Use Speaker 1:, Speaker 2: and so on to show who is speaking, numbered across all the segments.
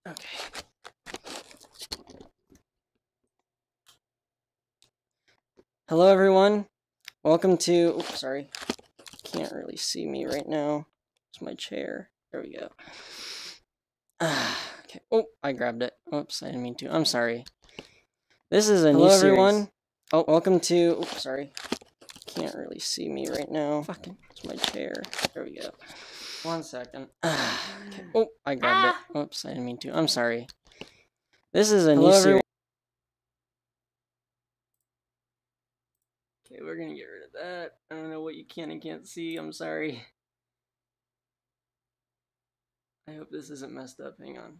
Speaker 1: Okay. Hello, everyone. Welcome to. Oops, sorry. Can't really see me right now. It's my chair. There we go. Okay. Oh, I grabbed it. Oops, I didn't mean to. I'm sorry. This is a new series. Hello, everyone. Oh, welcome to. Oops, sorry. Can't really see me right now. Fucking. It's my chair. There we go. 1 second. Okay. Oh, I grabbed it. Oops, I didn't mean to. I'm sorry. This is a new series. Okay, we're gonna get rid of that. I don't know what you can and can't see. I'm sorry. I hope this isn't messed up. Hang on.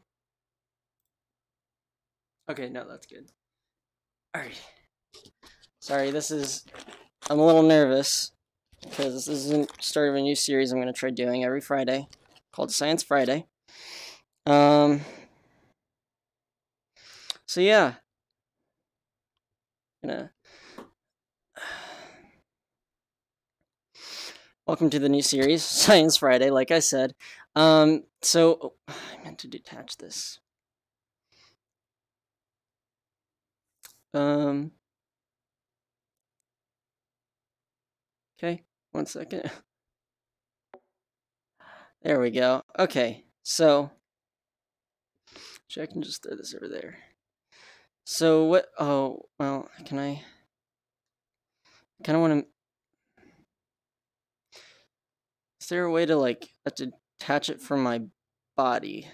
Speaker 1: Okay, no, that's good. Alright. Sorry, I'm a little nervous because this is the start of a new series I'm going to try doing every Friday called Science Friday. So yeah. Welcome to the new series, Science Friday, like I said. I meant to detach this. Okay, 1 second. There we go. Okay, so I can just throw this over there. So what? Oh, well, can I kind of want to. Is there a way to like detach it from my body?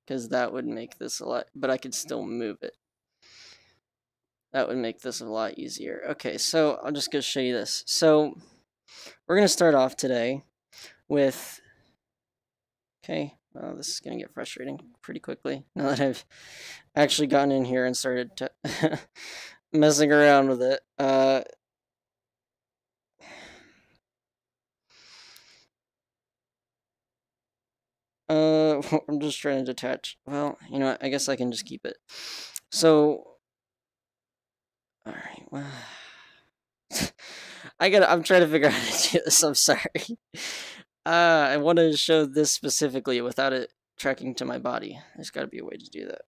Speaker 1: Because that would make this a lot. But I could still move it. That would make this a lot easier. Okay, so I'll just go show you this. So we're gonna start off today with. Okay, well, this is gonna get frustrating pretty quickly now that I've actually gotten in here and started messing around with it. I'm just trying to detach. Well, you know what? I guess I can just keep it. So, all right. Well, I'm trying to figure out how to do this. I'm sorry. I want to show this specifically without it tracking to my body. There's got to be a way to do that.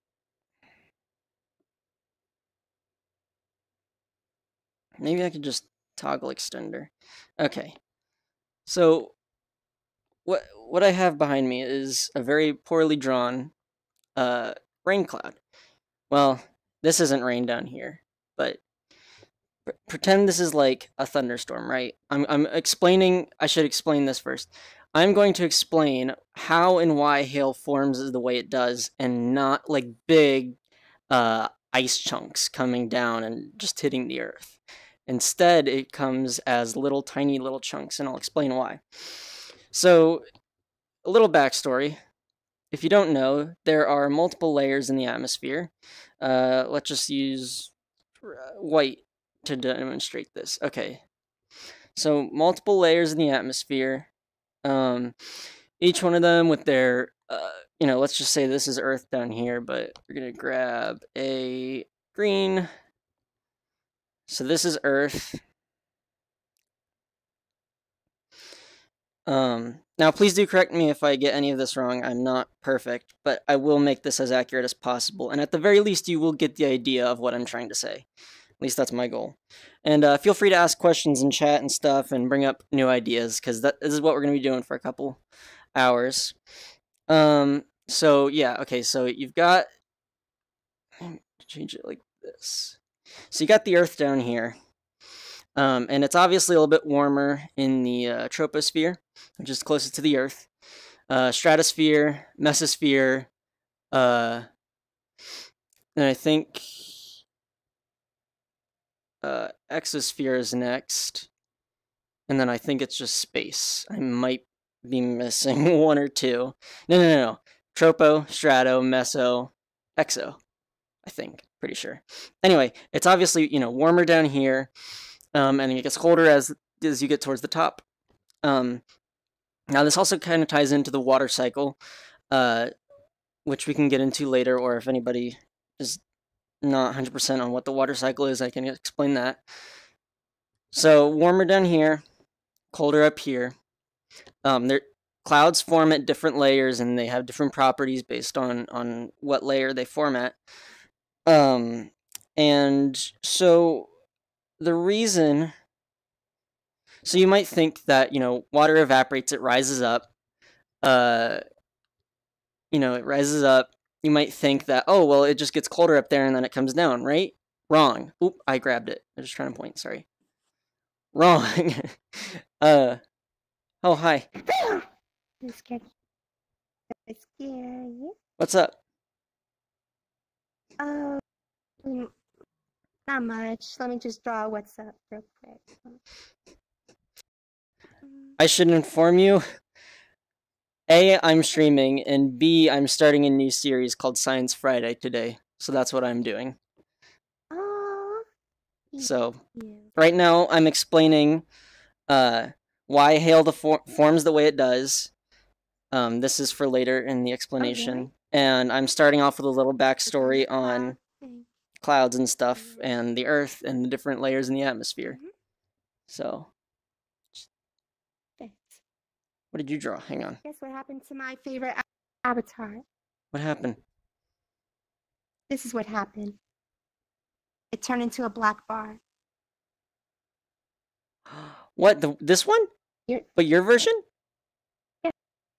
Speaker 1: Maybe I could just toggle extender. Okay. So, what I have behind me is a very poorly drawn rain cloud. Well, this isn't rain down here, but pretend this is like a thunderstorm, right? I'm explaining. I should explain this first. I'm going to explain how and why hail forms the way it does, and not like big ice chunks coming down and just hitting the earth. Instead, it comes as tiny little chunks, and I'll explain why. So, a little backstory. If you don't know, there are multiple layers in the atmosphere. Let's just use white to demonstrate this. Okay, so multiple layers in the atmosphere. Each one of them with their, let's just say this is Earth down here, but we're gonna grab a green. So this is Earth. Now please do correct me if I get any of this wrong. I'm not perfect, but I will make this as accurate as possible. And at the very least, you will get the idea of what I'm trying to say. At least that's my goal. And feel free to ask questions in chat and stuff and bring up new ideas, because this is what we're going to be doing for a couple hours. So yeah, okay, so you've got, change it like this. So you got the Earth down here. And it's obviously a little bit warmer in the troposphere, which is closest to the Earth. Stratosphere, mesosphere, and I think exosphere is next. And then I think it's just space. I might be missing one or two. No. Tropo, strato, meso, exo. I think. Pretty sure. Anyway, it's obviously, warmer down here. And it gets colder as you get towards the top. Now, this also kind of ties into the water cycle, which we can get into later, or if anybody is not 100% on what the water cycle is, I can explain that. So, warmer down here, colder up here. clouds form at different layers, and they have different properties based on what layer they form at. And so the reason, so you might think that, water evaporates, it rises up. It rises up. You might think that, oh, well, it just gets colder up there and then it comes down, right? Wrong. Oop, I grabbed it. I was just trying to point, sorry. Wrong. Oh, hi.
Speaker 2: I'm scared. I'm scared.
Speaker 1: What's up?
Speaker 2: Oh, not much. Let me just draw what's up real quick.
Speaker 1: I should inform you. A, I'm streaming, and B, I'm starting a new series called Science Friday today. So that's what I'm doing.
Speaker 2: Oh.
Speaker 1: So right now I'm explaining why hail forms the way it does. This is for later in the explanation.
Speaker 2: Okay.
Speaker 1: And I'm starting off with a little backstory on clouds and stuff, and the Earth, and the different layers in the atmosphere. So, what did you draw? Hang on.
Speaker 2: Guess what happened to my favorite avatar?
Speaker 1: What happened?
Speaker 2: This is what happened. It turned into a black bar.
Speaker 1: What? This one? But your version?
Speaker 2: Yeah,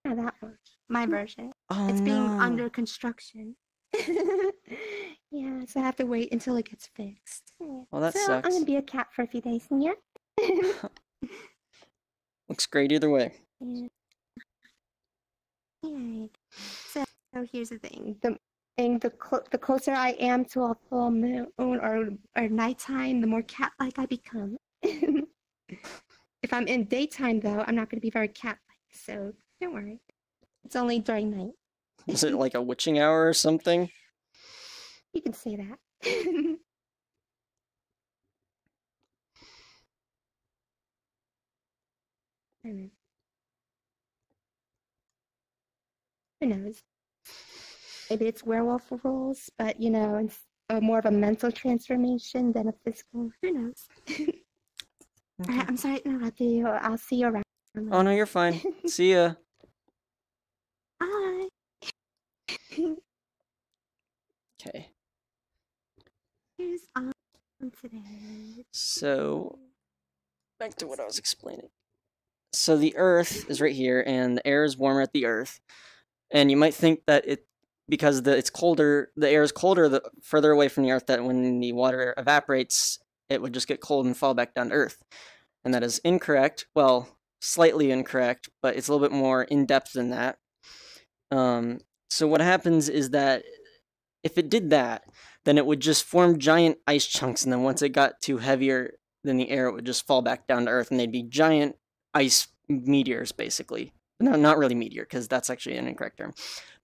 Speaker 2: that one. My version.
Speaker 1: Oh,
Speaker 2: it's
Speaker 1: no.
Speaker 2: being under construction. Yeah, so I have to wait until it gets fixed.
Speaker 1: Well, that
Speaker 2: so
Speaker 1: sucks.
Speaker 2: I'm gonna be a cat for a few days. Yeah.
Speaker 1: Looks great either way.
Speaker 2: Yeah. Right. So here's the thing. The closer I am to a full moon or nighttime, the more cat-like I become. If I'm in daytime, though, I'm not going to be very cat-like. So don't worry. It's only during night.
Speaker 1: Is it like a witching hour or something?
Speaker 2: You can say that. I don't know. Who knows? Maybe it's werewolf rules, but it's more of a mental transformation than a physical. Who knows?
Speaker 1: Okay.
Speaker 2: All right, I'm sorry to interrupt you. I'll see you around.
Speaker 1: Oh, no, you're fine. See ya.
Speaker 2: Bye.
Speaker 1: Okay.
Speaker 2: Here's on today.
Speaker 1: So, back to what I was explaining. So the Earth is right here, and the air is warmer at the Earth. And you might think that because it's colder, the air is colder the further away from the Earth, that when the water evaporates, it would just get cold and fall back down to Earth. And that is incorrect. Well, slightly incorrect, but it's a little bit more in-depth than that. So what happens is that if it did that, then it would just form giant ice chunks, and then once it got too heavier than the air, it would just fall back down to Earth, and they'd be giant ice meteors, basically. No, not really meteor, because that's actually an incorrect term.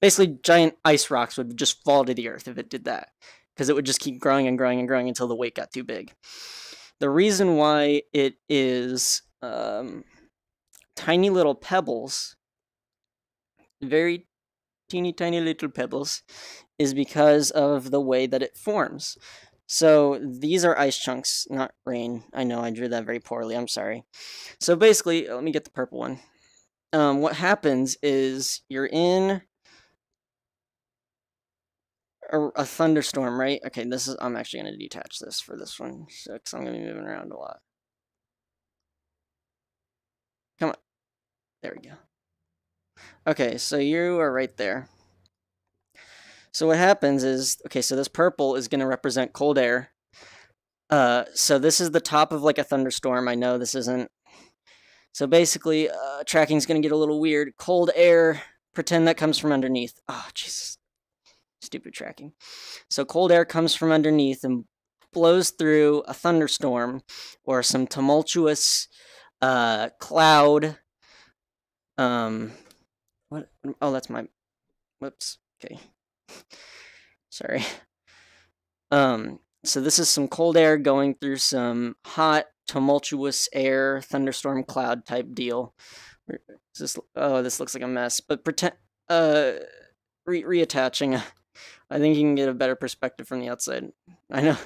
Speaker 1: Basically, giant ice rocks would just fall to the Earth if it did that, because it would just keep growing and growing and growing until the weight got too big. The reason why it is tiny little pebbles, very teeny tiny little pebbles, is because of the way that it forms. So these are ice chunks, not rain. I know I drew that very poorly, I'm sorry. So basically, let me get the purple one. What happens is you're in a thunderstorm, right? Okay, I'm actually going to detach this for this one, because I'm going to be moving around a lot. Come on. There we go. Okay, so you are right there. So what happens is, okay, so this purple is going to represent cold air. So this is the top of like a thunderstorm. I know this isn't. So basically, tracking's going to get a little weird. Cold air, pretend that comes from underneath. Oh, Jesus. Stupid tracking. So cold air comes from underneath and blows through a thunderstorm or some tumultuous cloud. What? Oh, that's my. Whoops. Okay. Sorry. So this is some cold air going through some hot, tumultuous air, thunderstorm cloud type deal. This looks like a mess. But pretend, reattaching. I think you can get a better perspective from the outside. I know.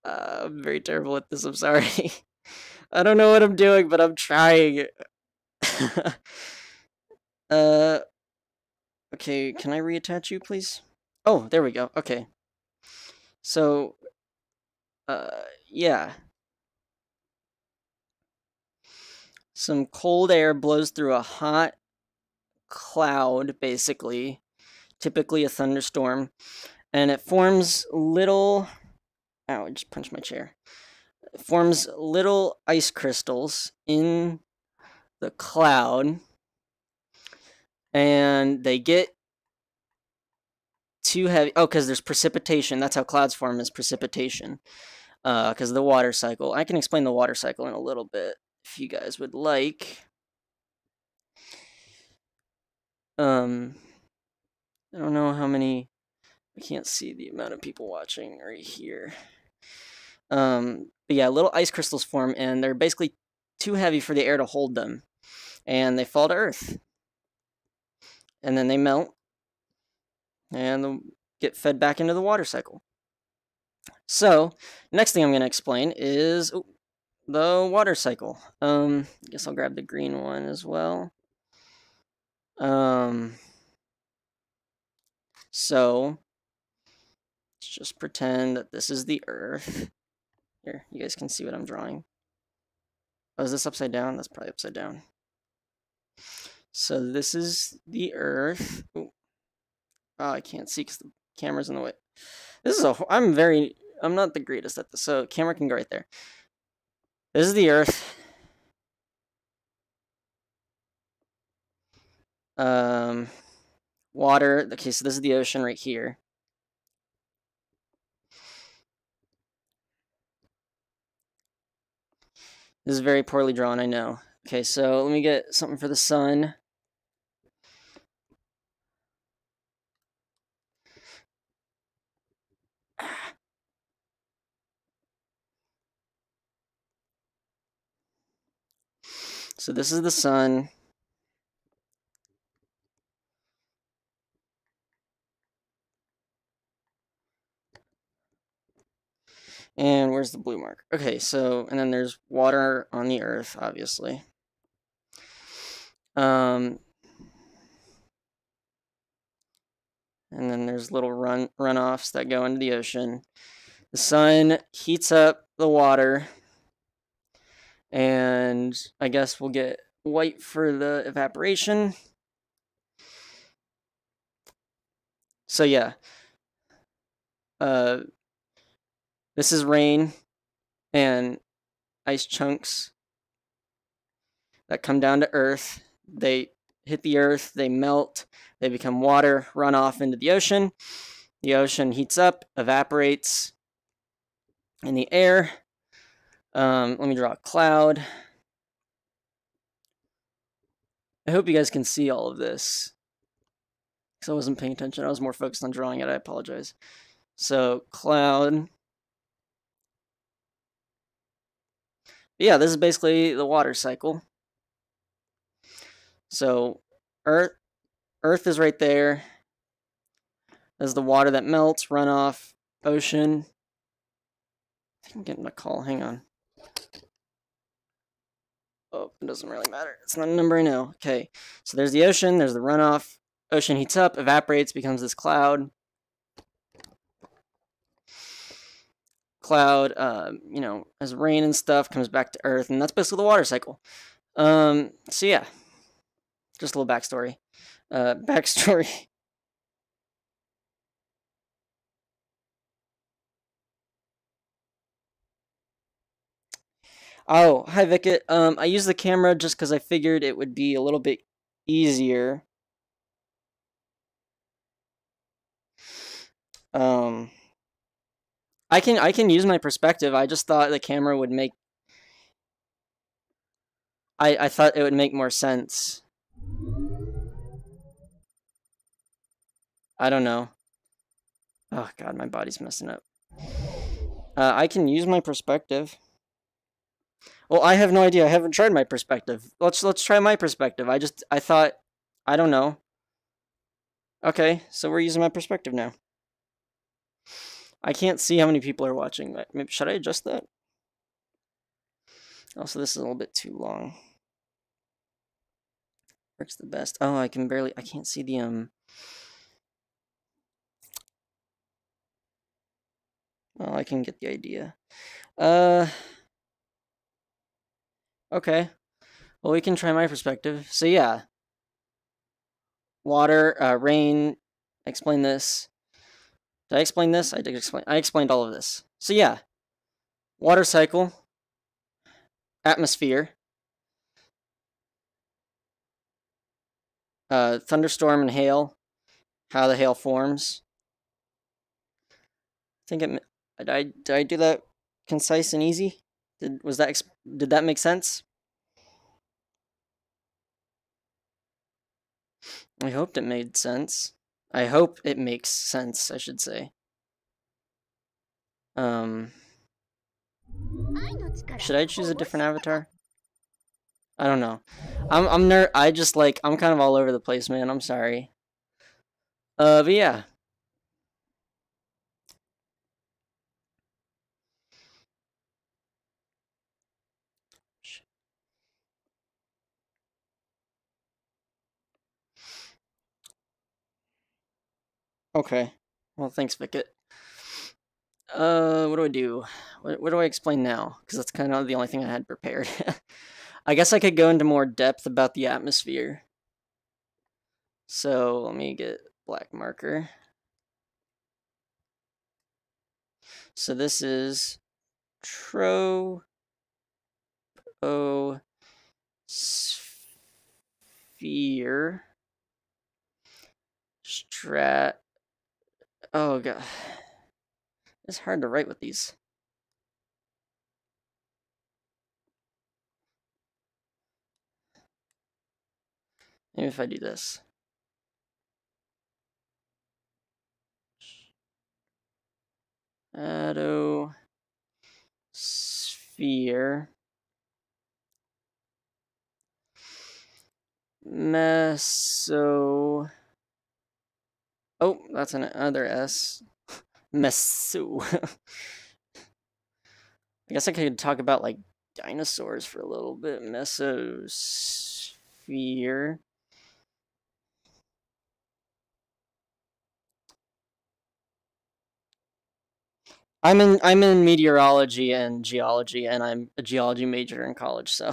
Speaker 1: I'm very terrible at this, I'm sorry. I don't know what I'm doing, but I'm trying. Okay, can I reattach you, please? Oh, there we go. Okay. So, yeah. Some cold air blows through a hot cloud, basically, typically a thunderstorm, and it forms little. Ow, I just punched my chair. It forms little ice crystals in the cloud, and they get too heavy. Oh, because there's precipitation. That's how clouds form, is precipitation. Because of the water cycle. I can explain the water cycle in a little bit if you guys would like. I don't know how many. I can't see the amount of people watching right here. But yeah, little ice crystals form, and they're basically too heavy for the air to hold them, and they fall to Earth, and then they melt, and they'll get fed back into the water cycle. So, next thing I'm going to explain is the water cycle. I guess I'll grab the green one as well. So, let's just pretend that this is the Earth. Here, you guys can see what I'm drawing. Oh, is this upside down? That's probably upside down. So this is the Earth. Ooh. Oh, I can't see because the camera's in the way. This is I'm not the greatest at this, so camera can go right there. This is the Earth. Water. Okay, so this is the ocean right here. This is very poorly drawn, I know. Okay, so let me get something for the sun. So this is the sun. And where's the blue mark? Okay, so, and then there's water on the Earth, obviously. And then there's little runoffs that go into the ocean. The sun heats up the water, and I guess we'll get white for the evaporation. So yeah, this is rain and ice chunks that come down to Earth. They hit the Earth, they melt, they become water, run off into the ocean. The ocean heats up, evaporates in the air. Let me draw a cloud. I hope you guys can see all of this, because I wasn't paying attention. I was more focused on drawing it. I apologize. So, cloud. Yeah, this is basically the water cycle. So, Earth is right there. There's the water that melts, runoff, ocean. I think I'm getting a call. Hang on. Oh, it doesn't really matter. It's not a number I know. Okay, so there's the ocean, there's the runoff. Ocean heats up, evaporates, becomes this cloud. Cloud, as rain and stuff, comes back to Earth, and that's basically the water cycle. So yeah, just a little backstory. Backstory. Oh, hi Vickett. I used the camera just because I figured it would be a little bit easier. I can use my perspective. I just thought the camera would make. I thought it would make more sense. I don't know. Oh god, my body's messing up. I can use my perspective. Well, I have no idea. I haven't tried my perspective. Let's try my perspective. I thought, I don't know. Okay, so we're using my perspective now. I can't see how many people are watching. Maybe should I adjust that? Also, this is a little bit too long. works the best? Oh, I can't see the well, I can get the idea. Okay. Well, we can try my perspective. So yeah, water, rain. Explain this. Did I explain this? I did explain. I explained all of this. So yeah, water cycle, atmosphere, thunderstorm and hail, how the hail forms. I think it. Did I do that concise and easy? Did that make sense? I hoped it made sense. I hope it makes sense, I should say. Um, should I choose a different avatar? I don't know. I just like I'm kind of all over the place, man. I'm sorry. But yeah. Okay. Well, thanks, Vickett. What do I do? What do I explain now? Because that's kind of the only thing I had prepared. I guess I could go into more depth about the atmosphere. So let me get black marker. So this is troposphere. Strat. Oh god, it's hard to write with these. Maybe if I do this. Atmosphere. Meso. Oh, that's another S. Meso. I guess I could talk about like dinosaurs for a little bit. Mesosphere. I'm in meteorology and geology, and I'm a geology major in college, so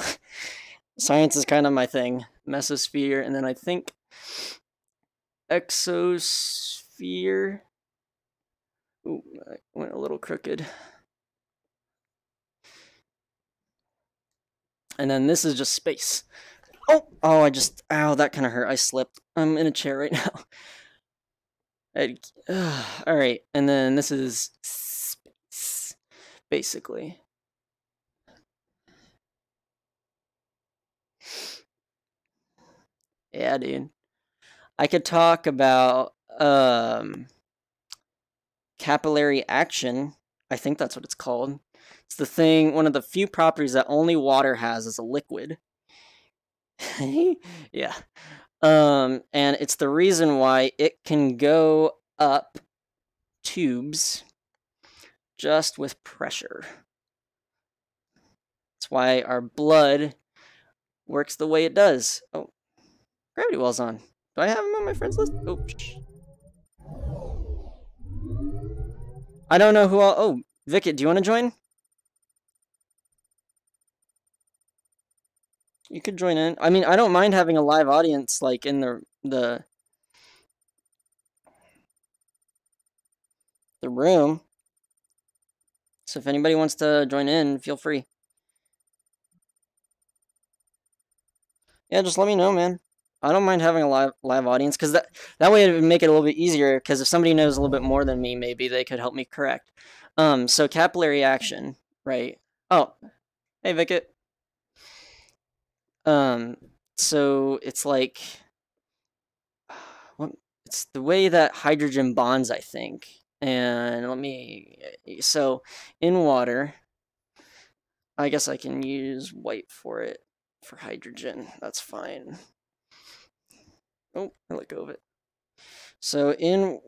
Speaker 1: science is kind of my thing. Mesosphere, and then I think exosphere. Ooh, I went a little crooked. And then this is just space. Oh, ow, that kind of hurt. I slipped. I'm in a chair right now. All right, and then this is space, basically. Yeah, dude. I could talk about capillary action. I think that's what it's called. It's the thing, one of the few properties that only water has as a liquid. Yeah. And it's the reason why it can go up tubes just with pressure. That's why our blood works the way it does. Oh, Gravity Well's on. Do I have him on my friends list? Oh, I don't know who all. Oh, Vickett, do you want to join? You could join in. I mean, I don't mind having a live audience, like in the room. So if anybody wants to join in, feel free. Yeah, just let me know, man. I don't mind having a live audience because that way it would make it a little bit easier. Because if somebody knows a little bit more than me, maybe they could help me correct. So capillary action, right? Oh, hey Vickett. So it's like it's the way that hydrogen bonds, I think. And so in water, I guess I can use white for it for hydrogen. That's fine. Oh, I let go of it. So in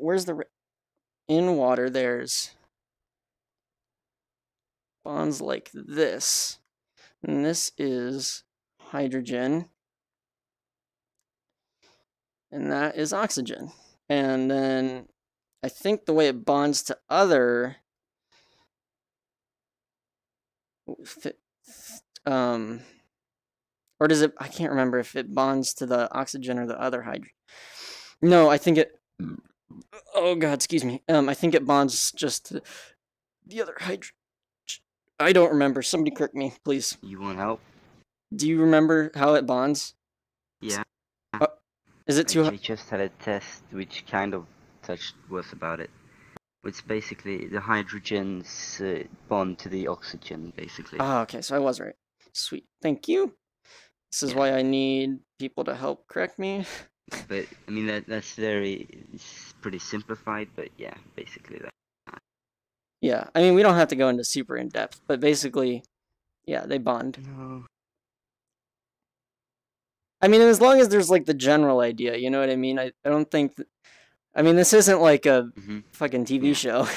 Speaker 1: water, there's bonds like this, and this is hydrogen. and that is oxygen. And then I think the way it bonds to other or does it, I can't remember if it bonds to the oxygen or the other hydrogen. No, I think it, oh god, excuse me. I think it bonds just to the other hydrogen. I don't remember. Somebody correct me, please.
Speaker 3: You want help?
Speaker 1: Do you remember how it bonds?
Speaker 3: Yeah.
Speaker 1: Is it too?
Speaker 3: I just had a test which kind of touched was about it. It's basically the hydrogens bond to the oxygen, basically.
Speaker 1: Oh, okay, so I was right. Sweet, thank you. This is why I need people to help correct me.
Speaker 3: But I mean that's it's pretty simplified, but yeah, basically that.
Speaker 1: Yeah, I mean we don't have to go into super in depth, but basically, yeah, they bond.
Speaker 3: No.
Speaker 1: I mean, as long as there's like the general idea, you know what I mean? I don't think. I mean, this isn't like a fucking TV show.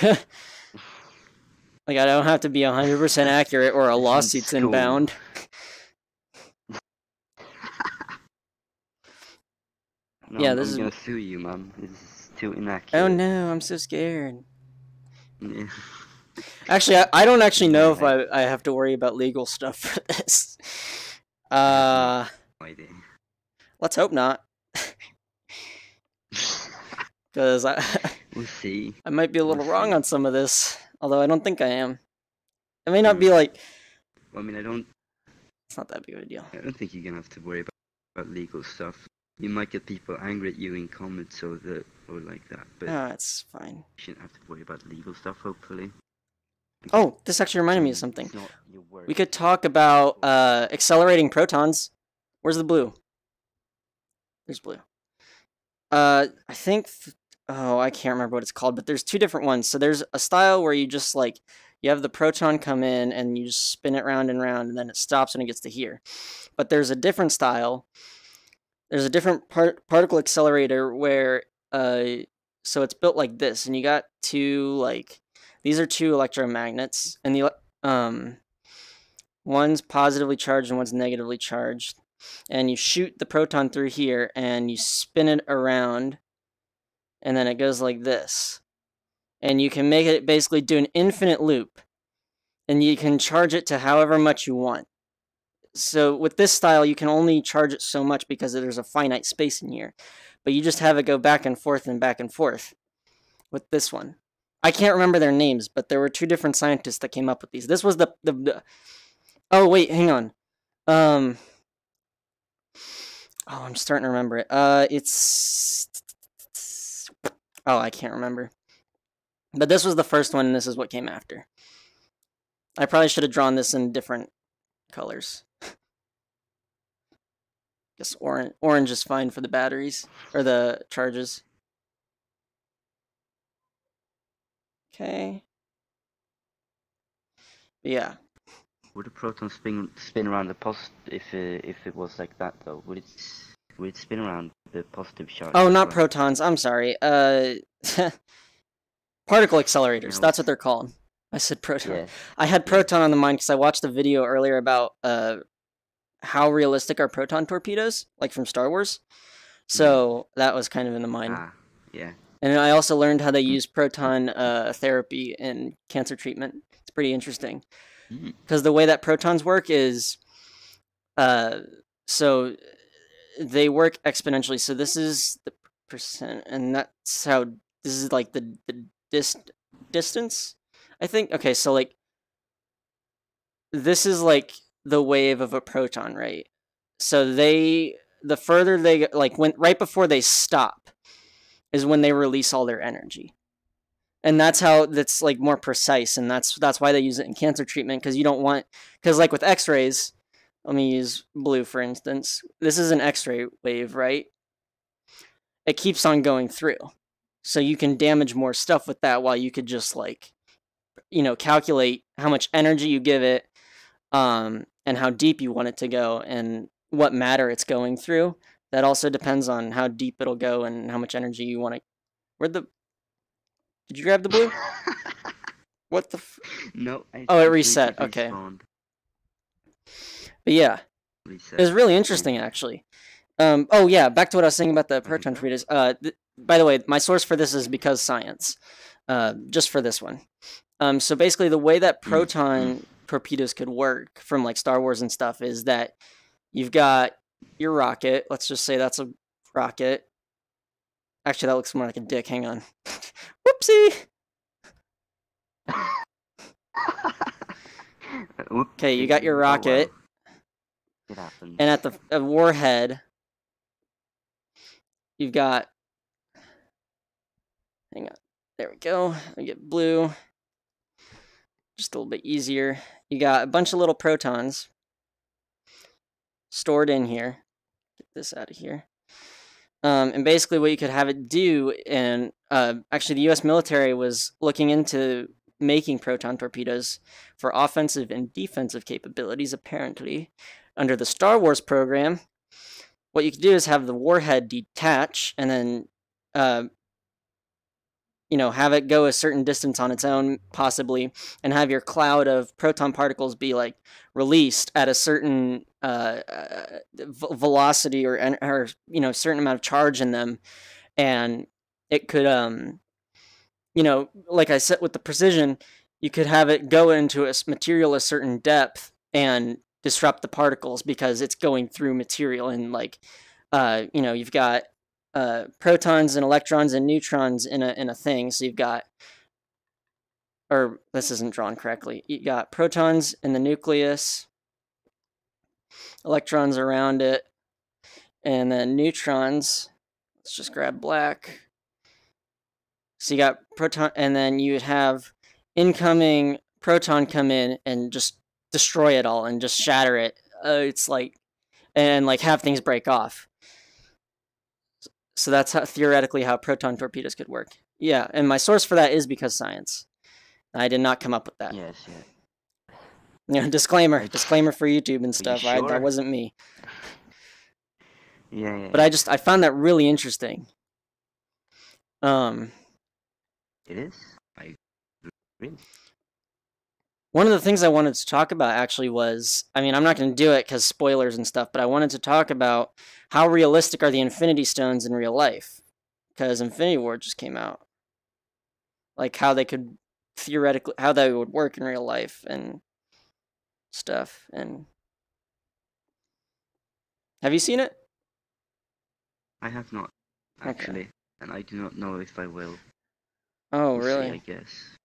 Speaker 1: Like, I don't have to be 100% accurate or a lawsuit's inbound.
Speaker 3: No,
Speaker 1: yeah,
Speaker 3: I'm
Speaker 1: this is
Speaker 3: gonna sue you, man. This is too inaccurate.
Speaker 1: Oh no, I'm so scared.
Speaker 3: Yeah.
Speaker 1: Actually, I don't actually know if I have to worry about legal stuff for this.
Speaker 3: No idea.
Speaker 1: Let's hope not. Because
Speaker 3: we'll see.
Speaker 1: I might be a little wrong on some of this, although I don't think I am. It may not be like.
Speaker 3: Well, I mean,
Speaker 1: It's not that big of a deal.
Speaker 3: I don't think you're gonna have to worry about legal stuff. You might get people angry at you in comments or like that, but
Speaker 1: it's fine.
Speaker 3: You shouldn't have to worry about legal stuff, hopefully.
Speaker 1: Oh, this actually reminded me of something. We could talk about accelerating protons. Where's the blue? There's blue. I think. I can't remember what it's called, but there's two different ones. So there's a style where you just like you have the proton come in and you just spin it round and round, and then it stops when it gets to here. But there's a different style. There's a different particle accelerator where so it's built like this, and you got these are two electromagnets, and the one's positively charged and one's negatively charged, and you shoot the proton through here and you spin it around, and then it goes like this, and you can make it basically do an infinite loop, and you can charge it to however much you want. So with this style, you can only charge it so much because there's a finite space in here. But you just have it go back and forth and back and forth with this one. I can't remember their names, but there were two different scientists that came up with these. This was the oh, wait, hang on. Oh, I'm starting to remember it. It's... Oh, I can't remember. But this was the first one, and this is what came after. I probably should have drawn this in different colors. Guess orange is fine for the batteries or the charges. Okay. But yeah.
Speaker 3: Would the proton spin around the positive if it was like that though? Would it spin around the positive charge?
Speaker 1: Oh, not protons. I'm sorry. Particle accelerators. That's what they're called. I said proton. Yeah. I had proton on the mind because I watched a video earlier about how realistic are proton torpedoes, like from Star Wars. So that was kind of in the mind.
Speaker 3: Yeah.
Speaker 1: And I also learned how they use proton therapy in cancer treatment. It's pretty interesting. Because the way that protons work is, so they work exponentially. So this is the percent, and that's how, this is like the distance, I think. Okay, so like, this is like the wave of a proton, right? So the further they, like right before they stop is when they release all their energy. And that's how that's like more precise, and that's why they use it in cancer treatment, because you don't want, because like with x-rays, let me use blue for instance, this is an x-ray wave, right? It keeps on going through, so you can damage more stuff with that, while you could just like, you know, calculate how much energy you give it, and how deep you want it to go, and what matter it's going through. That also depends on how deep it'll go and how much energy you want to. Did you grab the blue? What the?
Speaker 3: No.
Speaker 1: Oh, it reset. Okay. But yeah, it was really interesting actually. Oh yeah, back to what I was saying about the proton torpedoes. By the way, my source for this is Because Science. Just for this one. So basically, the way that proton torpedoes could work from like Star Wars and stuff is that you've got your rocket. Let's just say that's a rocket. Actually, that looks more like a dick. Hang on. Whoopsie. Okay, you got your rocket.
Speaker 3: It happens.
Speaker 1: And at the warhead, you've got. Hang on. There we go. I get blue. Just a little bit easier. You got a bunch of little protons stored in here. Get this out of here. And basically what you could have it do, and actually the US military was looking into making proton torpedoes for offensive and defensive capabilities, apparently. Under the Star Wars program, what you could do is have the warhead detach and then have it go a certain distance on its own, possibly, and have your cloud of proton particles be like released at a certain velocity or certain amount of charge in them, and it could like I said with the precision, you could have it go into a material a certain depth and disrupt the particles because it's going through material, and like you've got protons and electrons and neutrons in a thing. So you've got, or this isn't drawn correctly. You got protons in the nucleus, electrons around it, and then neutrons. Let's just grab black. So you got proton, and then you would have incoming proton come in and just destroy it all and just shatter it. It's like, and like have things break off. So that's theoretically how proton torpedoes could work. Yeah, and my source for that is Because Science. I did not come up with that.
Speaker 3: Yes,
Speaker 1: Disclaimer for YouTube and stuff.
Speaker 3: Sure?
Speaker 1: That wasn't me.
Speaker 3: Yeah.
Speaker 1: But I found that really interesting.
Speaker 3: It is. I agree.
Speaker 1: One of the things I wanted to talk about actually was, I mean, I'm not going to do it because spoilers and stuff, but I wanted to talk about how realistic are the Infinity Stones in real life, because Infinity War just came out. Like how they could theoretically, how they would work in real life and stuff. And have you seen it?
Speaker 3: I have not, actually, okay. And I do not know if I will.
Speaker 1: Oh,
Speaker 3: we'll
Speaker 1: really?
Speaker 3: See, I guess.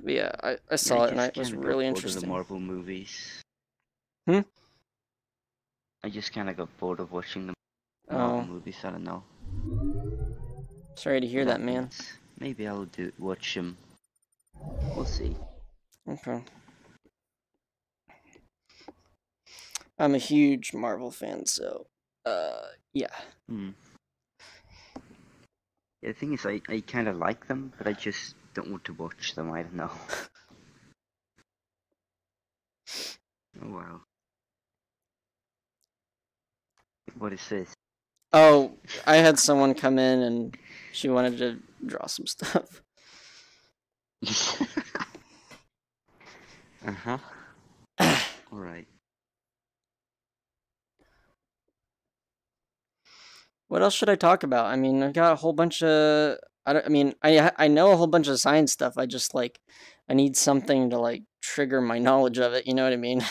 Speaker 1: But yeah, I saw it and I was really interested.
Speaker 3: The Marvel movies.
Speaker 1: Hmm?
Speaker 3: I just kind of got bored of watching the Marvel movies. I don't know.
Speaker 1: Sorry to hear that, man.
Speaker 3: Maybe I'll watch them. We'll see.
Speaker 1: Okay. I'm a huge Marvel fan, so yeah.
Speaker 3: Yeah, the thing is, I kind of like them, but I just don't want to watch them. I don't know. Oh wow. What is this?
Speaker 1: Oh, I had someone come in and she wanted to draw some stuff.
Speaker 3: Uh-huh. Alright.
Speaker 1: What else should I talk about? I mean, I've got a whole bunch of... I know a whole bunch of science stuff. I just, like, I need something to, like, trigger my knowledge of it. You know what I mean?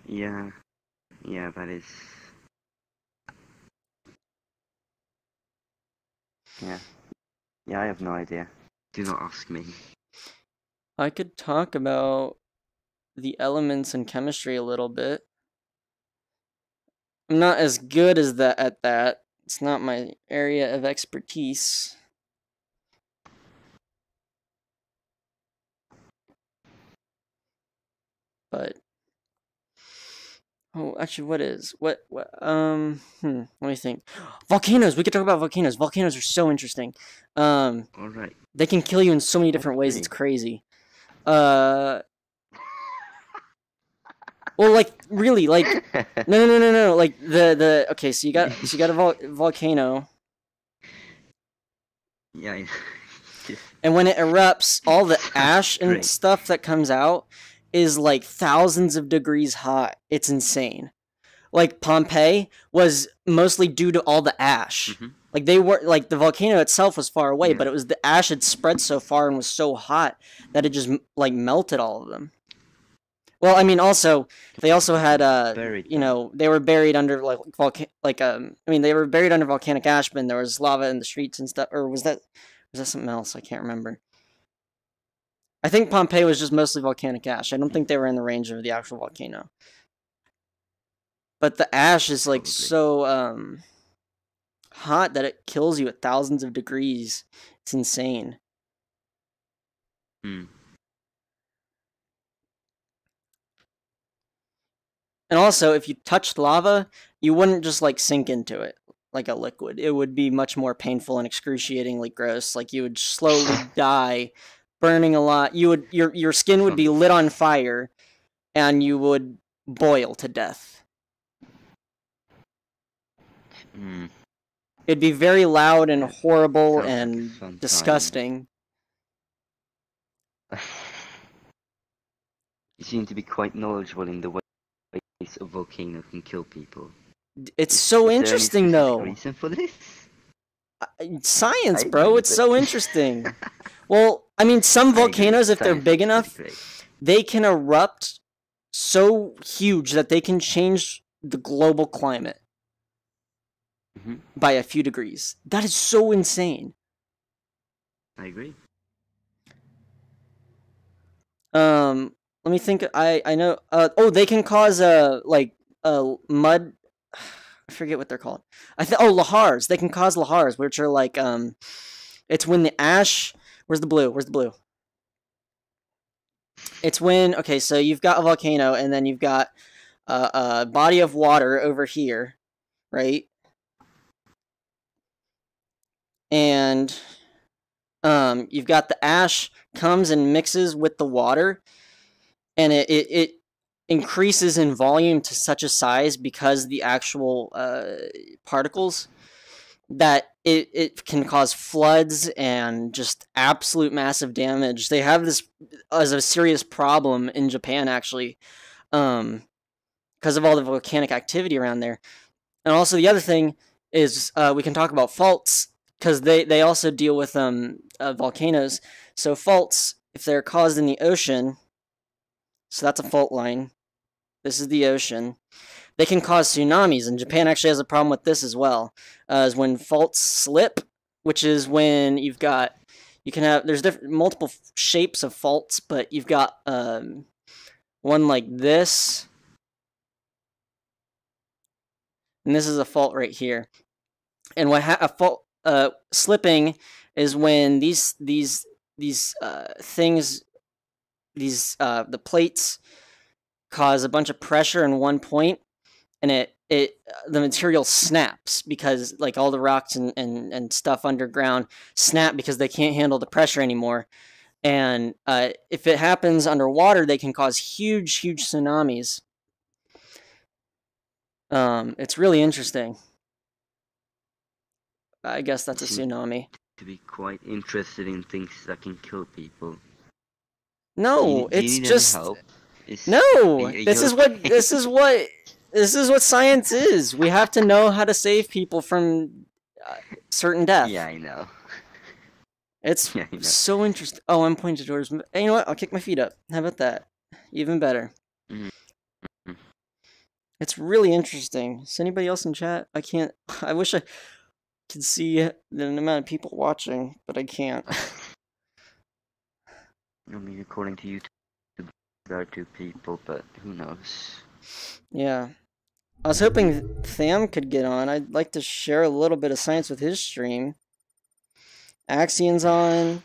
Speaker 3: Yeah. Yeah, that is... Yeah. Yeah, I have no idea. Do not ask me.
Speaker 1: I could talk about the elements in chemistry a little bit. I'm not as good as that at that. It's not my area of expertise. But oh, actually, let me think. Volcanoes. We could talk about volcanoes. Volcanoes are so interesting.
Speaker 3: All right.
Speaker 1: They can kill you in so many different ways. It's crazy. Well, like really, like no. Like the okay. So you got a volcano.
Speaker 3: Yeah.
Speaker 1: And when it erupts, all the ash and stuff that comes out is like thousands of degrees hot. It's insane. Like Pompeii was mostly due to all the ash.
Speaker 3: Mhm.
Speaker 1: Like they were like the volcano itself was far away,
Speaker 3: Yeah.
Speaker 1: but it was the ash had spread so far and was so hot that it just like melted all of them. Well, I mean, also they also had
Speaker 3: Buried
Speaker 1: you
Speaker 3: them.
Speaker 1: know, they were buried under they were buried under volcanic ash, but there was lava in the streets and stuff. Or was that something else? I can't remember. I think Pompeii was just mostly volcanic ash. I don't think they were in the range of the actual volcano. But the ash is like
Speaker 3: Probably.
Speaker 1: so hot that it kills you at thousands of degrees. It's insane.
Speaker 3: Hmm.
Speaker 1: And also, if you touched lava, you wouldn't just like sink into it like a liquid. It would be much more painful and excruciatingly gross. Like you would slowly die, burning a lot. Your skin would be lit on fire, and you would boil to death.
Speaker 3: Hmm.
Speaker 1: It'd be very loud and horrible
Speaker 3: Sounds like a
Speaker 1: and
Speaker 3: fun time.
Speaker 1: disgusting.
Speaker 3: You seem to be quite knowledgeable in the ways a volcano can kill people.
Speaker 1: It's so
Speaker 3: Is there any
Speaker 1: interesting,
Speaker 3: specific
Speaker 1: though.
Speaker 3: reason for this?
Speaker 1: Science,
Speaker 3: I
Speaker 1: bro.
Speaker 3: find
Speaker 1: It's
Speaker 3: it-
Speaker 1: so interesting. Well, I mean, some volcanoes, if they're
Speaker 3: Science
Speaker 1: big
Speaker 3: is
Speaker 1: enough,
Speaker 3: pretty great.
Speaker 1: they can erupt so huge that they can change the global climate
Speaker 3: Mhm.
Speaker 1: by a few degrees. That is so insane.
Speaker 3: I agree.
Speaker 1: Let me think. I know. They can cause mud. I forget what they're called. Lahars. They can cause lahars, which are like it's when the ash. Where's the blue? Where's the blue? It's when so you've got a volcano and then you've got a body of water over here, right? And you've got the ash comes and mixes with the water, and it increases in volume to such a size because the actual particles that it can cause floods and just absolute massive damage. They have this as a serious problem in Japan, actually, because of all the volcanic activity around there. And also the other thing is we can talk about faults, because they also deal with volcanoes. So faults, if they're caused in the ocean, so that's a fault line. This is the ocean. They can cause tsunamis, and Japan actually has a problem with this as well. Is when faults slip, which is when there's multiple shapes of faults, but you've got one like this, and this is a fault right here. And a fault slipping is when these things, the plates cause a bunch of pressure in one point, and the material snaps because like all the rocks and stuff underground snap because they can't handle the pressure anymore. And if it happens underwater, they can cause huge tsunamis. It's really interesting. I guess that's a tsunami.
Speaker 3: To be quite interested in things that can kill people.
Speaker 1: No,
Speaker 3: Do you
Speaker 1: it's
Speaker 3: need
Speaker 1: just
Speaker 3: any help?
Speaker 1: no.
Speaker 3: Are you
Speaker 1: This is
Speaker 3: okay?
Speaker 1: this is what science is. We have to know how to save people from certain death.
Speaker 3: Yeah, I know.
Speaker 1: It's
Speaker 3: Yeah, I know.
Speaker 1: so interesting. Oh, I'm pointing towards. Hey, you know what? I'll kick my feet up. How about that? Even better.
Speaker 3: Mhm.
Speaker 1: It's really interesting. Is anybody else in chat? I can't. I wish I could see the amount of people watching, but I can't.
Speaker 3: I mean, according to YouTube, there are 2 people, but who knows?
Speaker 1: Yeah. I was hoping Tham could get on. I'd like to share a little bit of science with his stream. Axion's on.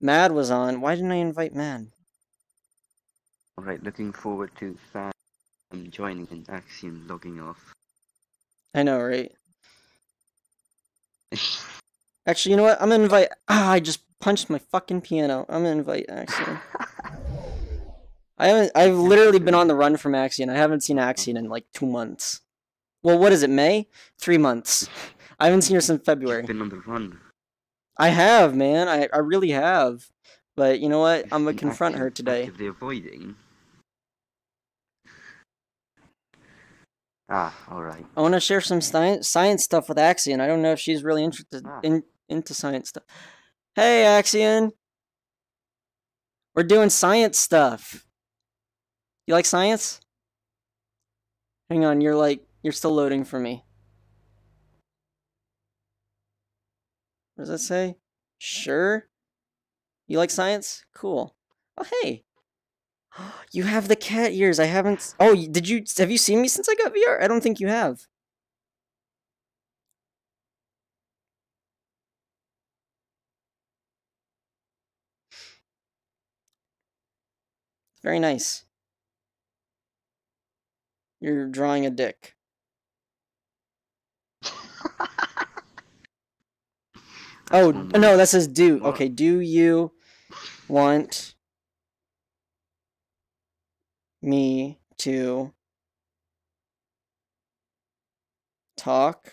Speaker 1: Mad was on. Why didn't I invite Mad?
Speaker 3: Alright, looking forward to Sam joining and Axion logging off.
Speaker 1: I know, right? Actually, you know what? I'm gonna invite. I just punched my fucking piano. I'm gonna invite Axion. I've literally been on the run from Axion. I haven't seen Axion in like 2 months. Well, what is it, May? 3 months. I haven't seen her since February.
Speaker 3: You've been on the run.
Speaker 1: I have, man. I really have. But you know what? I'm gonna
Speaker 3: Been
Speaker 1: confront her today.
Speaker 3: Actively avoiding. Ah, alright.
Speaker 1: I want to share some science stuff with Axion. I don't know if she's really interested into science stuff. Hey, Axion! We're doing science stuff. You like science? Hang on, you're still loading for me. What does that say? Sure. You like science? Cool. Oh, hey. You have the cat ears. I haven't. Oh, have you seen me since I got VR? I don't think you have. Very nice. You're drawing a dick. Oh, no, that says do.
Speaker 3: What?
Speaker 1: Okay, do you want me to talk?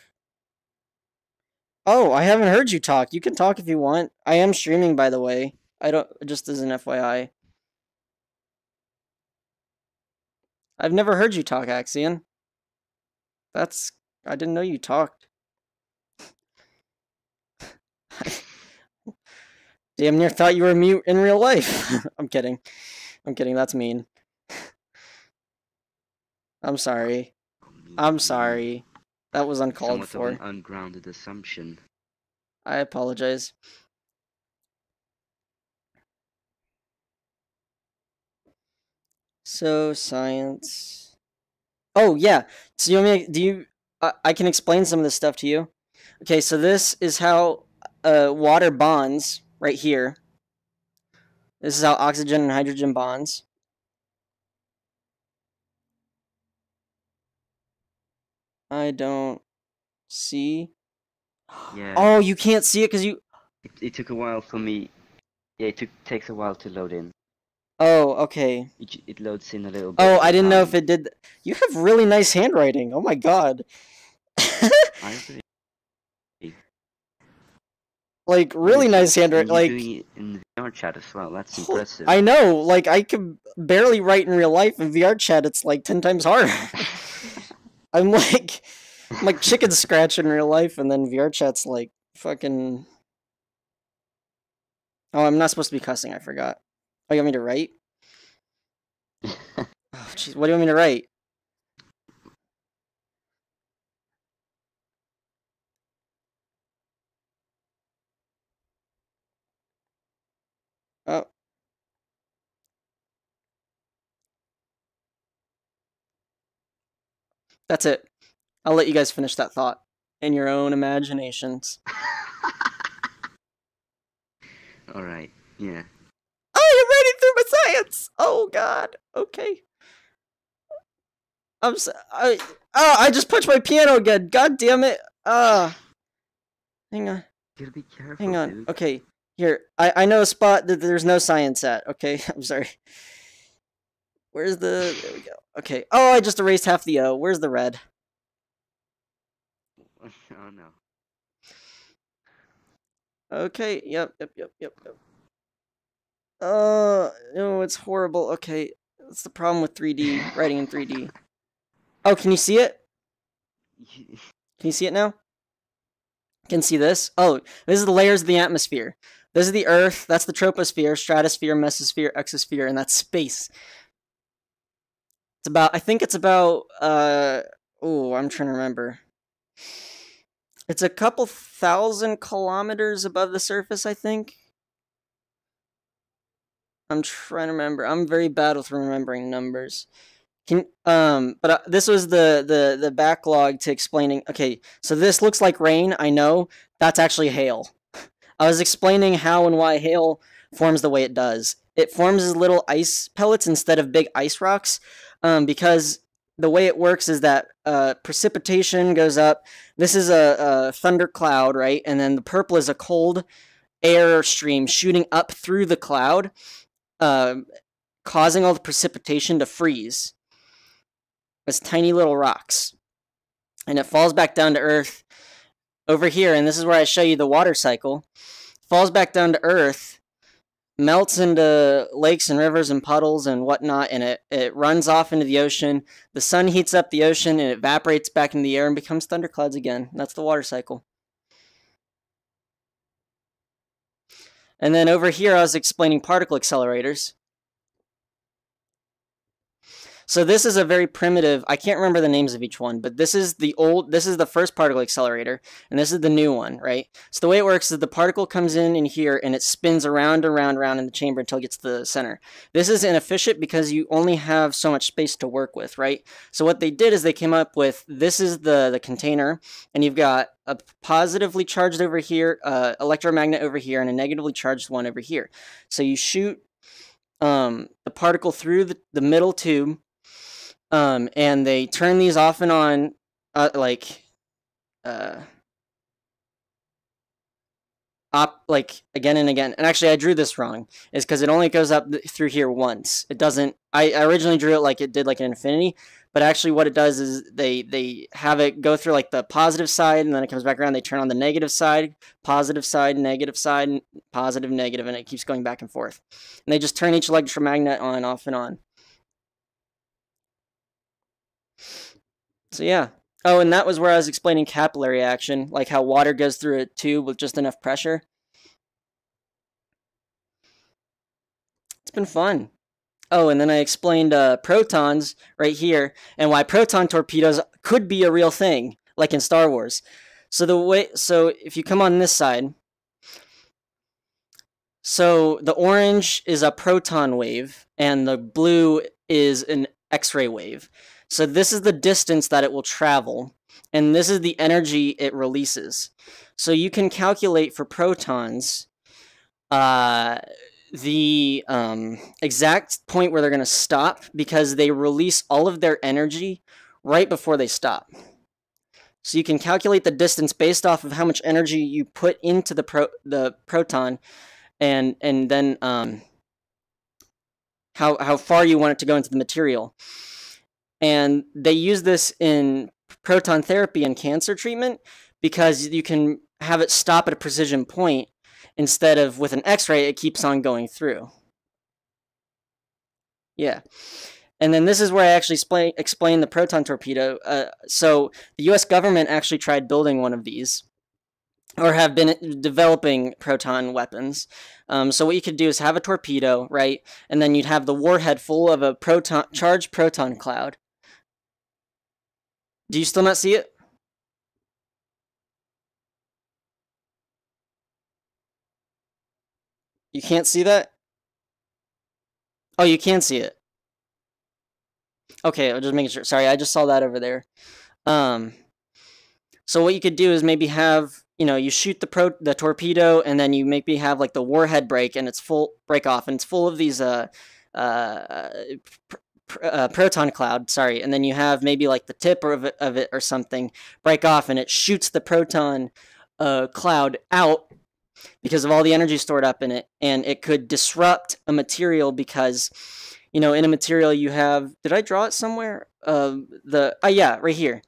Speaker 1: Oh, I haven't heard you talk. You can talk if you want. I am streaming, by the way. I don't, just as an FYI. I've never heard you talk, Axion. I didn't know you talked. Damn near thought you were mute in real life. I'm kidding. That's mean. I'm sorry. That was uncalled
Speaker 3: Somewhat
Speaker 1: for.
Speaker 3: of an ungrounded assumption.
Speaker 1: I apologize. So, science. Oh, yeah. So, I can explain some of this stuff to you. Okay, so this is how water bonds right here. This is how oxygen and hydrogen bonds. I don't see.
Speaker 3: Yeah.
Speaker 1: Oh, you can't see it because you.
Speaker 3: It took a while for me. Yeah, takes a while to load in.
Speaker 1: Oh, okay.
Speaker 3: It loads in a little bit.
Speaker 1: Oh, I didn't know if it did. You have really nice handwriting. Oh my god.
Speaker 3: I agree.
Speaker 1: Like, really nice handwriting. Like,
Speaker 3: doing it in VRChat as well. That's impressive.
Speaker 1: I know. Like, I can barely write in real life. In VRChat, it's like 10 times harder. I'm like chicken scratch in real life, and then VRChat's like fucking. Oh, I'm not supposed to be cussing. I forgot. Oh, you want me to write? Oh, jeez. What do you want me to write? Oh. That's it. I'll let you guys finish that thought in your own imaginations.
Speaker 3: Alright, yeah.
Speaker 1: Oh, you're writing through my science! Oh, God. Okay. I just punched my piano again. God damn it. Hang on.
Speaker 3: You gotta be careful,
Speaker 1: Hang on.
Speaker 3: dude.
Speaker 1: Okay. Here. I know a spot that there's no science at. Okay. I'm sorry. Where's the... There we go. Okay. Oh, I just erased half the O. Where's the red?
Speaker 3: Oh, no.
Speaker 1: Okay. Yep. No, it's horrible. Okay. That's the problem with 3D. Writing in 3D. Oh, can you see it? Can you see it now? Can you see this? Oh, this is the layers of the atmosphere. This is the Earth. That's the troposphere, stratosphere, mesosphere, exosphere, and that's space. It's about, I think it's about, I'm trying to remember. It's a couple thousand kilometers above the surface, I think. I'm trying to remember. I'm very bad with remembering numbers. This was the backlog to explaining. Okay, so this looks like rain. I know that's actually hail. I was explaining how and why hail forms the way it does. It forms as little ice pellets instead of big ice rocks, because the way it works is that precipitation goes up. This is a thundercloud, right? And then the purple is a cold air stream shooting up through the cloud, causing all the precipitation to freeze. It's tiny little rocks. And it falls back down to Earth over here, and this is where I show you the water cycle. Falls back down to Earth, melts into lakes and rivers and puddles and whatnot, and it runs off into the ocean. The sun heats up the ocean, and it evaporates back into the air and becomes thunderclouds again. That's the water cycle. And then over here, I was explaining particle accelerators. So this is a very primitive, I can't remember the names of each one, but this is the first particle accelerator, and this is the new one, right? So the way it works is the particle comes in here, and it spins around in the chamber until it gets to the center. This is inefficient because you only have so much space to work with, right? So what they did is they came up with, this is the container, and you've got a positively charged over here, electromagnet over here, and a negatively charged one over here. So you shoot the particle through the middle tube, and they turn these off and on, like again and again. And actually, I drew this wrong. Is because it only goes up through here once. It doesn't. I originally drew it like it did like an infinity, but actually, what it does is they have it go through like the positive side, and then it comes back around. They turn on the negative side, negative side, positive, negative, and it keeps going back and forth. And they just turn each electromagnet on, off, and on. So yeah. Oh, and that was where I was explaining capillary action, like how water goes through a tube with just enough pressure. It's been fun. Oh, and then I explained protons right here, and why proton torpedoes could be a real thing, like in Star Wars. So if you come on this side, so the orange is a proton wave, and the blue is an X-ray wave. So this is the distance that it will travel, and this is the energy it releases. So you can calculate for protons the exact point where they're going to stop, because they release all of their energy right before they stop. So you can calculate the distance based off of how much energy you put into the proton, and then how far you want it to go into the material. And they use this in proton therapy and cancer treatment because you can have it stop at a precision point instead of with an X-ray, it keeps on going through. Yeah. And then this is where I actually explain the proton torpedo. So the US government actually tried building one of these, or have been developing proton weapons. So what you could do is have a torpedo, right? And then you'd have the warhead full of a charged proton cloud. Do you still not see it? You can't see that? Oh, you can see it. Okay, I'll just make sure. Sorry, I just saw that over there. So what you could do is maybe have, you shoot the torpedo, and then you maybe have like the warhead break, and it's break off, and it's full of these proton cloud, sorry, and then you have maybe like the tip of it or something break off, and it shoots the proton cloud out because of all the energy stored up in it, and it could disrupt a material because, in a material you have, did I draw it somewhere? Yeah, right here.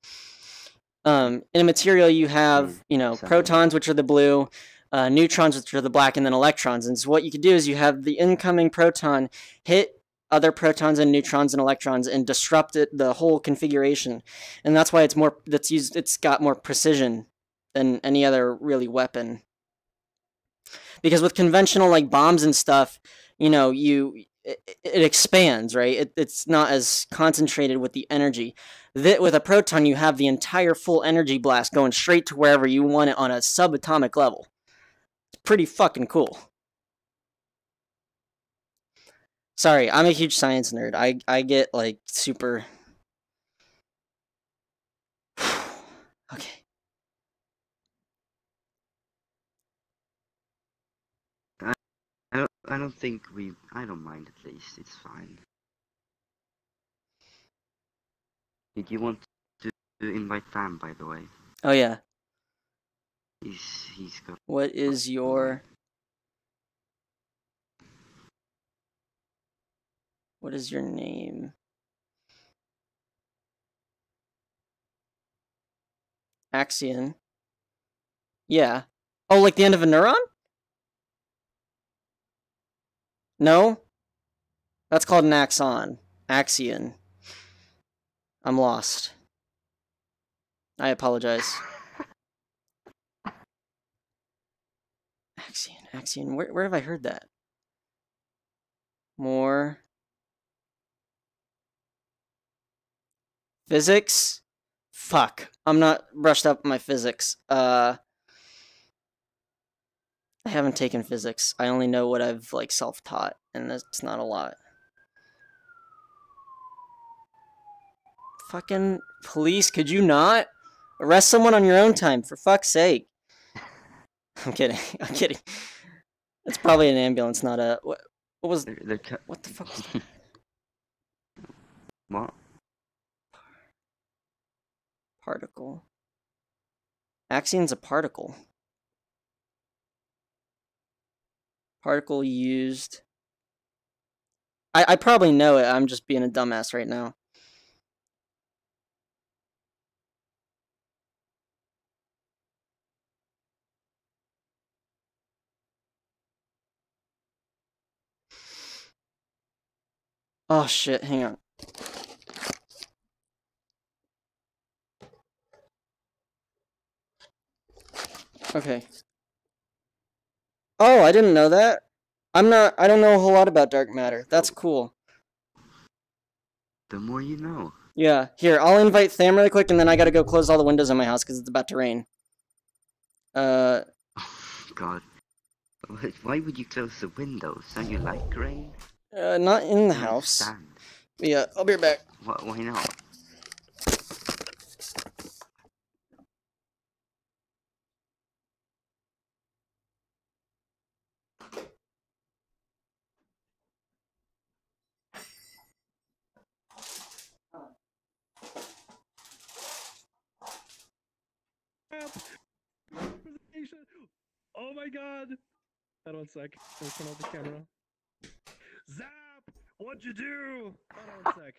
Speaker 1: In a material you have, protons, which are the blue, neutrons, which are the black, and then electrons. And so what you could do is you have the incoming proton hit other protons and neutrons and electrons and disrupt the whole configuration. And that's why it's got more precision than any other really weapon. Because with conventional like bombs and stuff, it expands, right? It's not as concentrated with the energy. With a proton, you have the entire full energy blast going straight to wherever you want it on a subatomic level. It's pretty fucking cool. Sorry, I'm a huge science nerd. I get like super. Okay.
Speaker 3: I don't think I don't mind, at least. It's fine. Did you want to invite Fam, by the way?
Speaker 1: Oh yeah.
Speaker 3: He's got.
Speaker 1: What is your name? Axion. Yeah. Oh, like the end of a neuron? No? That's called an axon. Axion. I'm lost. I apologize. Axion. Where have I heard that? More. Physics? Fuck. I'm not brushed up on my physics. I haven't taken physics. I only know what I've like self-taught, and that's not a lot. Fucking police, could you not? Arrest someone on your own time, for fuck's sake. I'm kidding. I'm kidding. It's probably an ambulance, not a... What was... What the fuck was that?
Speaker 3: What?
Speaker 1: Particle. Axion's a particle. Particle used... I probably know it, I'm just being a dumbass right now. Oh shit, hang on. Okay. Oh, I didn't know that. I don't know a whole lot about dark matter. That's cool.
Speaker 3: The more you know.
Speaker 1: Yeah, here, I'll invite Tham really quick, and then I gotta go close all the windows in my house, because it's about to rain.
Speaker 3: Oh, God. Why would you close the windows? Don't you like rain?
Speaker 1: Not in the house.
Speaker 3: Understand.
Speaker 1: Yeah, I'll be right back.
Speaker 3: Why not?
Speaker 4: Oh my god! Hold on one sec. Let me turn off the camera. Zap! What'd you do? Hold on one sec.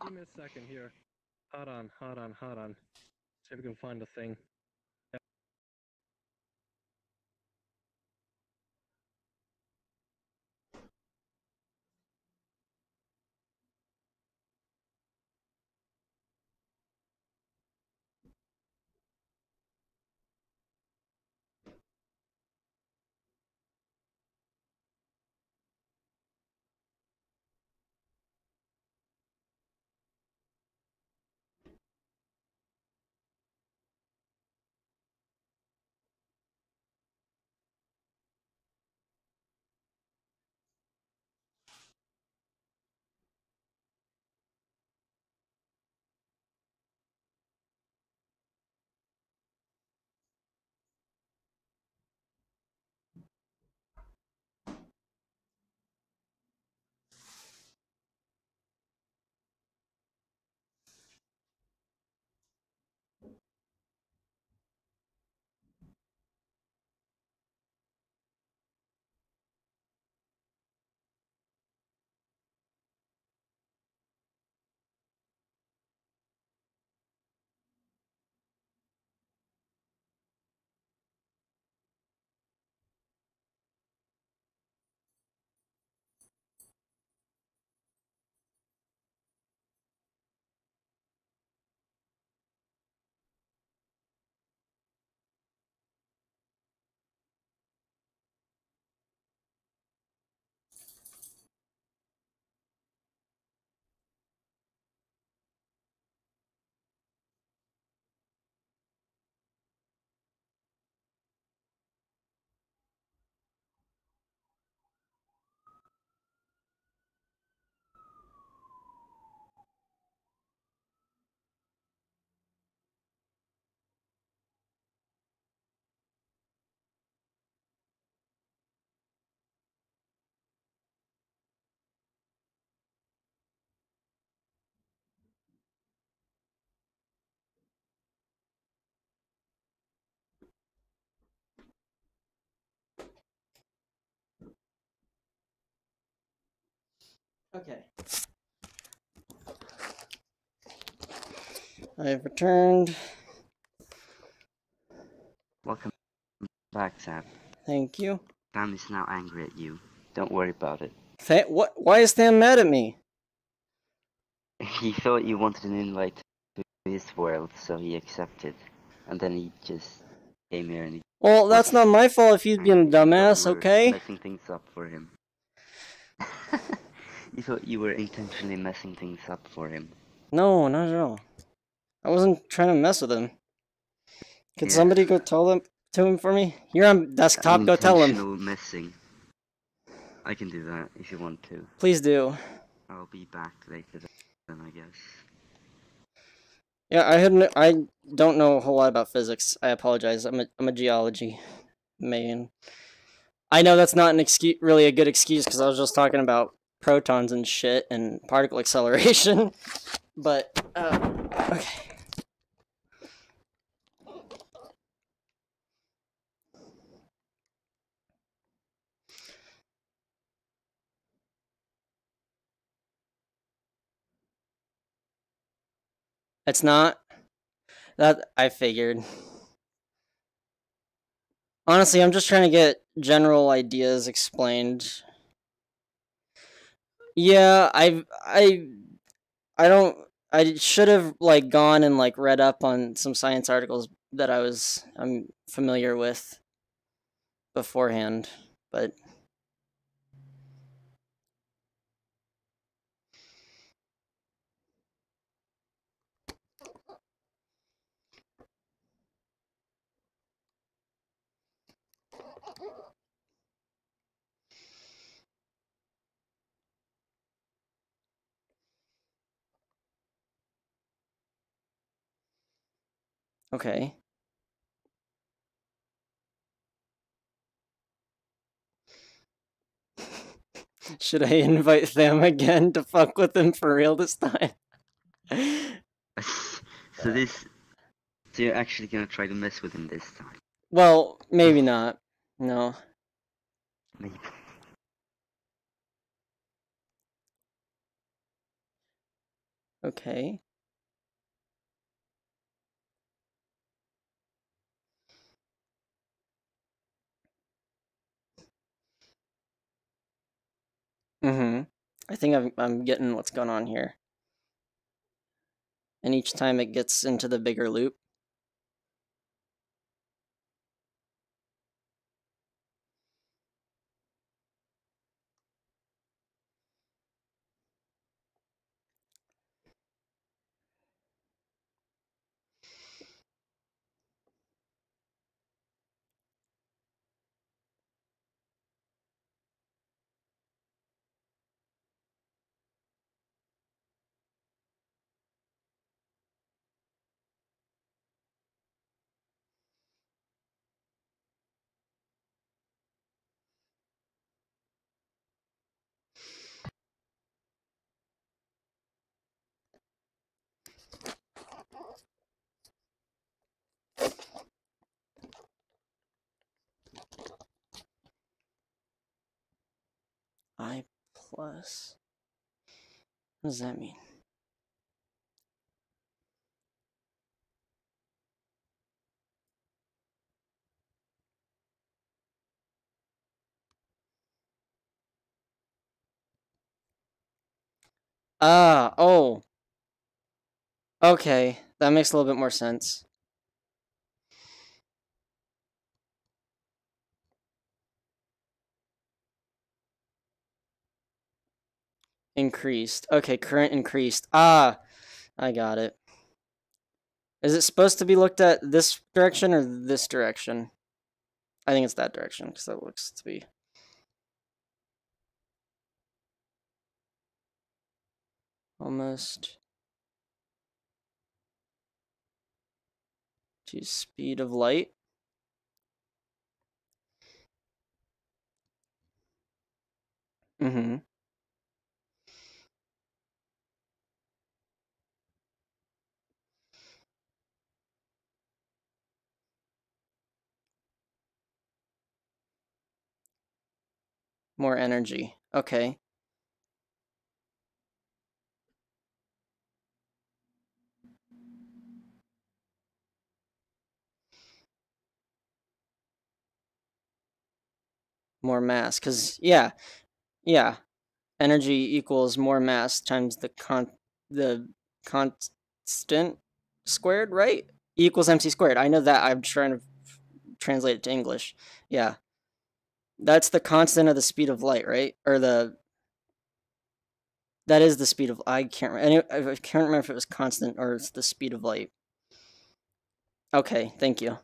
Speaker 4: Give me a second here. Hold on. See if we can find the thing.
Speaker 1: Okay. I have returned.
Speaker 3: Welcome back, Zap.
Speaker 1: Thank you.
Speaker 3: Sam is now angry at you. Don't worry about it.
Speaker 1: What? Why is Tham mad at me?
Speaker 3: He thought you wanted an invite to his world, so he accepted. And then he just came here and he
Speaker 1: Well, that's not my fault if he's being a
Speaker 3: angry. He thought
Speaker 1: dumbass,
Speaker 3: you were
Speaker 1: okay?
Speaker 3: messing things up for him. He thought you were intentionally messing things up for him.
Speaker 1: No, not at all. I wasn't trying to mess with him. Could
Speaker 3: Yeah.
Speaker 1: somebody go tell them to him for me? You're on desktop, go tell him.
Speaker 3: Intentional messing. I can do that if you want to.
Speaker 1: Please do.
Speaker 3: I'll be back later then, I guess.
Speaker 1: Yeah, I don't know a whole lot about physics. I apologize. I'm a geology man. I know that's not an excuse, really a good excuse, because I was just talking about protons and shit and particle acceleration. But okay. It's not. That I figured. Honestly, I'm just trying to get general ideas explained. Yeah, I don't. I should have like gone and like read up on some science articles that I'm familiar with beforehand, but okay. Should I invite them again to fuck with them for real this time?
Speaker 3: So you're actually gonna try to mess with him this time?
Speaker 1: Well, maybe not. No.
Speaker 3: Maybe.
Speaker 1: Okay. Mm-hmm. I think I'm getting what's going on here. And each time it gets into the bigger loop. I plus. What does that mean? Ah, oh. Okay, that makes a little bit more sense. Increased. Okay, current increased. Ah, I got it. Is it supposed to be looked at this direction or this direction? I think it's that direction, because that looks to be... almost... to speed of light. Mm-hmm. More energy. Okay. More mass, because, yeah. energy equals more mass times the constant squared, right? E equals mc squared. I know that. I'm trying to translate it to English. Yeah. That's the constant of the speed of light, right? Or that is the speed of I can't remember if it was constant or it's the speed of light. Okay, thank you.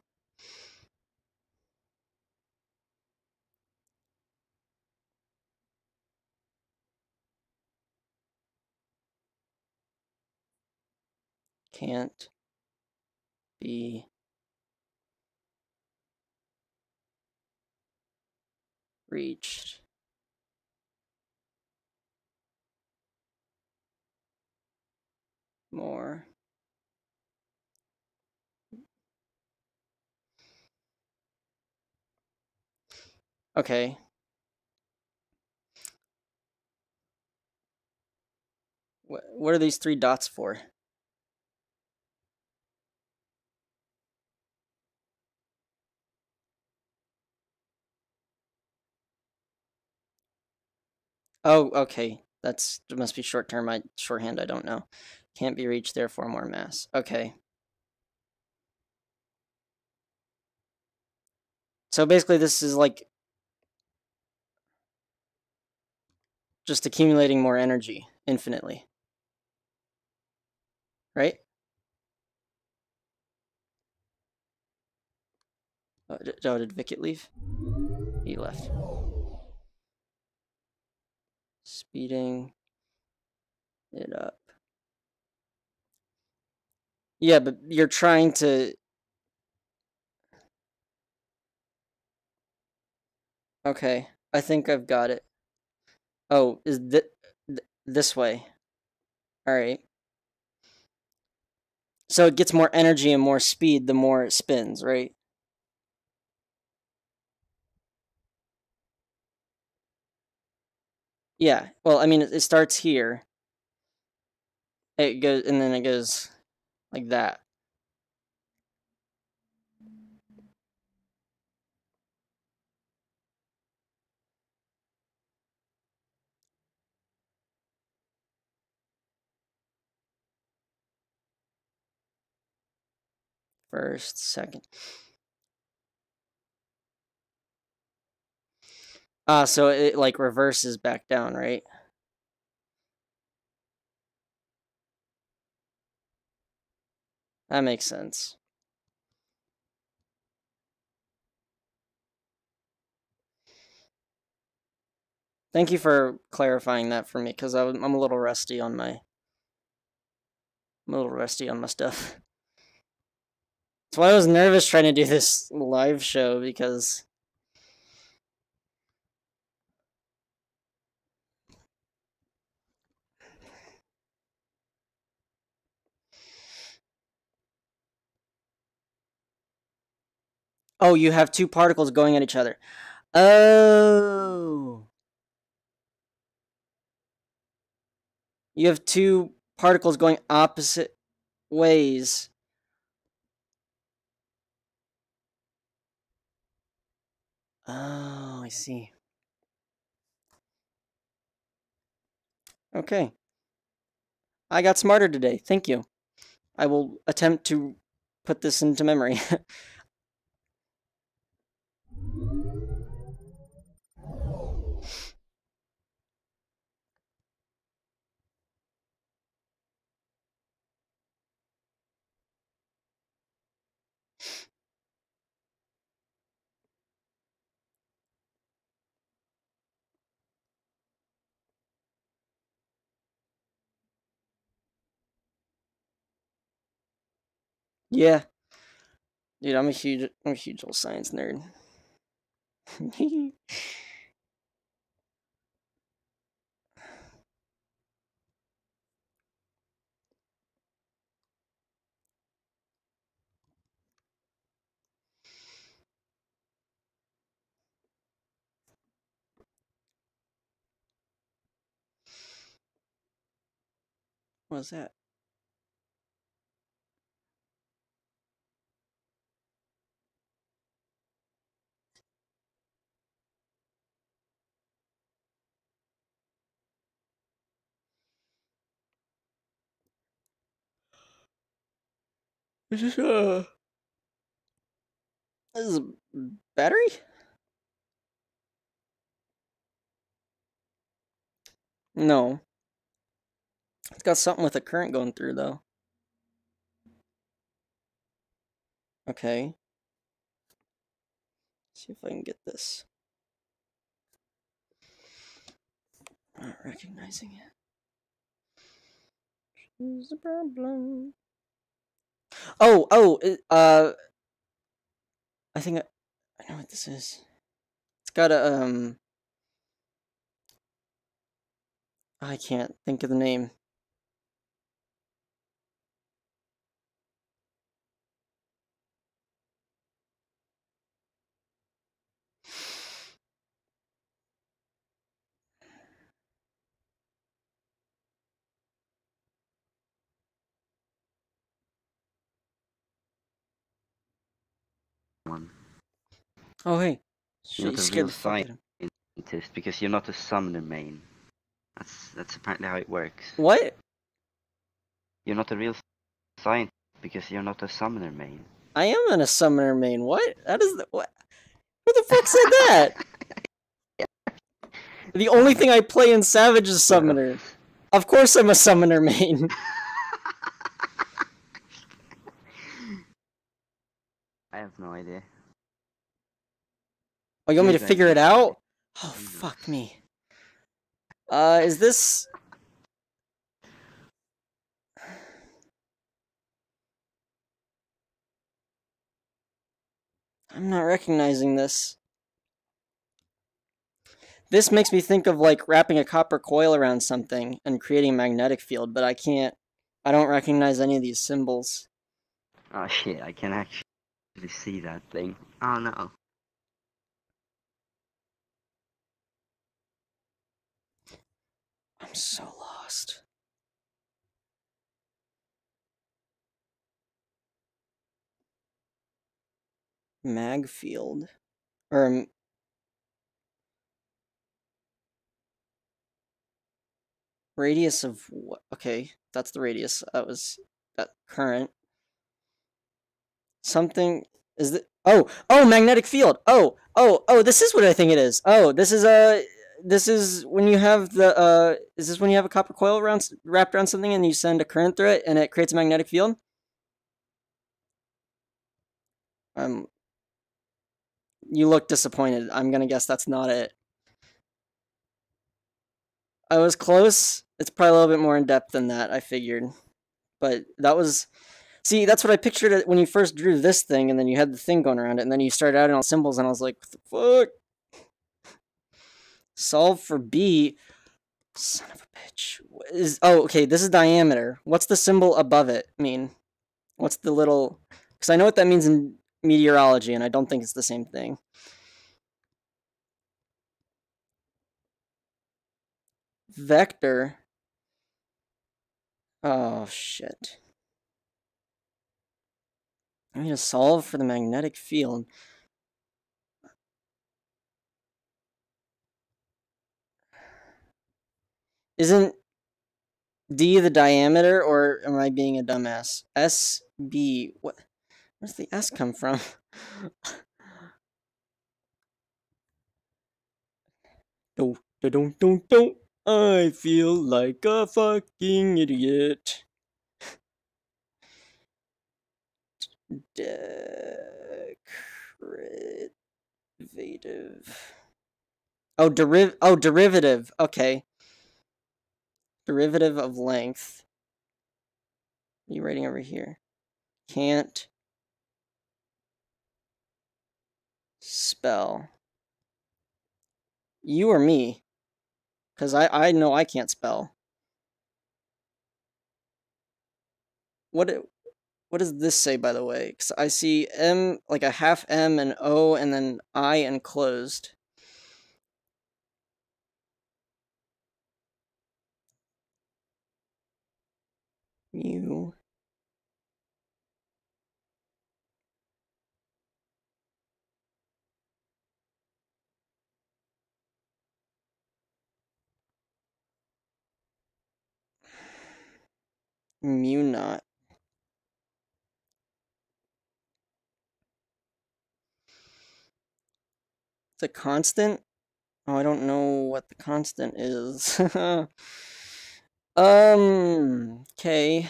Speaker 1: Can't be reached. More. Okay. What are these 3 dots for? Oh, okay. It must be short term. Shorthand, I don't know. Can't be reached, therefore more mass. Okay. So basically this is like just accumulating more energy infinitely. Right? Oh, did Vickett leave? He left. Speeding it up. Yeah, but you're trying to... Okay, I think I've got it. Oh, is this way? All right. So it gets more energy and more speed the more it spins, right? Yeah. Well, I mean, it starts here. It goes, and then it goes like that. First, second. So it like reverses back down, right? That makes sense. Thank you for clarifying that for me, because I'm a little rusty on my stuff. That's why I was nervous trying to do this live show, because oh, you have 2 particles going at each other. Oh. You have 2 particles going opposite ways. Oh, I see. Okay. I got smarter today. Thank you. I will attempt to put this into memory. Yeah. Dude, I'm a huge little science nerd. What was that? Is this a battery? No. It's got something with a current going through, though. Okay. See if I can get this. Not recognizing it. Here's the problem. I think I know what this is. It's got a, I can't think of the name.
Speaker 3: One.
Speaker 1: Oh, hey.
Speaker 3: You're
Speaker 1: Shit, you
Speaker 3: not a
Speaker 1: scared
Speaker 3: real
Speaker 1: the fuck out of him.
Speaker 3: scientist because you're not a summoner main. That's apparently how it works.
Speaker 1: What?
Speaker 3: You're not a real scientist because you're not a summoner main.
Speaker 1: I am in a summoner main. What? That is the, what? Who the fuck said that? The only thing I play in Savage is summoner. Of course I'm a summoner main.
Speaker 3: I have no idea.
Speaker 1: Oh, you want me to
Speaker 3: Maybe I
Speaker 1: figure it
Speaker 3: do.
Speaker 1: out? Oh,
Speaker 3: Who
Speaker 1: fuck
Speaker 3: knows?
Speaker 1: me. Is this... I'm not recognizing this. This makes me think of, like, wrapping a copper coil around something and creating a magnetic field, but I can't... I don't recognize any of these symbols.
Speaker 3: Oh shit, I can actually see that thing. Oh no.
Speaker 1: I'm so lost. Mag field. Or... Radius of what? Okay, that's the radius. That was that current. Something is the magnetic field. This is what I think it is. This is when you have the is this when you have a copper coil wrapped around something and you send a current through it and it creates a magnetic field? You look disappointed. I'm gonna guess that's not it. I was close. It's probably a little bit more in depth than that, I figured. But that was... See, that's what I pictured it when you first drew this thing, and then you had the thing going around it, and then you started adding all symbols, and I was like, what the fuck? Solve for B. Son of a bitch. Okay, this is diameter. What's the symbol above it mean? What's the little... Because I know what that means in meteorology, and I don't think it's the same thing. Vector. Oh, shit. I need to solve for the magnetic field. Isn't D the diameter, or am I being a dumbass? SB. What? Where's the S come from? Don't. I feel like a fucking idiot. Derivative. Derivative. Okay. Derivative of length. What are you writing over here? Can't spell. You or me? Because I know I can't spell. What does this say, by the way? Because I see M, like a half M and O, and then I enclosed. Mu. Mu naught. the constant? Oh, I don't know what the constant is. Okay.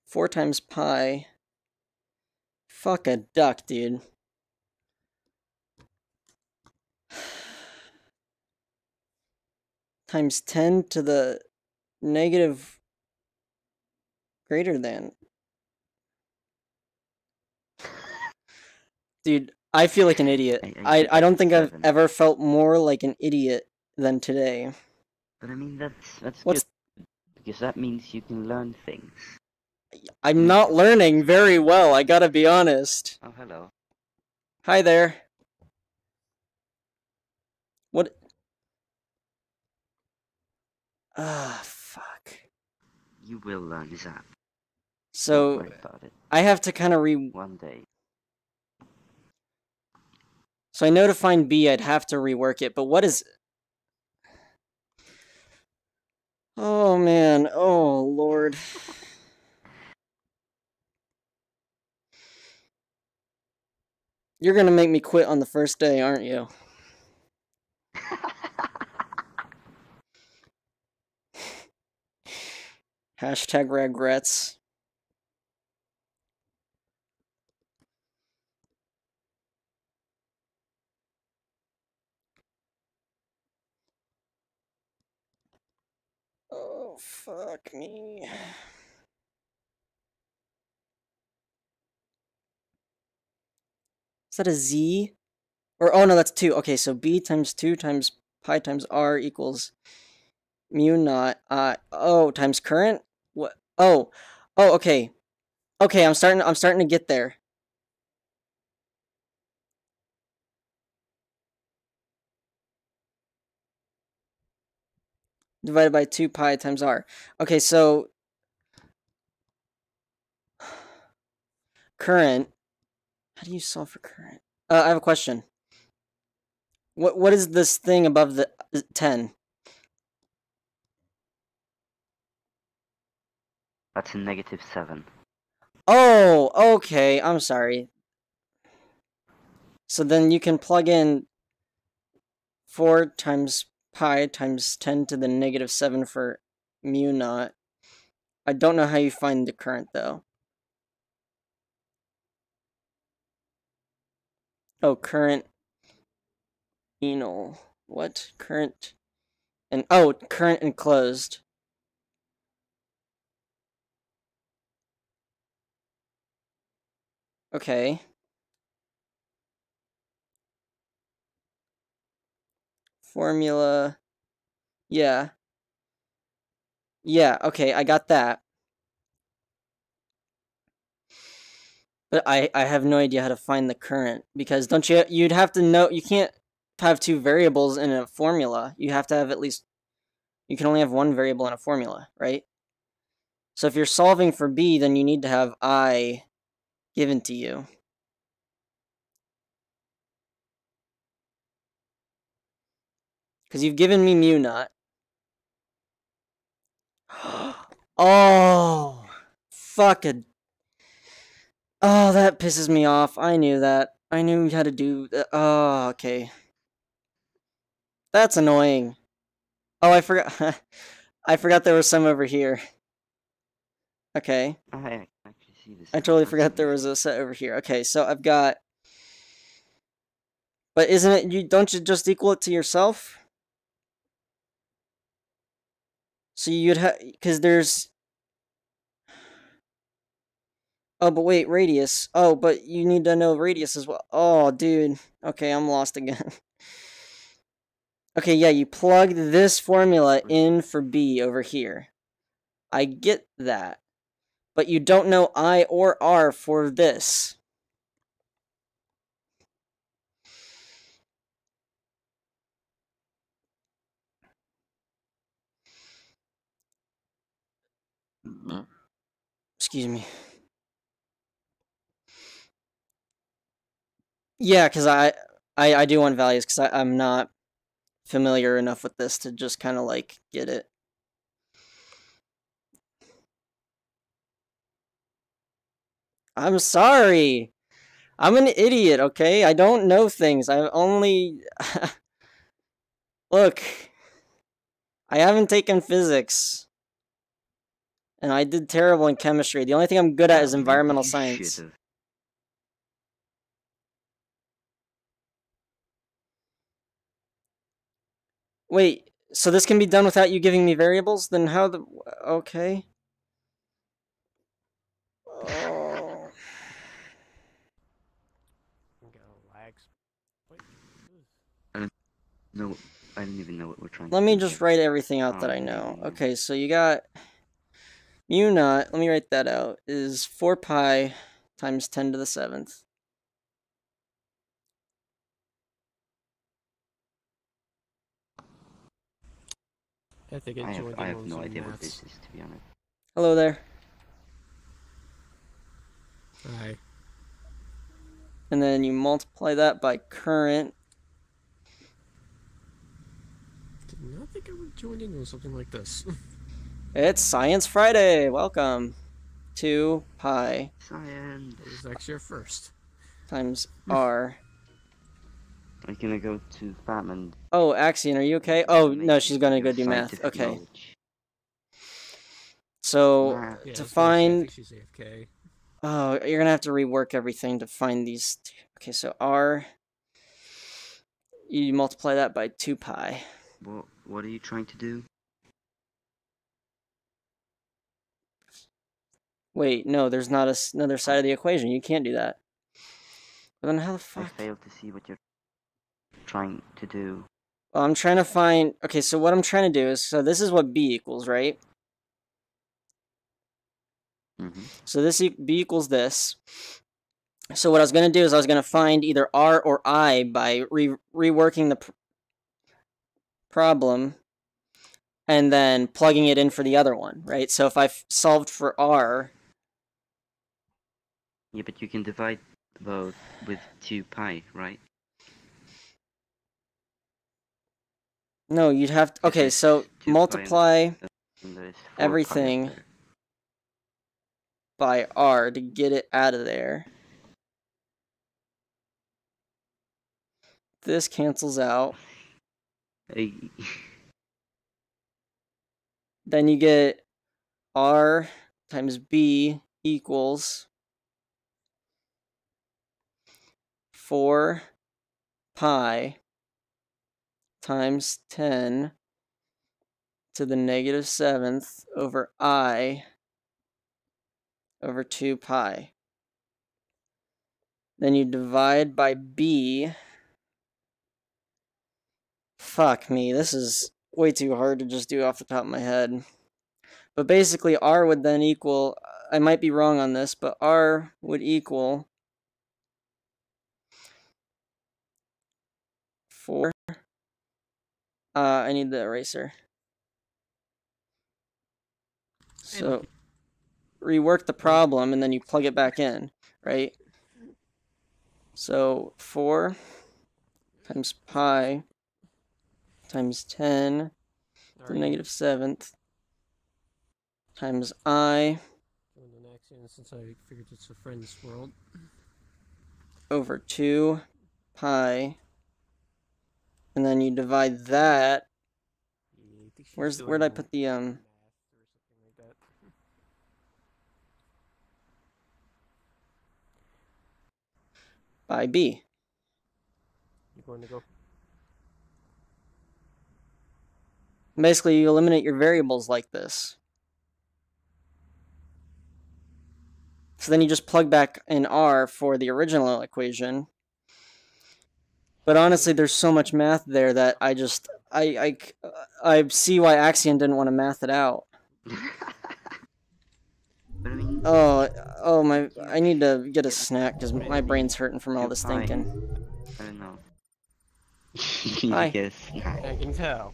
Speaker 1: Four times pi. Fuck a duck, dude. Times 10 to the negative greater than. Dude, I feel like an idiot. I don't think I've ever felt more like an idiot than today.
Speaker 3: But I mean, that's
Speaker 1: What's
Speaker 3: good, because that means you can learn things.
Speaker 1: I'm not learning very well, I gotta be honest.
Speaker 3: Oh, hello.
Speaker 1: Hi there. What? Ah, fuck.
Speaker 3: You will learn Zap. Don't
Speaker 1: So,
Speaker 3: worry about it.
Speaker 1: I have to kind of
Speaker 3: One day.
Speaker 1: So I know to find B, I'd have to rework it, but what is... Oh, man. Oh, Lord. You're gonna make me quit on the first day, aren't you? Hashtag regrets. Oh, fuck me. Is that a Z? Or, oh no, that's 2. Okay, so B times 2 times pi times R equals mu naught oh, times current? What? Oh. Oh, okay. Okay, I'm starting to get there. Divided by 2 pi times R. Okay, so current. How do you solve for current? I have a question. What is this thing above the 10?
Speaker 3: That's a -7.
Speaker 1: Oh, okay. I'm sorry. So then you can plug in 4 times pi times 10 to the -7 for mu naught. I don't know how you find the current, though. Oh, current enal. What? Current and... Oh, current enclosed. Okay. Formula... Yeah. Yeah, okay, I got that. But I have no idea how to find the current, because you'd have to know, you can't have two variables in a formula. You have to have at least, you can only have one variable in a formula, right? So if you're solving for B, then you need to have I given to you. Because you've given me mu naught. Oh, fuck it. Oh, that pisses me off. I knew that. I knew how to do that. Oh, okay. That's annoying. Oh, I forgot. I forgot there was some over here. Okay.
Speaker 3: I actually see this.
Speaker 1: I totally forgot there was a set over here. Okay, so I've got... But isn't it... Don't you just equal it to yourself? So you'd have... Because there's... Oh, but wait, radius. Oh, but you need to know radius as well. Oh, dude. Okay, I'm lost again. Okay, yeah, you plug this formula in for B over here. I get that. But you don't know I or R for this. Excuse me. Yeah, because I do want values, because I'm not familiar enough with this to just kind of, like, get it. I'm sorry. I'm an idiot, okay? I don't know things. I only... Look. I haven't taken physics. And I did terrible in chemistry. The only thing I'm good at is
Speaker 3: Well, maybe
Speaker 1: environmental
Speaker 3: you
Speaker 1: science.
Speaker 3: should've.
Speaker 1: Wait, so this can be done without you giving me variables? Then how the... Okay. Oh.
Speaker 3: No, I don't even know what we're trying
Speaker 1: Let
Speaker 3: to
Speaker 1: me
Speaker 3: do
Speaker 1: just
Speaker 3: here.
Speaker 1: write everything out that
Speaker 3: Oh,
Speaker 1: I know.
Speaker 3: man.
Speaker 1: Okay, so you got mu naught, let me write that out, is 4 pi times 10 to the 7th.
Speaker 5: I think I joined
Speaker 3: I
Speaker 5: in
Speaker 3: have
Speaker 5: on
Speaker 3: no
Speaker 5: some
Speaker 3: idea what
Speaker 5: maths.
Speaker 3: this is, to be honest.
Speaker 1: Hello there.
Speaker 5: Hi.
Speaker 1: And then you multiply that by current.
Speaker 5: Did not think I would join in on something like this.
Speaker 1: It's Science Friday. Welcome. 2 pi
Speaker 3: Science!
Speaker 5: This is actually our first.
Speaker 1: times r.
Speaker 3: I'm gonna go to Fam and
Speaker 1: Oh, Axion, are you okay? Oh,
Speaker 3: make
Speaker 1: no, she's gonna
Speaker 3: your
Speaker 1: go do math.
Speaker 3: scientific
Speaker 1: Okay.
Speaker 3: knowledge.
Speaker 1: So,
Speaker 3: Math.
Speaker 5: Yeah,
Speaker 1: to
Speaker 5: I was gonna say, I
Speaker 1: find...
Speaker 5: think she's AFK.
Speaker 1: Oh, you're gonna have to rework everything to find these... Okay, so r... You multiply that by 2 pi.
Speaker 3: What are you trying to do?
Speaker 1: Wait, no, there's not another side of the equation. You can't do that. But then how the
Speaker 3: I
Speaker 1: fuck?
Speaker 3: failed to see what you're trying to do.
Speaker 1: Well, I'm trying to find... Okay, so what I'm trying to do is... So this is what b equals, right?
Speaker 3: Mm-hmm.
Speaker 1: So this b equals this. So what I was going to do is I was going to find either r or I by reworking the problem and then plugging it in for the other one, right? So if I solved for r...
Speaker 3: Yeah, but you can divide both with 2 pi, right?
Speaker 1: No, you'd have to... Okay, so
Speaker 3: 2 pi
Speaker 1: multiply
Speaker 3: and there's 4 pi
Speaker 1: everything
Speaker 3: after.
Speaker 1: by r to get it out of there. This cancels out.
Speaker 3: Hey.
Speaker 1: Then you get r times b equals 4 pi times 10 to the negative 7th over I over 2 pi. Then you divide by b. Fuck me, this is way too hard to just do off the top of my head. But basically r would then equal, I might be wrong on this, but r would equal 4. I need the eraser. So rework the problem and then you plug it back in, right? So 4 times pi times 10 to the negative 7th times I
Speaker 5: Joined an Axion since I figured it's a friend's world.
Speaker 1: over 2 pi, and then you divide that.
Speaker 5: Yeah, I think she's
Speaker 1: Where'd I
Speaker 5: doing
Speaker 1: put the
Speaker 5: math or something like that.
Speaker 1: by b?
Speaker 5: You going to go?
Speaker 1: Basically, you eliminate your variables like this. So then you just plug back in r for the original equation. But honestly, there's so much math there that I see why Axion didn't want to math it out.
Speaker 3: But I mean,
Speaker 1: Oh my! I need to get a snack because my brain's hurting from all this thinking.
Speaker 3: I don't know.
Speaker 1: Hi.
Speaker 3: Yes.
Speaker 5: I can tell.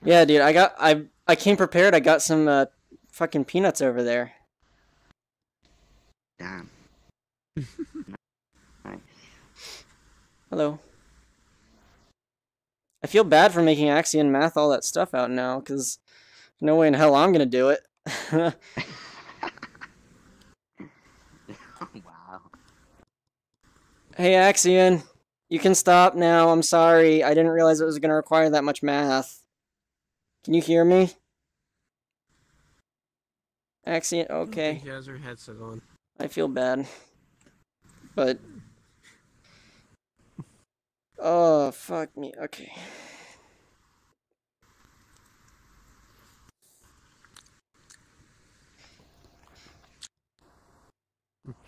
Speaker 1: Yeah, dude, I came prepared. I got some fucking peanuts over there.
Speaker 3: Damn. Nice.
Speaker 1: Hello. I feel bad for making Axion math all that stuff out now, because no way in hell I'm gonna do it.
Speaker 3: Wow.
Speaker 1: Hey, Axion. You can stop now. I'm sorry. I didn't realize it was going to require that much math. Can you hear me? Axion,
Speaker 5: I don't think
Speaker 1: okay.
Speaker 5: she has her headset on.
Speaker 1: I feel bad. But... Oh, fuck me. Okay.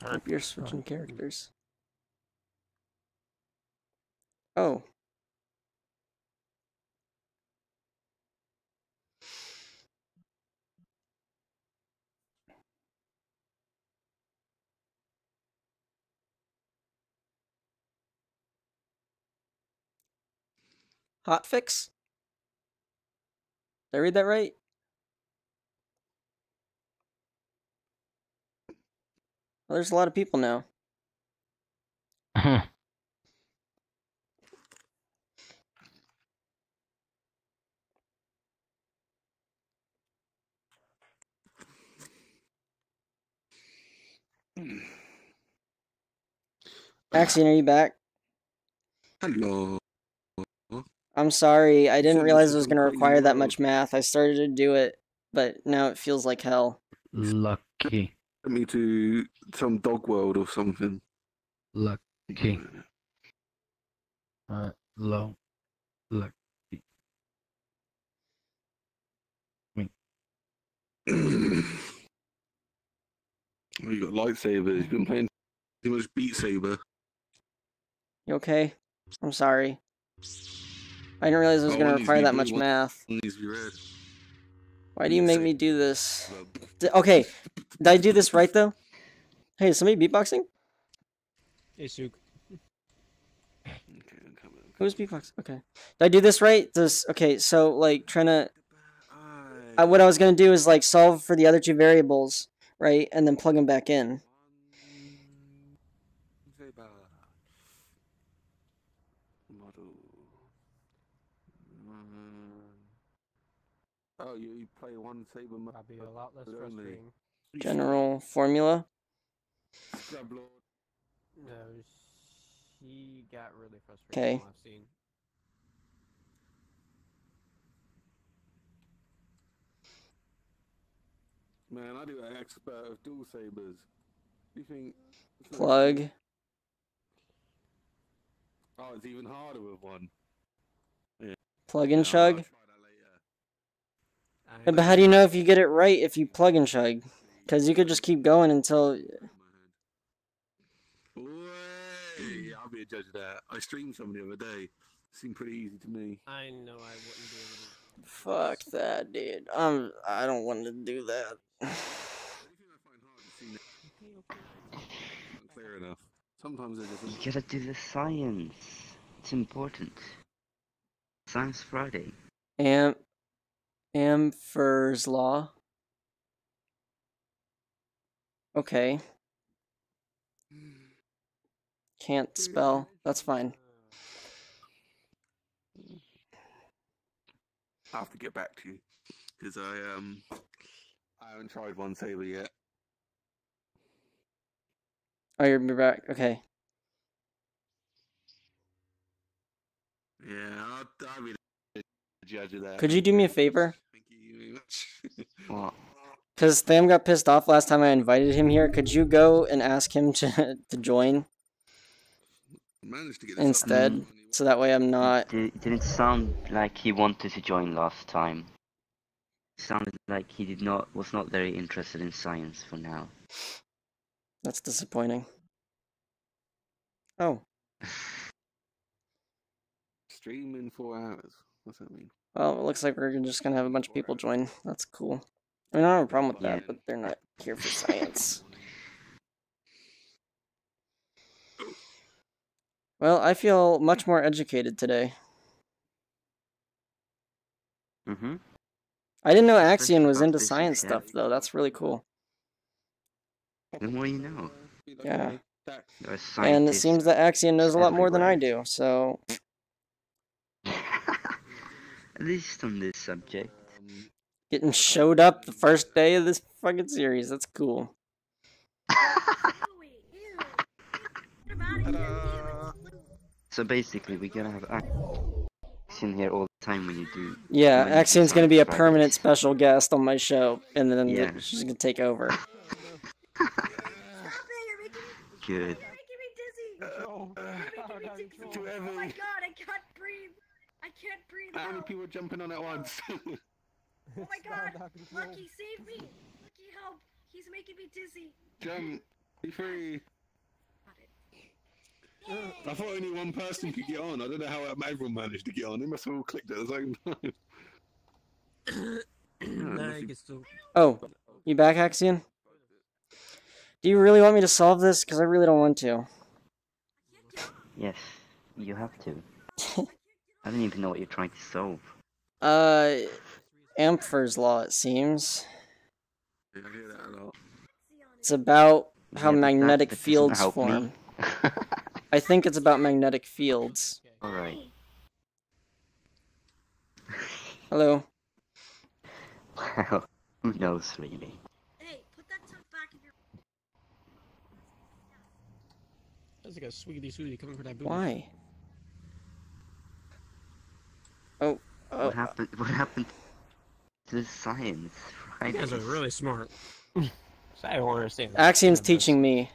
Speaker 1: Hope you're switching characters. Oh. Hotfix? Did I read that right? Well, there's a lot of people now. Axion, are you back?
Speaker 6: Hello.
Speaker 1: I'm sorry. I didn't
Speaker 6: said
Speaker 1: realize
Speaker 6: this
Speaker 1: it
Speaker 6: was
Speaker 1: was
Speaker 6: some
Speaker 1: going to
Speaker 6: crazy
Speaker 1: require that
Speaker 6: world.
Speaker 1: much math. I started to do it, but now it feels like hell.
Speaker 7: Lucky.
Speaker 6: Sent me to some dog world or something.
Speaker 7: Lucky. Low. Lucky.
Speaker 6: Oh, you got lightsabers. You've been playing too much Beat Saber.
Speaker 1: You okay? I'm sorry. I didn't realize it was
Speaker 6: Oh,
Speaker 1: going to
Speaker 6: one needs to
Speaker 1: require
Speaker 6: be
Speaker 1: that
Speaker 6: blue,
Speaker 1: much
Speaker 6: one
Speaker 1: math.
Speaker 6: needs to be red.
Speaker 1: Why do you make me
Speaker 6: Saber.
Speaker 1: do this? Okay, did I do this right, though? Hey, is somebody beatboxing?
Speaker 5: Hey, Suk.
Speaker 6: Okay, I'm coming.
Speaker 1: Who's beatboxing? Okay. Did I do this right? Okay, so, like, trying to... what I was going to do is, like, solve for the other two variables, right? And then plug them back in.
Speaker 6: Saber. Model. Oh, you play one Saber mode.
Speaker 5: That'd be a lot less
Speaker 6: but only.
Speaker 5: frustrating.
Speaker 1: General formula.
Speaker 6: Scrub Lord.
Speaker 5: No, she got really frustrated.
Speaker 1: Okay.
Speaker 5: From what I've seen.
Speaker 6: Man, I do an expert of dual sabers. Do you think?
Speaker 1: Plug.
Speaker 6: Oh, it's even harder with one.
Speaker 1: Plug and
Speaker 6: I'll
Speaker 1: chug.
Speaker 6: try that later.
Speaker 1: Yeah, but how do you know if you get it right if you plug and chug? Because you could just keep going until...
Speaker 6: Way, I'll be a judge of that. I streamed some the other day. Seemed pretty easy to me.
Speaker 5: I know I wouldn't be able to.
Speaker 1: Fuck that, dude. I don't want to do that.
Speaker 6: The only thing I find hard is seeing not clear enough. Sometimes I just.
Speaker 3: You gotta do the science. It's important. Science Friday.
Speaker 1: Amfer's law. Okay. Can't spell. That's fine.
Speaker 6: I have to get back to you because I haven't tried one saber yet.
Speaker 1: Oh, you're back. Okay.
Speaker 6: Yeah, I'll be the judge of that.
Speaker 1: Could you do me a favor?
Speaker 6: Thank you very much.
Speaker 3: What?
Speaker 1: Because Tham got pissed off last time I invited him here. Could you go and ask him to join
Speaker 6: Managed to get this
Speaker 1: instead?
Speaker 6: up.
Speaker 1: So that way I'm not...
Speaker 3: It didn't sound like he wanted to join last time. It sounded like he was not very interested in science for now.
Speaker 1: That's disappointing. Oh.
Speaker 6: Stream in 4 hours. What's that mean?
Speaker 1: Well, it looks like we're just going to have a bunch of people join. That's cool. I mean, I don't have a problem with that,
Speaker 3: Yeah.
Speaker 1: but they're not here for science. Well, I feel much more educated today.
Speaker 3: Mm-hmm.
Speaker 1: I didn't know
Speaker 3: Especially
Speaker 1: Axion was
Speaker 3: about
Speaker 1: into
Speaker 3: this
Speaker 1: science
Speaker 3: shit.
Speaker 1: stuff, though. That's really cool.
Speaker 3: The more you know.
Speaker 1: Yeah.
Speaker 3: You're a
Speaker 1: And it
Speaker 3: scientist.
Speaker 1: seems that Axion knows a lot more than I
Speaker 3: everywhere.
Speaker 1: do, so...
Speaker 3: At least on this subject.
Speaker 1: Getting showed up the first day of this fucking series. That's cool.
Speaker 3: So basically, we're gonna have Axion here all the time when you do.
Speaker 1: Yeah,
Speaker 3: when you do
Speaker 1: Axion's gonna be a
Speaker 3: science
Speaker 1: permanent
Speaker 3: projects.
Speaker 1: special guest on my show, and then
Speaker 3: Yeah.
Speaker 1: she's gonna take over.
Speaker 8: Stop it! You're making me.
Speaker 3: Good.
Speaker 8: You're making me dizzy.
Speaker 6: Control.
Speaker 8: You're making me dizzy.
Speaker 6: Too heavy.
Speaker 8: Oh my god, I can't breathe. I can't breathe.
Speaker 6: How many
Speaker 8: Help.
Speaker 6: people jumping on at once?
Speaker 8: Oh my god. Lucky, save me. Lucky, help. He's making me dizzy.
Speaker 6: Jump. Be free.
Speaker 8: Got it.
Speaker 6: I thought only one person could get on. I don't know how everyone managed to get on. They must have all clicked at the same time.
Speaker 5: Nah, you can still.
Speaker 1: Oh, you back, Axion? Do you really want me to solve this? Because I really don't want to.
Speaker 3: Yes, you have to. I don't even know what you're trying to solve.
Speaker 1: Ampfer's law, it seems.
Speaker 6: Yeah, I hear that a lot.
Speaker 1: It's about how
Speaker 3: Yeah, but
Speaker 1: magnetic
Speaker 3: that doesn't
Speaker 1: fields
Speaker 3: help me.
Speaker 1: form. I think it's about magnetic fields.
Speaker 3: Alright.
Speaker 1: Hello.
Speaker 3: Well, who knows, really?
Speaker 8: Hey, put that tuck back in your.
Speaker 5: There's like a sweetie sweetie coming for that booty.
Speaker 1: Why? Oh.
Speaker 3: What happened? What happened to the science?
Speaker 5: You guys are really smart. So I don't understand.
Speaker 1: Axion's teaching me.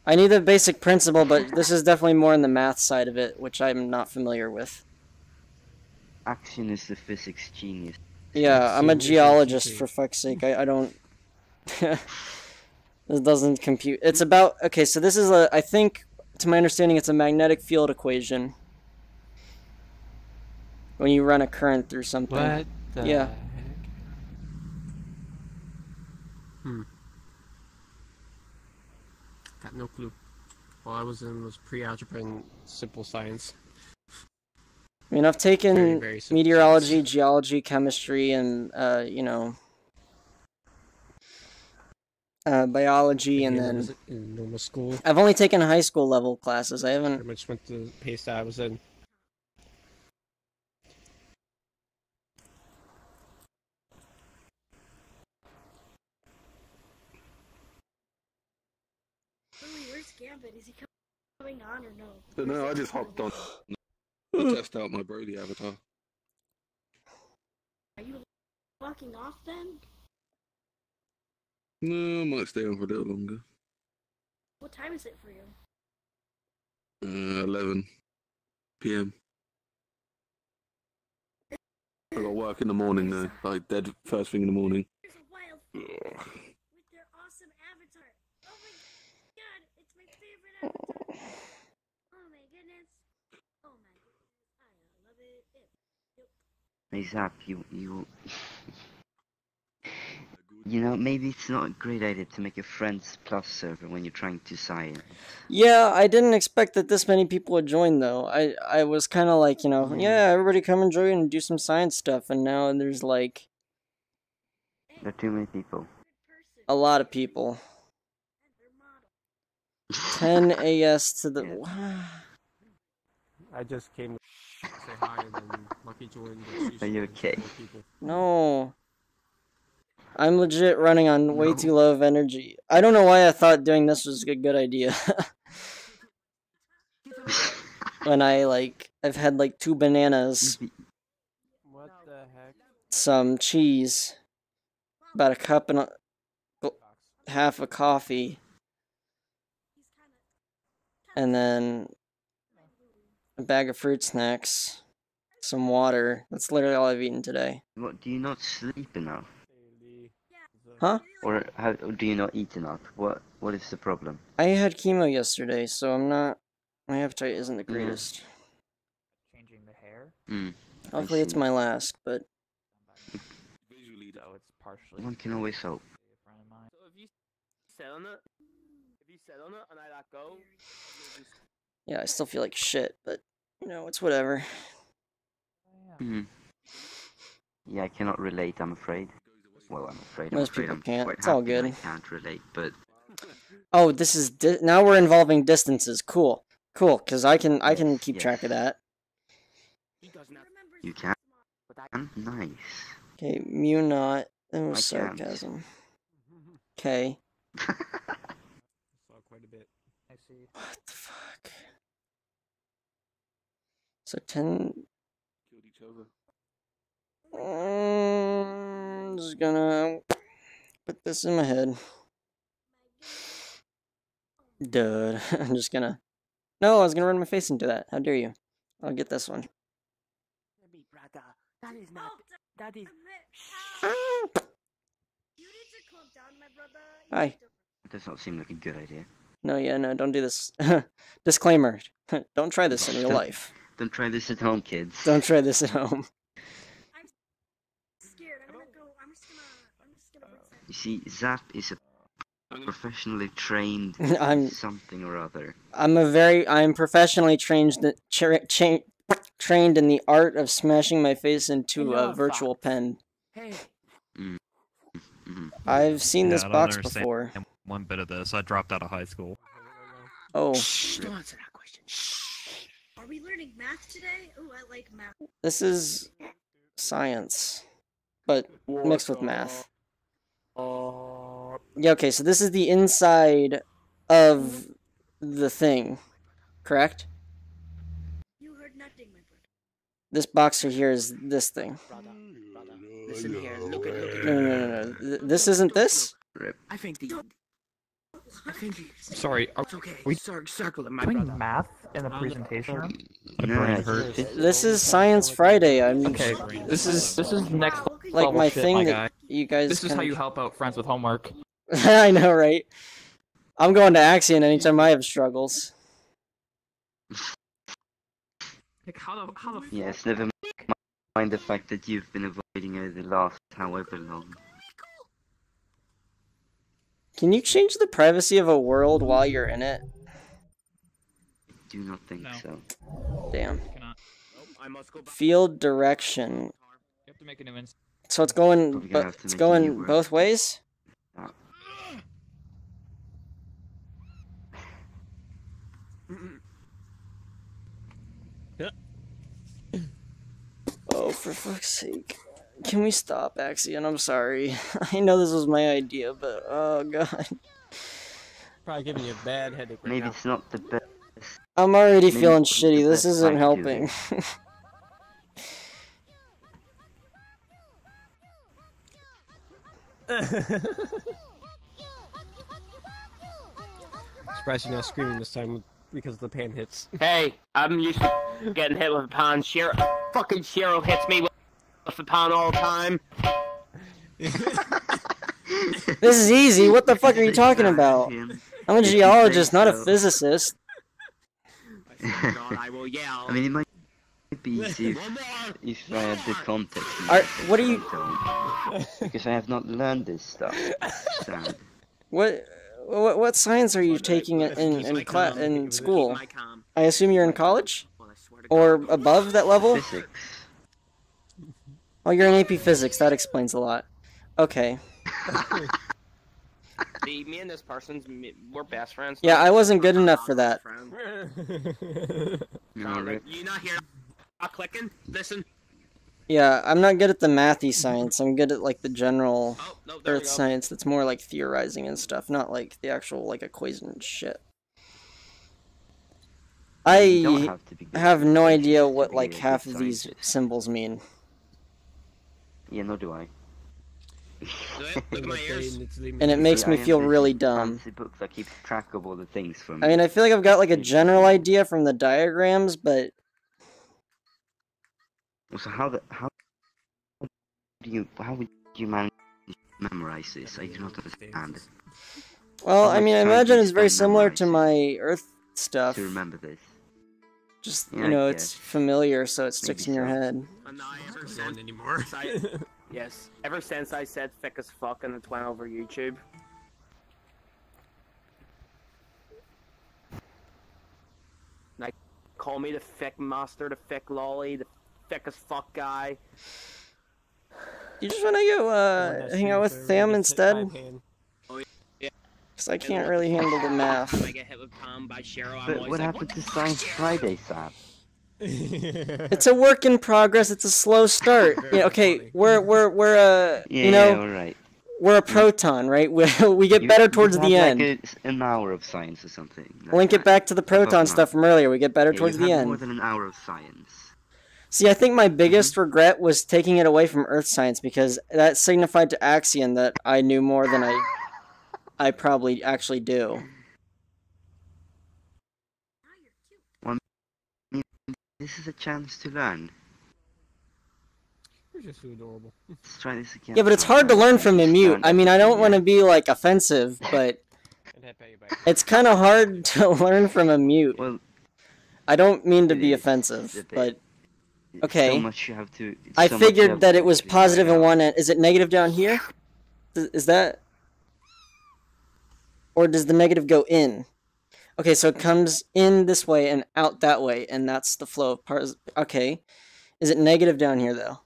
Speaker 1: I need the basic principle, but this is definitely more in the math side of it, which I'm not familiar with.
Speaker 3: Axion is the physics genius.
Speaker 1: Yeah, I'm a
Speaker 5: Axion is
Speaker 1: geologist,
Speaker 5: teaching.
Speaker 1: for fuck's sake. I don't... This doesn't compute. It's about... Okay, so this is a... I think, to my understanding, it's a magnetic field equation. When you run a current through something.
Speaker 5: What the
Speaker 1: Yeah.
Speaker 5: heck? Got no clue. All I was in was pre-algebra and simple science.
Speaker 1: I mean, I've taken
Speaker 5: Very, very simple
Speaker 1: meteorology,
Speaker 5: science.
Speaker 1: geology, chemistry, and, you know... biology, and
Speaker 5: Again, I
Speaker 1: then...
Speaker 5: was in normal school.
Speaker 1: I've only taken high school level classes. I haven't...
Speaker 5: Pretty much went to the pace that I was in.
Speaker 8: Louis, where's Gambit? Is he coming on or no?
Speaker 6: But no, I just hopped on to test out my Brody avatar.
Speaker 8: Are you walking off then?
Speaker 6: No, I might stay on for a little longer.
Speaker 8: What time is it for you?
Speaker 6: 11 p.m. I got work in the morning though, like dead first thing in the morning.
Speaker 8: There's a wild
Speaker 6: Ugh.
Speaker 8: with their awesome avatar. Oh my god, it's my favorite avatar. Oh my goodness. Oh my goodness. I love it.
Speaker 3: Hey Zap, you know, maybe it's not a great idea to make a Friends Plus server when you're trying to science.
Speaker 1: Yeah, I didn't expect that this many people would join, though. I was kind of like, you know, yeah, everybody come and join and do some science stuff, and now there's, like,
Speaker 3: There are too many people.
Speaker 1: a lot of people. 10 AS to the...
Speaker 5: I just came to say hi and then Lucky joined.
Speaker 3: Are you okay?
Speaker 1: No. I'm legit running on way
Speaker 3: No.
Speaker 1: too low of energy. I don't know why I thought doing this was a good idea. When I've had like 2 bananas,
Speaker 5: What the heck?
Speaker 1: some cheese, about a cup and half a coffee, and then a bag of fruit snacks, some water. That's literally all I've eaten today.
Speaker 3: What, do you not sleep enough?
Speaker 1: Huh?
Speaker 3: Or do you not eat enough? What is the problem?
Speaker 1: I had chemo yesterday, so my appetite isn't the greatest.
Speaker 9: Changing the hair,
Speaker 1: Hopefully it's
Speaker 3: see.
Speaker 1: my last, but...
Speaker 6: Visually,
Speaker 9: so it's partially.
Speaker 3: One can always hope.
Speaker 9: A friend of mine.
Speaker 10: So if you sit on it, and I let go,
Speaker 1: Yeah, I still feel like shit, but, you know, it's whatever.
Speaker 3: Yeah, I cannot relate, I'm afraid. Well, I'm afraid.
Speaker 1: Most
Speaker 3: I'm afraid
Speaker 1: people
Speaker 3: I'm
Speaker 1: can't.
Speaker 3: quite
Speaker 1: It's all
Speaker 3: happy
Speaker 1: good.
Speaker 3: I can't relate, but
Speaker 1: Oh, this is... now we're involving distances. Cool. Cool, because I can keep
Speaker 3: yes.
Speaker 1: track of that.
Speaker 10: he doesn't have.
Speaker 3: you can.
Speaker 10: But I
Speaker 3: Nice.
Speaker 1: Okay, mu not. That was
Speaker 3: I can't.
Speaker 1: sarcasm. Okay.
Speaker 5: Saw quite a bit.
Speaker 9: I see.
Speaker 1: What the fuck? So 10.
Speaker 6: Killed each other.
Speaker 1: I'm just gonna put this in my head. Dude, I'm just gonna. No, I was gonna run my face into that. How dare you? I'll get this one.
Speaker 10: That is not. That is.
Speaker 8: You need to calm down, my brother.
Speaker 1: Hi.
Speaker 3: It does not seem like a good idea.
Speaker 1: No, yeah, no, don't do this. Disclaimer: don't try this in real life.
Speaker 3: Don't try this at home, kids.
Speaker 1: Don't try this at home.
Speaker 8: I'm scared. I'm gonna go. I'm just gonna pretend.
Speaker 3: You see, Zap is a professionally trained something or other.
Speaker 1: I'm professionally trained trained in the art of smashing my face into a virtual pen.
Speaker 10: Hey.
Speaker 1: I've seen this
Speaker 11: I don't
Speaker 1: box
Speaker 11: understand
Speaker 1: before.
Speaker 11: one bit of this. I dropped out of high school.
Speaker 1: Oh.
Speaker 10: Don't answer that question.
Speaker 8: Are we learning math today? Oh, I like math.
Speaker 1: This is science, but mixed with math. Yeah, okay, so this is the inside of the thing, correct?
Speaker 8: You heard nothing, my brother.
Speaker 1: This box right here is this thing.
Speaker 10: Brother, listen here. Look at.
Speaker 1: No. This isn't this?
Speaker 10: I think the.
Speaker 5: Sorry,
Speaker 10: It's okay. Circle it, my
Speaker 9: Doing
Speaker 10: brother.
Speaker 9: math in the presentation room?
Speaker 11: My brain hurts.
Speaker 1: This is Science Friday.
Speaker 9: Okay, this is next
Speaker 1: like
Speaker 9: level
Speaker 1: my
Speaker 9: shit,
Speaker 1: thing
Speaker 9: my
Speaker 1: that
Speaker 9: guy.
Speaker 1: you guys.
Speaker 9: This is how you help out friends with homework.
Speaker 1: I know, right? I'm going to Axion anytime I have struggles.
Speaker 10: Like how the
Speaker 3: Yes, never mind the fact that you've been avoiding her the last however long.
Speaker 1: Can you change the privacy of a world while you're in it?
Speaker 3: I do not think so.
Speaker 1: Damn.
Speaker 9: Cannot.
Speaker 10: I must go back.
Speaker 1: Field direction.
Speaker 9: You have to make a new instance.
Speaker 1: So it's going,
Speaker 3: Probably gonna have to
Speaker 1: it's
Speaker 3: make a new
Speaker 1: going
Speaker 3: word.
Speaker 1: both ways. Oh, for fuck's sake. Can we stop, Axion? I'm sorry. I know this was my idea, but oh god.
Speaker 5: Probably giving you a bad headache right
Speaker 3: Maybe
Speaker 5: now.
Speaker 3: it's not the best.
Speaker 1: I'm already
Speaker 3: Maybe
Speaker 1: feeling
Speaker 3: it's the
Speaker 1: shitty. This
Speaker 3: best
Speaker 1: isn't
Speaker 3: time to do
Speaker 1: helping.
Speaker 3: this.
Speaker 5: Surprised you're not screaming this time because the pan hits.
Speaker 10: Hey, I'm used to getting hit with a pan. Fucking Shiro hits me with a pan all the time.
Speaker 1: This is easy. What the fuck are you talking about? I'm a geologist, not a physicist.
Speaker 10: God, I will yell.
Speaker 3: I mean, it might be easy if I had the context.
Speaker 1: What are you?
Speaker 3: I don't. Because I have not learned this stuff. Sad.
Speaker 1: What science are you taking in school? I assume you're in college, or above that level.
Speaker 3: Physics.
Speaker 1: Oh, you're in AP Physics. That explains a lot. Okay.
Speaker 10: See, me and this person's we're best friends.
Speaker 1: Yeah, I wasn't good enough for that.
Speaker 10: You not hear? Clicking. Listen.
Speaker 1: Yeah, I'm not good at the mathy science. I'm good at like the general
Speaker 10: no, there we
Speaker 1: earth
Speaker 10: go.
Speaker 1: science that's more like theorizing and stuff, not like the actual like equation and shit. I have no idea what like half of these symbols mean.
Speaker 3: Yeah, nor do I.
Speaker 10: Look at my ears.
Speaker 1: And it makes me feel really dumb.
Speaker 3: Fancy book that keeps track of all the things for me.
Speaker 1: I mean, I feel like I've got like a general idea from the diagrams, but
Speaker 3: So how would you manage to memorize this? I do not understand.
Speaker 1: well, I mean, I imagine it's very
Speaker 3: spend
Speaker 1: similar to my earth stuff.
Speaker 3: To remember this.
Speaker 1: Just,
Speaker 3: Yeah,
Speaker 1: you know,
Speaker 3: I
Speaker 1: it's
Speaker 3: guess.
Speaker 1: familiar, so it sticks in your head.
Speaker 10: Ever since anymore. Yes. Ever since I said thick as fuck and it went over YouTube. Like, call me the thick master, the thick lolly, the thick as fuck guy.
Speaker 1: You just want to go hang out with Tham instead?
Speaker 10: Oh yeah.
Speaker 1: Because I can't really handle the math.
Speaker 10: I get hit with palm by Cheryl. I'm
Speaker 3: But
Speaker 10: always
Speaker 3: what
Speaker 10: like,
Speaker 3: happened to Science Friday, Sam?
Speaker 1: It's a work in progress. It's a slow start. Yeah, okay, we're
Speaker 3: Yeah,
Speaker 1: you know,
Speaker 3: alright.
Speaker 1: we're a proton, right? We get better towards the end.
Speaker 3: Like an hour of science or something. Like
Speaker 1: Link it back to the proton stuff from earlier. We get better
Speaker 3: yeah,
Speaker 1: towards
Speaker 3: you've
Speaker 1: the
Speaker 3: had
Speaker 1: end.
Speaker 3: more than an hour of science.
Speaker 1: See, I think my biggest regret was taking it away from Earth science because that signified to Axion that I knew more than I probably actually do.
Speaker 3: Well, this is a chance to learn.
Speaker 5: You're just so adorable.
Speaker 3: Let's try this again.
Speaker 1: Yeah, but it's hard to learn from a mute. I mean, I don't want to be, like, offensive, but it's kind of hard to learn from a mute.
Speaker 3: Well,
Speaker 1: I don't mean to be offensive, but... Okay.
Speaker 3: So much you have to,
Speaker 1: I
Speaker 3: so much you
Speaker 1: figured
Speaker 3: have
Speaker 1: that
Speaker 3: to
Speaker 1: it was
Speaker 3: actually
Speaker 1: positive
Speaker 3: find
Speaker 1: in
Speaker 3: out.
Speaker 1: one end. Is it negative down here? Is that... Or does the negative go in? Okay, so it comes in this way and out that way, and that's the flow of parts. Okay. Is it negative down here, though?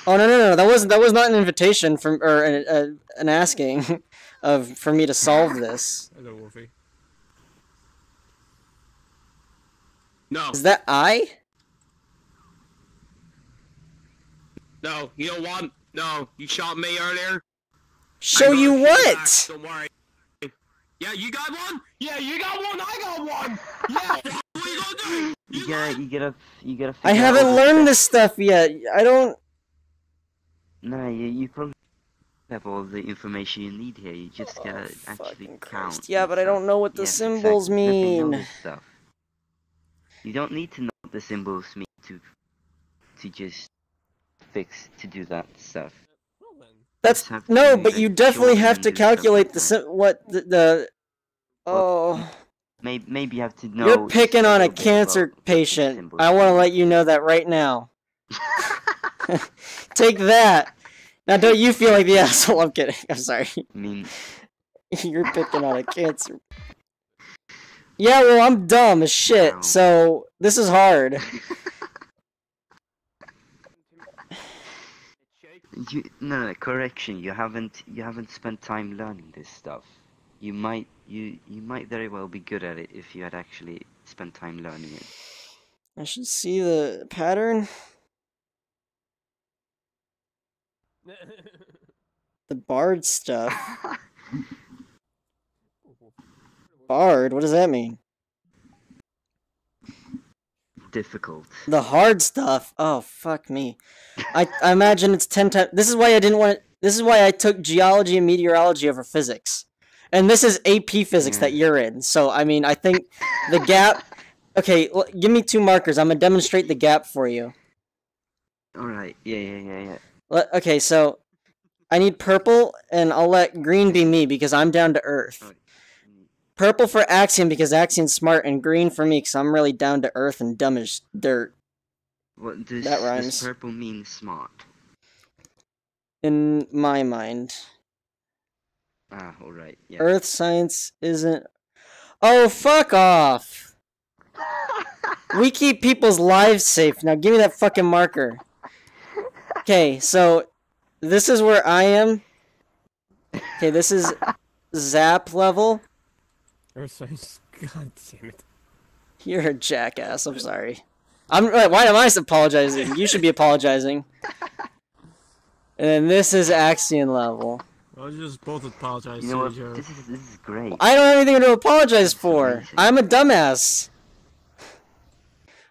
Speaker 1: Oh, no. That was not an invitation from, or an asking for me to solve this.
Speaker 5: Hello, Wolfie.
Speaker 10: No.
Speaker 1: Is that I?
Speaker 10: No, you know what? No, you shot me earlier.
Speaker 1: Show you what?
Speaker 10: Don't worry. Yeah, you got one? Yeah, you got one, I got one! Yeah, what are you gonna do?
Speaker 3: You gotta
Speaker 1: I
Speaker 3: figure out
Speaker 1: haven't
Speaker 3: all
Speaker 1: learned
Speaker 3: the
Speaker 1: this stuff yet. I don't...
Speaker 3: No, you probably have all the information you need here. You just gotta actually count.
Speaker 1: Yeah, but I don't know what the
Speaker 3: Yes,
Speaker 1: symbols
Speaker 3: exactly. Nothing
Speaker 1: mean.
Speaker 3: know this stuff. You don't need to know what the symbols mean to just to do that stuff.
Speaker 1: That's
Speaker 3: Just have to
Speaker 1: no,
Speaker 3: make
Speaker 1: but you
Speaker 3: sure
Speaker 1: definitely
Speaker 3: you
Speaker 1: have
Speaker 3: can
Speaker 1: to
Speaker 3: do stuff
Speaker 1: calculate
Speaker 3: like
Speaker 1: the
Speaker 3: that.
Speaker 1: what the oh.
Speaker 3: Maybe you have to know.
Speaker 1: You're picking on a
Speaker 3: little bit
Speaker 1: cancer
Speaker 3: about what the
Speaker 1: patient.
Speaker 3: symbols
Speaker 1: I want to
Speaker 3: mean.
Speaker 1: let you know that right now. Take that. Now, don't you feel like the asshole? I'm kidding. I'm sorry.
Speaker 3: I mean,
Speaker 1: You're picking on a cancer. Yeah, well, I'm dumb as shit, so this is hard.
Speaker 3: no, correction. You haven't spent time learning this stuff. You might very well be good at it if you had actually spent time learning it.
Speaker 1: I should see the pattern. The Bard stuff. Bard? What does that mean?
Speaker 3: Difficult.
Speaker 1: The hard stuff? Oh, fuck me. I imagine it's 10 times... This is why I didn't want to... This is why I took geology and meteorology over physics. And this is AP physics that you're in. So, I mean, I think the gap... Okay, give me 2 markers. I'm going to demonstrate the gap for you.
Speaker 3: Alright, yeah.
Speaker 1: Okay, so... I need purple, and I'll let green be me, because I'm down to earth. Purple for Axion, because Axion's smart, and green for me, because I'm really down to earth and dumb as dirt.
Speaker 3: What does
Speaker 1: That rhymes.
Speaker 3: purple mean smart?
Speaker 1: In my mind.
Speaker 3: Ah, alright, yeah.
Speaker 1: Earth science isn't... Oh, fuck off! We keep people's lives safe. Now give me that fucking marker. Okay, so... This is where I am. Okay, this is Zap level.
Speaker 5: Earth science. God damn it.
Speaker 1: You're a jackass. I'm sorry. Why am I apologizing? You should be apologizing. And then this is Axion level.
Speaker 5: Well, you just both apologize
Speaker 3: You know
Speaker 5: to
Speaker 3: what?
Speaker 5: each other.
Speaker 3: This is great.
Speaker 1: I don't have anything to apologize for. I'm a dumbass.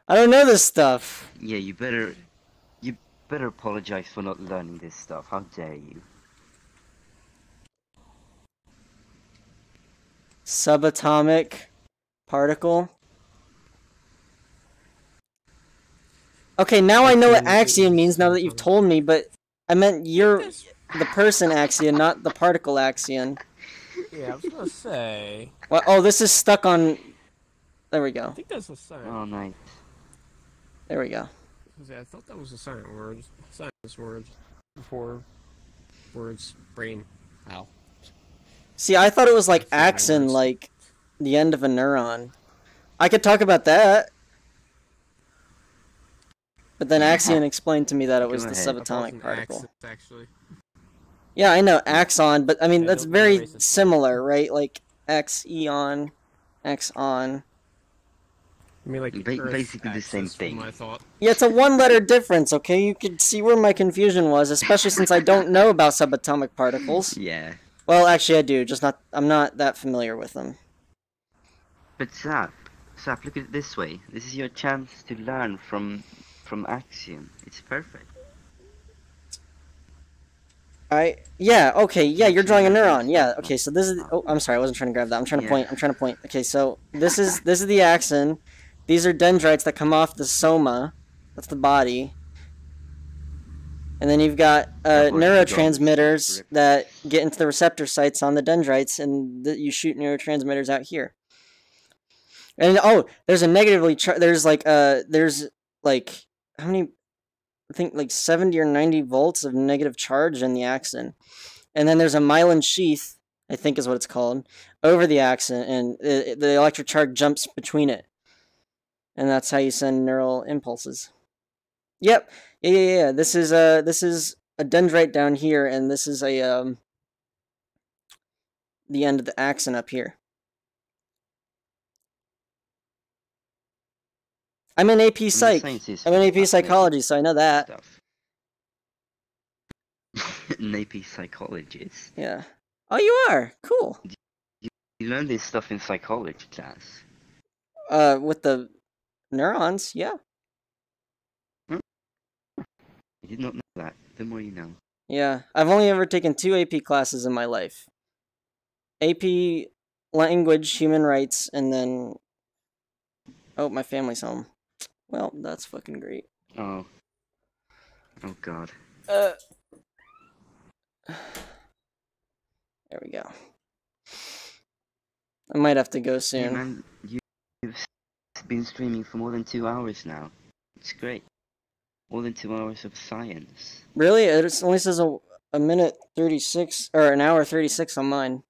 Speaker 1: I don't know this stuff.
Speaker 3: Yeah, you better apologize for not learning this stuff. How dare you?
Speaker 1: Subatomic particle. Okay, now I know what Axion means now that you've told me, but I meant you're the person Axion, not the particle Axion.
Speaker 5: Yeah, I was gonna say.
Speaker 1: What? Oh, this is stuck on... There we go.
Speaker 5: I think that's a sign.
Speaker 3: Oh, nice.
Speaker 1: There we go.
Speaker 5: I thought that was a silent word. Science word. Before words, brain. Ow.
Speaker 1: See, I thought it was like axon, like the end of a neuron. I could talk about that. But then Axion explained to me that it was the subatomic particle.
Speaker 5: Actually.
Speaker 1: Yeah, I know, axon, but I mean, that's very similar, right? Like, X-eon, X-on.
Speaker 5: I mean, like, Earth
Speaker 3: basically the same
Speaker 5: axis
Speaker 3: thing.
Speaker 5: from my thought.
Speaker 1: Yeah, it's a one-letter difference, okay? You could see where my confusion was, especially since I don't know about subatomic particles.
Speaker 3: Yeah.
Speaker 1: Well, actually, I do, just not. I'm not that familiar with them.
Speaker 3: But Zap, look at it this way. This is your chance to learn from Axion. It's perfect.
Speaker 1: Yeah, okay, yeah, you're drawing a neuron. Yeah, okay, so this is. Oh, I'm sorry, I wasn't trying to grab that. I'm trying to point. I'm trying to point. Okay, so this is the axon. These are dendrites that come off the soma. That's the body. And then you've got neurotransmitters that get into the receptor sites on the dendrites, and you shoot neurotransmitters out here. And there's a negatively there's like how many? I think like 70 or 90 volts of negative charge in the axon. And then there's a myelin sheath, I think is what it's called, over the axon, and the electric charge jumps between it. And that's how you send neural impulses. Yep. Yeah. This is a dendrite down here, and this is the end of the axon up here. I'm in AP Psych. I'm in AP Psychology, so I know that.
Speaker 3: An AP Psychologist.
Speaker 1: Yeah. Oh, you are? Cool.
Speaker 3: You learn this stuff in psychology class.
Speaker 1: With the neurons, yeah.
Speaker 3: I did not know that. The more you know.
Speaker 1: Yeah, I've only ever taken 2 AP classes in my life. AP Language, Human Rights, and then... Oh, my family's home. Well, that's fucking great.
Speaker 3: Oh. Oh, God.
Speaker 1: There we go. I might have to go soon.
Speaker 3: Hey man, you've been streaming for more than 2 hours now. It's great. More than 2 hours of science.
Speaker 1: Really? It only says a minute 36, or an hour 36 on mine.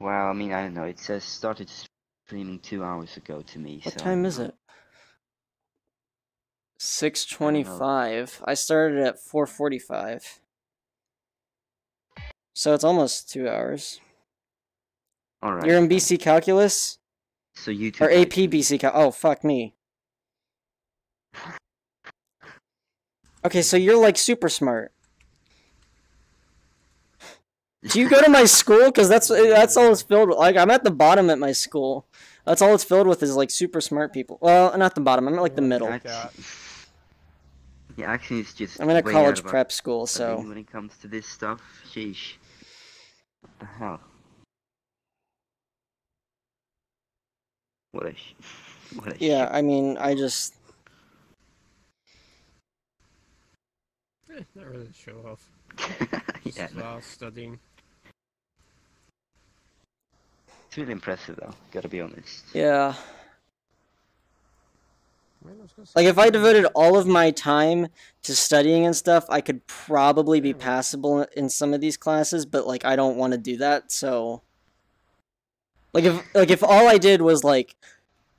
Speaker 3: Well, I mean, I don't know. It says started streaming 2 hours ago to me.
Speaker 1: What
Speaker 3: so
Speaker 1: time is it? 6:25. I started at 4:45. So it's almost 2 hours.
Speaker 3: Alright.
Speaker 1: You're in BC Calculus?
Speaker 3: So YouTube...
Speaker 1: Or AP BC Cal... Oh, fuck me. Okay, so you're like super smart. Do you go to my school? Because that's all it's filled with. Like, I'm at the bottom at my school. That's all it's filled with is like super smart people. Well, not the bottom. I'm at like the middle.
Speaker 3: Yeah, actually, it's just...
Speaker 1: I'm in a college prep school, so...
Speaker 3: When it comes to this stuff, sheesh. What the hell? What a
Speaker 1: yeah, I mean, I just...
Speaker 5: Not really show off.
Speaker 3: Yeah,
Speaker 5: Just studying.
Speaker 3: It's really impressive, though. Gotta be honest.
Speaker 1: Yeah. Like, if I devoted all of my time to studying and stuff, I could probably be passable in some of these classes, but, like, I don't want to do that, so... Like, if all I did was, like,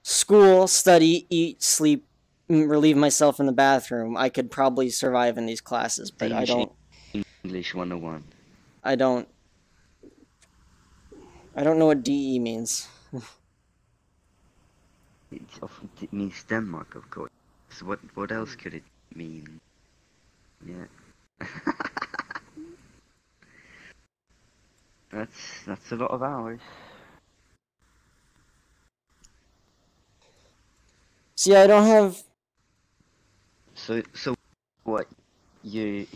Speaker 1: school, study, eat, sleep, relieve myself in the bathroom, I could probably survive in these classes, but I don't...
Speaker 3: English 101.
Speaker 1: I don't know what DE means.
Speaker 3: It means Denmark, of course. So what else could it mean? Yeah. That's a lot of hours.
Speaker 1: See, I don't have...
Speaker 3: So what? You...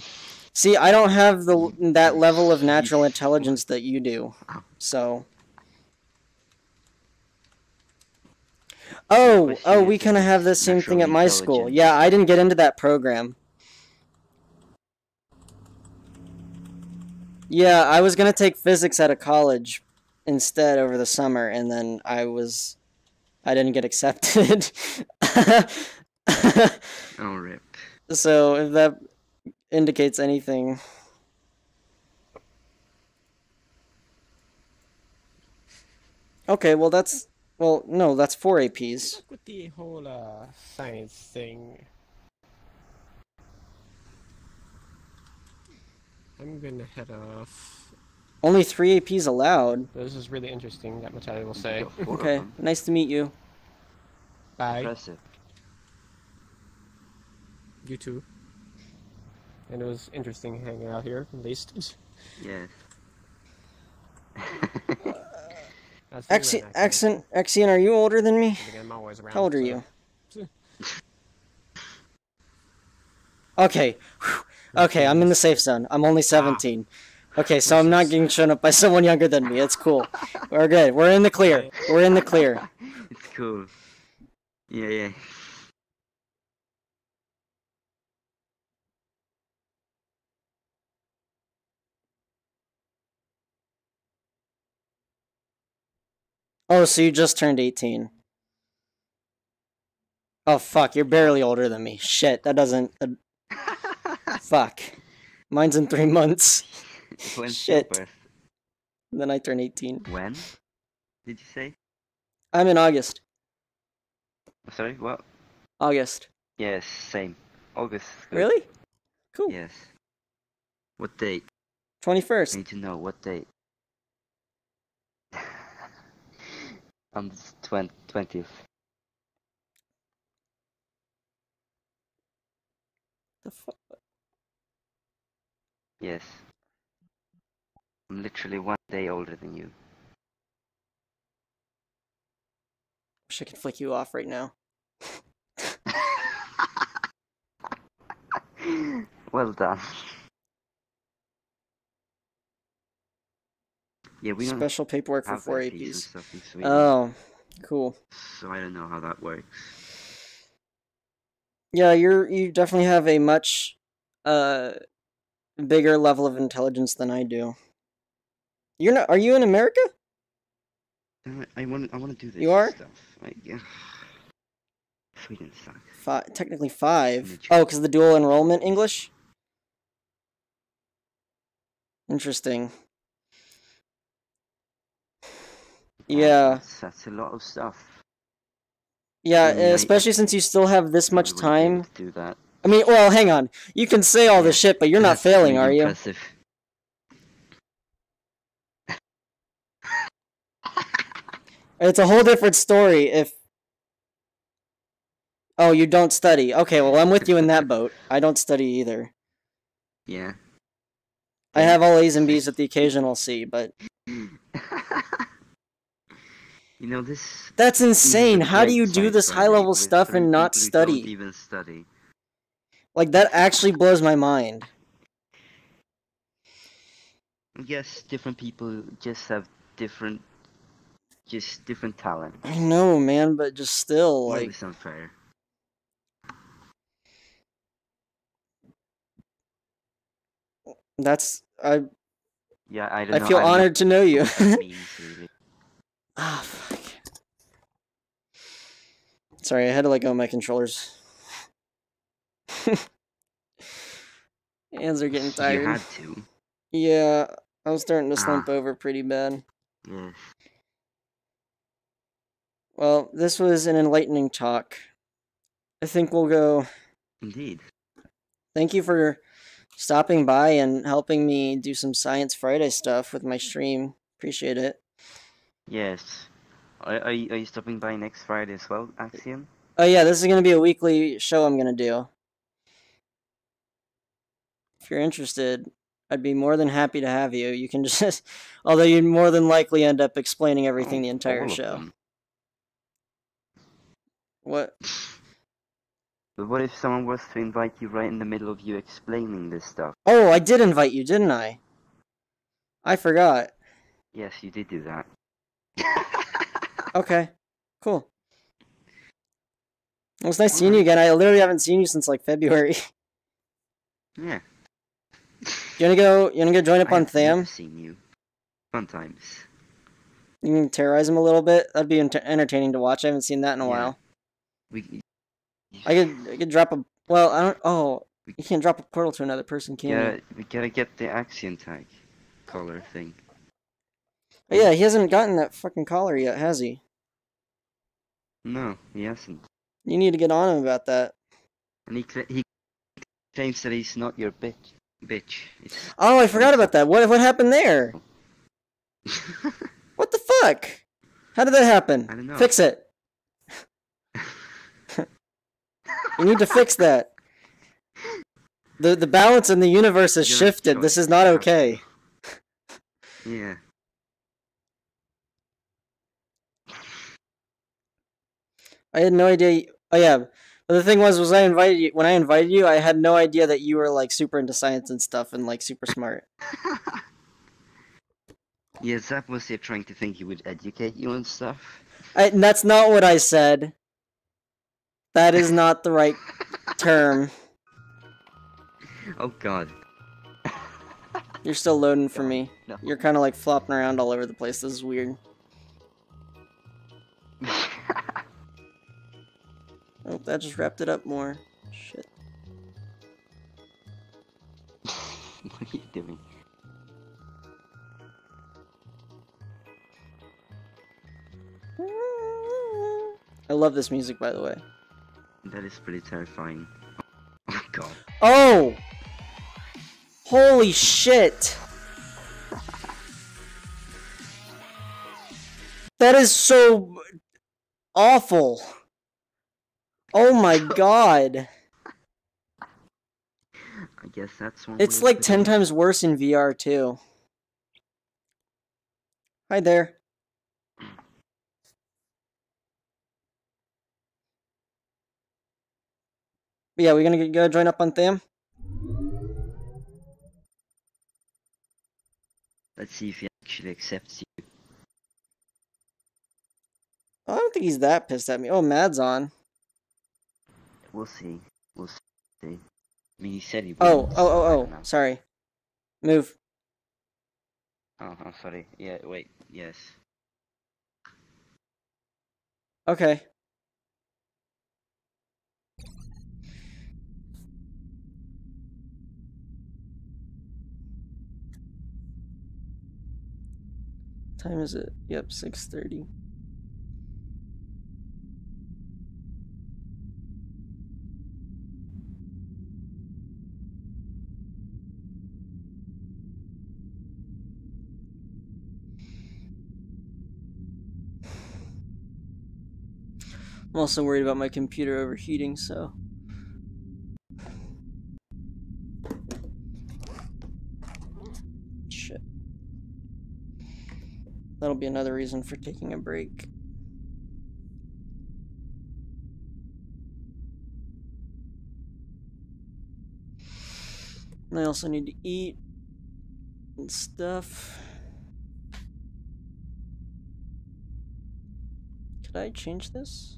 Speaker 1: See, I don't have that level of natural intelligence that you do, so... Oh, we kind of have the same thing at my school. Yeah, I didn't get into that program. Yeah, I was gonna take physics at a college instead over the summer, and then I didn't get accepted.
Speaker 3: Oh, rip.
Speaker 1: So, if that indicates anything... Okay, well that's... Well, no, that's 4 APs.
Speaker 5: Look with the whole science thing. I'm gonna head off.
Speaker 1: Only 3 APs allowed.
Speaker 5: This is really interesting, that much I will say.
Speaker 1: Okay, nice to meet you.
Speaker 5: Bye.
Speaker 3: Impressive.
Speaker 5: You too. And it was interesting hanging out here, at least.
Speaker 3: Yes.
Speaker 1: Axion, are you older than me?
Speaker 5: Again, I'm always around,
Speaker 1: How old are
Speaker 5: so-
Speaker 1: you? Okay. Whew. Okay, I'm in the safe zone. I'm only 17. Okay, so I'm not getting shown up by someone younger than me. It's cool. We're good. We're in the clear. We're in the clear.
Speaker 3: It's cool. Yeah, yeah.
Speaker 1: Oh, so you just turned 18. Oh, fuck. You're barely older than me. Shit, that doesn't... fuck. Mine's in 3 months.
Speaker 3: When's your
Speaker 1: Shit.
Speaker 3: birth?
Speaker 1: Then I turn 18.
Speaker 3: When? Did you say?
Speaker 1: I'm in August.
Speaker 3: Sorry, what?
Speaker 1: August.
Speaker 3: Yes, same. August. is good.
Speaker 1: Really? Cool.
Speaker 3: Yes. What date?
Speaker 1: 21st.
Speaker 3: I need to know what date. On the 20th.
Speaker 1: The fuck?
Speaker 3: Yes. I'm literally 1 day older than you.
Speaker 1: Wish I could flick you off right now.
Speaker 3: Well done. Yeah, we don't
Speaker 1: Special paperwork for
Speaker 3: have
Speaker 1: 4
Speaker 3: FEs and
Speaker 1: APs.
Speaker 3: stuff in Sweden.
Speaker 1: Oh, cool.
Speaker 3: So I don't know how that works.
Speaker 1: Yeah, you definitely have a much bigger level of intelligence than I do. You're not? Are you in America?
Speaker 3: I want to do this
Speaker 1: You are?
Speaker 3: stuff. Sweden sucks.
Speaker 1: Technically 5. Oh, because the dual enrollment English? Interesting. Yeah.
Speaker 3: That's a lot of stuff.
Speaker 1: Yeah,
Speaker 3: I mean,
Speaker 1: especially since you still have this much
Speaker 3: wouldn't be able
Speaker 1: time.
Speaker 3: to do that.
Speaker 1: I mean, well, hang on. You can say all this shit, but you're not
Speaker 3: That's
Speaker 1: failing,
Speaker 3: really
Speaker 1: are you?
Speaker 3: impressive.
Speaker 1: It's a whole different story if... Oh, you don't study. Okay, well, I'm with you in that boat. I don't study either.
Speaker 3: Yeah.
Speaker 1: I have all A's and B's with the occasional C, but...
Speaker 3: You know, this...
Speaker 1: That's
Speaker 3: this is
Speaker 1: insane.
Speaker 3: a
Speaker 1: How do
Speaker 3: great
Speaker 1: you do
Speaker 3: site
Speaker 1: this
Speaker 3: for
Speaker 1: high-level
Speaker 3: with
Speaker 1: stuff
Speaker 3: certain
Speaker 1: and not
Speaker 3: people who
Speaker 1: study?
Speaker 3: Don't even study.
Speaker 1: Like, that actually blows my mind.
Speaker 3: I guess different people just have different talent.
Speaker 1: I know, man, but just still,
Speaker 3: Well,
Speaker 1: like...
Speaker 3: it's unfair.
Speaker 1: That's...
Speaker 3: Yeah, I don't
Speaker 1: I
Speaker 3: know.
Speaker 1: feel
Speaker 3: I don't know
Speaker 1: honored to know you.
Speaker 3: what that means, really.
Speaker 1: Ah, fuck. Sorry, I had to let go of my controllers. Hands are getting tired.
Speaker 3: You had to.
Speaker 1: Yeah, I was starting to slump over pretty bad.
Speaker 3: Yes.
Speaker 1: Well, this was an enlightening talk. I think we'll go.
Speaker 3: Indeed.
Speaker 1: Thank you for stopping by and helping me do some Science Friday stuff with my stream. Appreciate it.
Speaker 3: Yes. Are you stopping by next Friday as well, Axion?
Speaker 1: Oh yeah, this is going to be a weekly show I'm going to do. If you're interested, I'd be more than happy to have you. You can just... Although you'd more than likely end up explaining everything the entire
Speaker 3: All of
Speaker 1: show.
Speaker 3: them.
Speaker 1: What?
Speaker 3: But what if someone was to invite you right in the middle of you explaining this stuff?
Speaker 1: Oh, I did invite you, didn't I? I forgot.
Speaker 3: Yes, you did do that.
Speaker 1: Okay, cool. It was nice seeing you again. I literally haven't seen you since like February.
Speaker 3: Yeah.
Speaker 1: You wanna go join up on
Speaker 3: I've never
Speaker 1: Tham?
Speaker 3: seen you. Sometimes.
Speaker 1: You can terrorize him a little bit. That'd be entertaining to watch. I haven't seen that in a while. I could drop a... Well, I don't... Oh, you can't drop a portal to another person, can you?
Speaker 3: We gotta get the Axion tag collar thing.
Speaker 1: Oh, yeah, he hasn't gotten that fucking collar yet, has he?
Speaker 3: No, he hasn't.
Speaker 1: You need to get on him about that.
Speaker 3: And he claims that he's not your bitch. It's
Speaker 1: Oh, I forgot about that. What happened there? What the fuck? How did that happen?
Speaker 3: I don't know.
Speaker 1: Fix it. You need to fix that. The balance in the universe has
Speaker 3: You don't have a
Speaker 1: shifted. This
Speaker 3: choice.
Speaker 1: is not
Speaker 3: You have
Speaker 1: okay.
Speaker 3: Yeah.
Speaker 1: I had no idea. Oh yeah, but the thing was I invited you. When I invited you, I had no idea that you were like super into science and stuff and like super smart.
Speaker 3: Yeah, Zap was here trying to think he would educate you and stuff.
Speaker 1: And that's not what I said. That is not the right term.
Speaker 3: Oh god.
Speaker 1: You're still loading for me.
Speaker 3: No.
Speaker 1: You're kind of like flopping around all over the place. This is weird. Oh, that just wrapped it up more. Shit.
Speaker 3: What are you doing?
Speaker 1: I love this music, by the way.
Speaker 3: That is pretty terrifying. Oh god.
Speaker 1: Oh! Holy shit! That is so awful. Oh my god.
Speaker 3: I guess that's one.
Speaker 1: It's
Speaker 3: way of
Speaker 1: like 10
Speaker 3: putting it.
Speaker 1: times worse in VR too. Hi there. But yeah, we're gonna go join up on Tham.
Speaker 3: Let's see if he actually accepts you.
Speaker 1: I don't think he's that pissed at me. Oh, Mad's on.
Speaker 3: We'll see. We'll see. I mean, he said he would.
Speaker 1: Oh. Sorry. Move.
Speaker 3: Oh, I'm sorry. Yeah, wait. Yes.
Speaker 1: Okay. Time is it? Yep, 6:30. I'm also worried about my computer overheating, so. Shit. That'll be another reason for taking a break. And I also need to eat and stuff. Could I change this?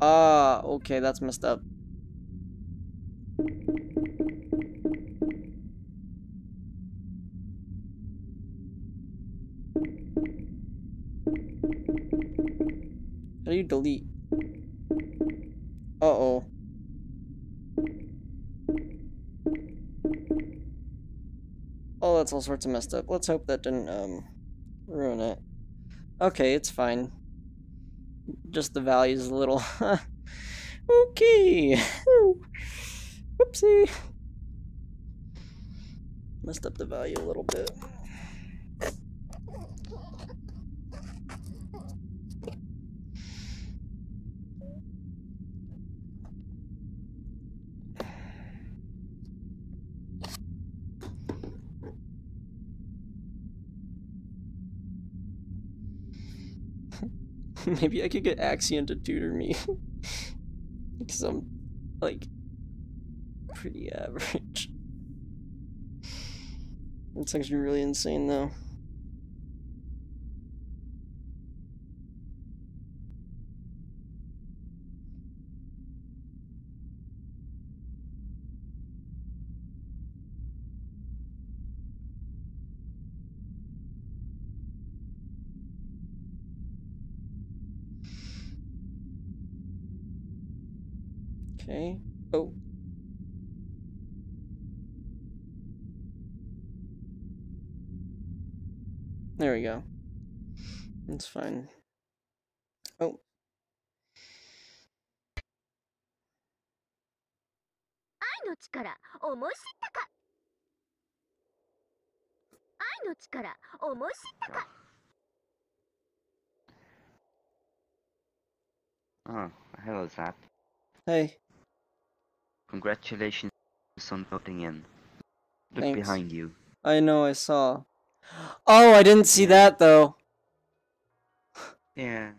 Speaker 1: Oh, okay, that's messed up. How do you delete? Uh-oh. Oh, that's all sorts of messed up. Let's hope that didn't, ruin it. Okay, it's fine. Just the value's a little... Okay. Whoopsie. Messed up the value a little bit. Maybe I could get Axion to tutor me. Because I'm, like, pretty average. It's actually really insane, though. Okay. Oh. There we go. That's fine. Oh.
Speaker 3: Oh, hello, Zap.
Speaker 1: Hey.
Speaker 3: Congratulations on voting in. Look
Speaker 1: Thanks.
Speaker 3: behind you.
Speaker 1: I know, I saw. Oh, I didn't see that, though.
Speaker 3: Yeah.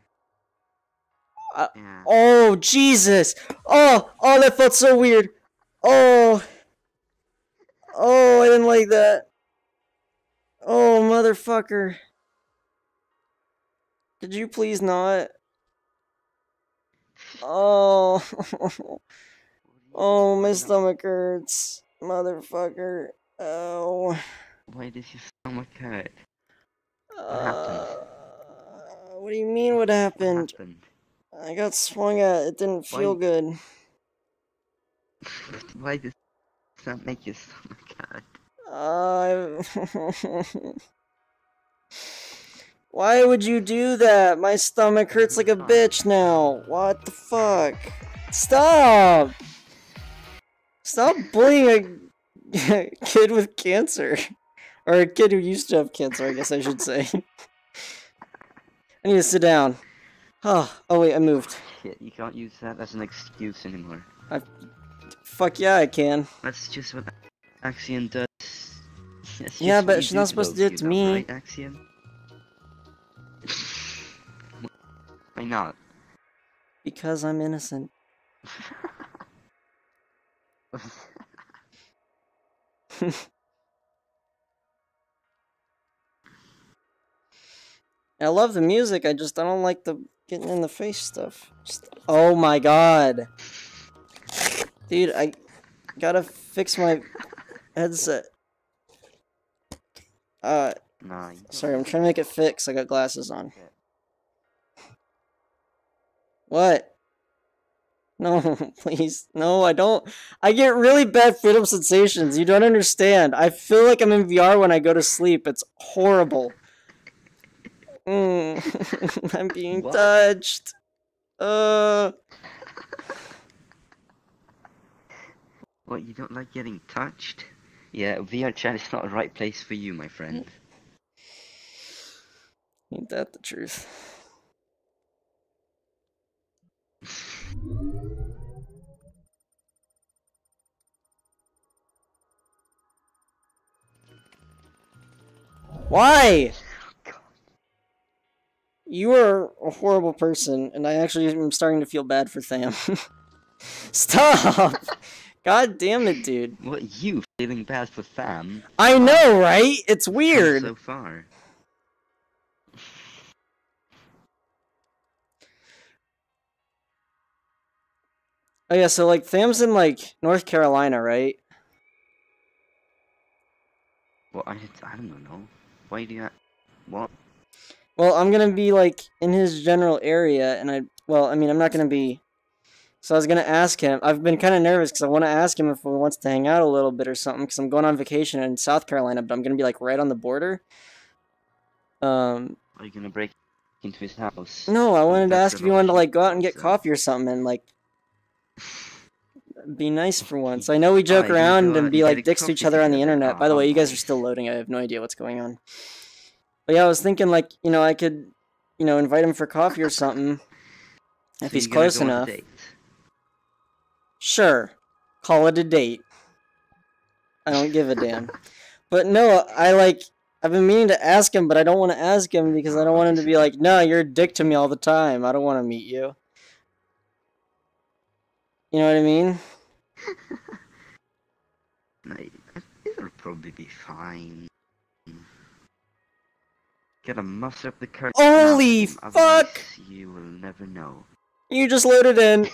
Speaker 1: Oh, Jesus! Oh, that felt so weird. Oh, I didn't like that. Oh, motherfucker. Could you please not? Oh, oh, my stomach hurts, motherfucker. Oh.
Speaker 3: Why does your stomach hurt? What happened?
Speaker 1: What do you mean? What happened?
Speaker 3: What happened?
Speaker 1: I got swung at. It didn't feel good.
Speaker 3: Why does that make your stomach hurt?
Speaker 1: Why would you do that? My stomach hurts like a bitch now. What the fuck? Stop! Stop bullying a kid with cancer. Or a kid who used to have cancer, I guess I should say. I need to sit down. Oh wait, I moved.
Speaker 3: Shit, you can't use that as an excuse anymore.
Speaker 1: Fuck yeah, I can.
Speaker 3: That's just what Axion does.
Speaker 1: Yeah, but she's not supposed to do it to me.
Speaker 3: Right, Axion? Why not?
Speaker 1: Because I'm innocent. I love the music, I don't like the getting in the face stuff. Oh my god. Dude, I gotta fix my headset. Sorry, I'm trying to make it fix. I got glasses on. What? No, please. No, I don't. I get really bad freedom sensations. You don't understand. I feel like I'm in VR when I go to sleep. It's horrible. I'm being touched.
Speaker 3: What, you don't like getting touched? Yeah, VRChat is not the right place for you, my friend.
Speaker 1: Ain't that the truth? Why? You are a horrible person, and I actually am starting to feel bad for Tham. Stop! God damn it, dude.
Speaker 3: What, you feeling bad for Tham?
Speaker 1: I know, right? It's weird.
Speaker 3: So far.
Speaker 1: Oh yeah, so like Tham's in like North Carolina, right?
Speaker 3: Well, I don't know. Why do you what?
Speaker 1: Well, I'm gonna be like in his general area, and I'm not gonna be. So I was gonna ask him. I've been kind of nervous because I want to ask him if he wants to hang out a little bit or something. Because I'm going on vacation in South Carolina, but I'm gonna be like right on the border.
Speaker 3: Are you gonna break into his house?
Speaker 1: No, I wanted to ask if you wanted to like go out and get coffee or something and like be nice for once. I know we joke around and be like dicks to each other on the internet. By the way, you guys are still loading. I have no idea what's going on. But yeah, I was thinking like, I could, invite him for coffee or something if he's close enough. Sure. Call it a date. I don't give a damn. But no, I've been meaning to ask him, but I don't want to ask him because I don't want him to be like, no, you're a dick to me all the time. I don't want to meet you. You know what I mean?
Speaker 3: It'll probably be fine. Gotta muster up the courage.
Speaker 1: Holy fuck!
Speaker 3: You will never know.
Speaker 1: You just loaded in.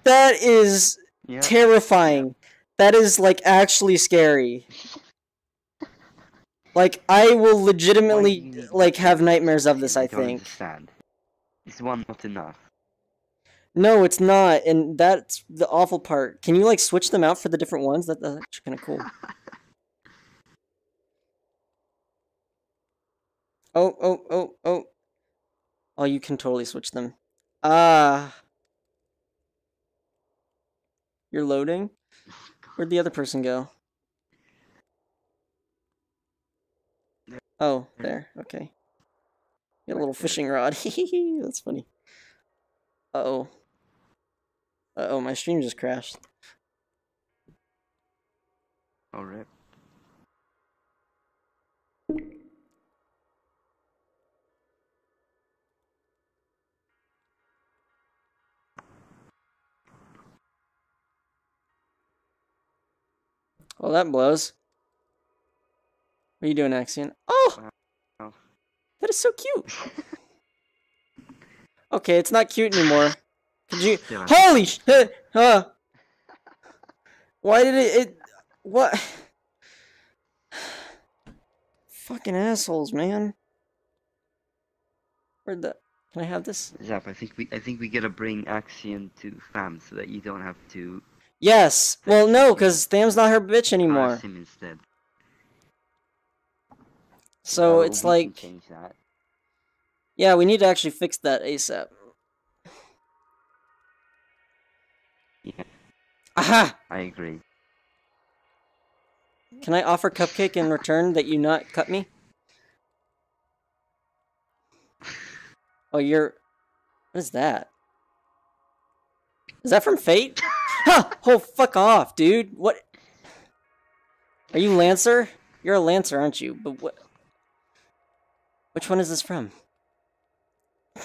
Speaker 1: That is terrifying. That is like actually scary. Like I will legitimately like have nightmares of this, I think.
Speaker 3: Understand. Is one not enough?
Speaker 1: No, it's not, and that's the awful part. Can you like switch them out for the different ones? That's actually kind of cool. Oh. Oh, you can totally switch them. Ah. You're loading? Where'd the other person go? Oh, there. Okay. You got a little fishing rod. That's funny. Uh-oh. Uh-oh, my stream just crashed.
Speaker 3: Oh, rip.
Speaker 1: Well, that blows. What are you doing, Axion? Oh!
Speaker 3: Wow.
Speaker 1: That is so cute! Okay, it's not cute anymore. Could you... Holy shit! Huh? Why did it... What? Fucking assholes, man. Where'd the... Can I have this?
Speaker 3: Zap, I think we gotta bring Axion to fam so that you don't have to
Speaker 1: Yes! Well, no, because Tham's not her bitch anymore.
Speaker 3: harass him instead.
Speaker 1: So it's
Speaker 3: we
Speaker 1: like...
Speaker 3: can change that.
Speaker 1: Yeah, we need to actually fix that ASAP.
Speaker 3: Yeah.
Speaker 1: Aha!
Speaker 3: I agree.
Speaker 1: Can I offer Cupcake in return that you not cut me? Oh, you're... What is that? Is that from Fate? Huh! Oh, fuck off, dude. What? Are you Lancer? You're a Lancer, aren't you? But what? Which one is this from?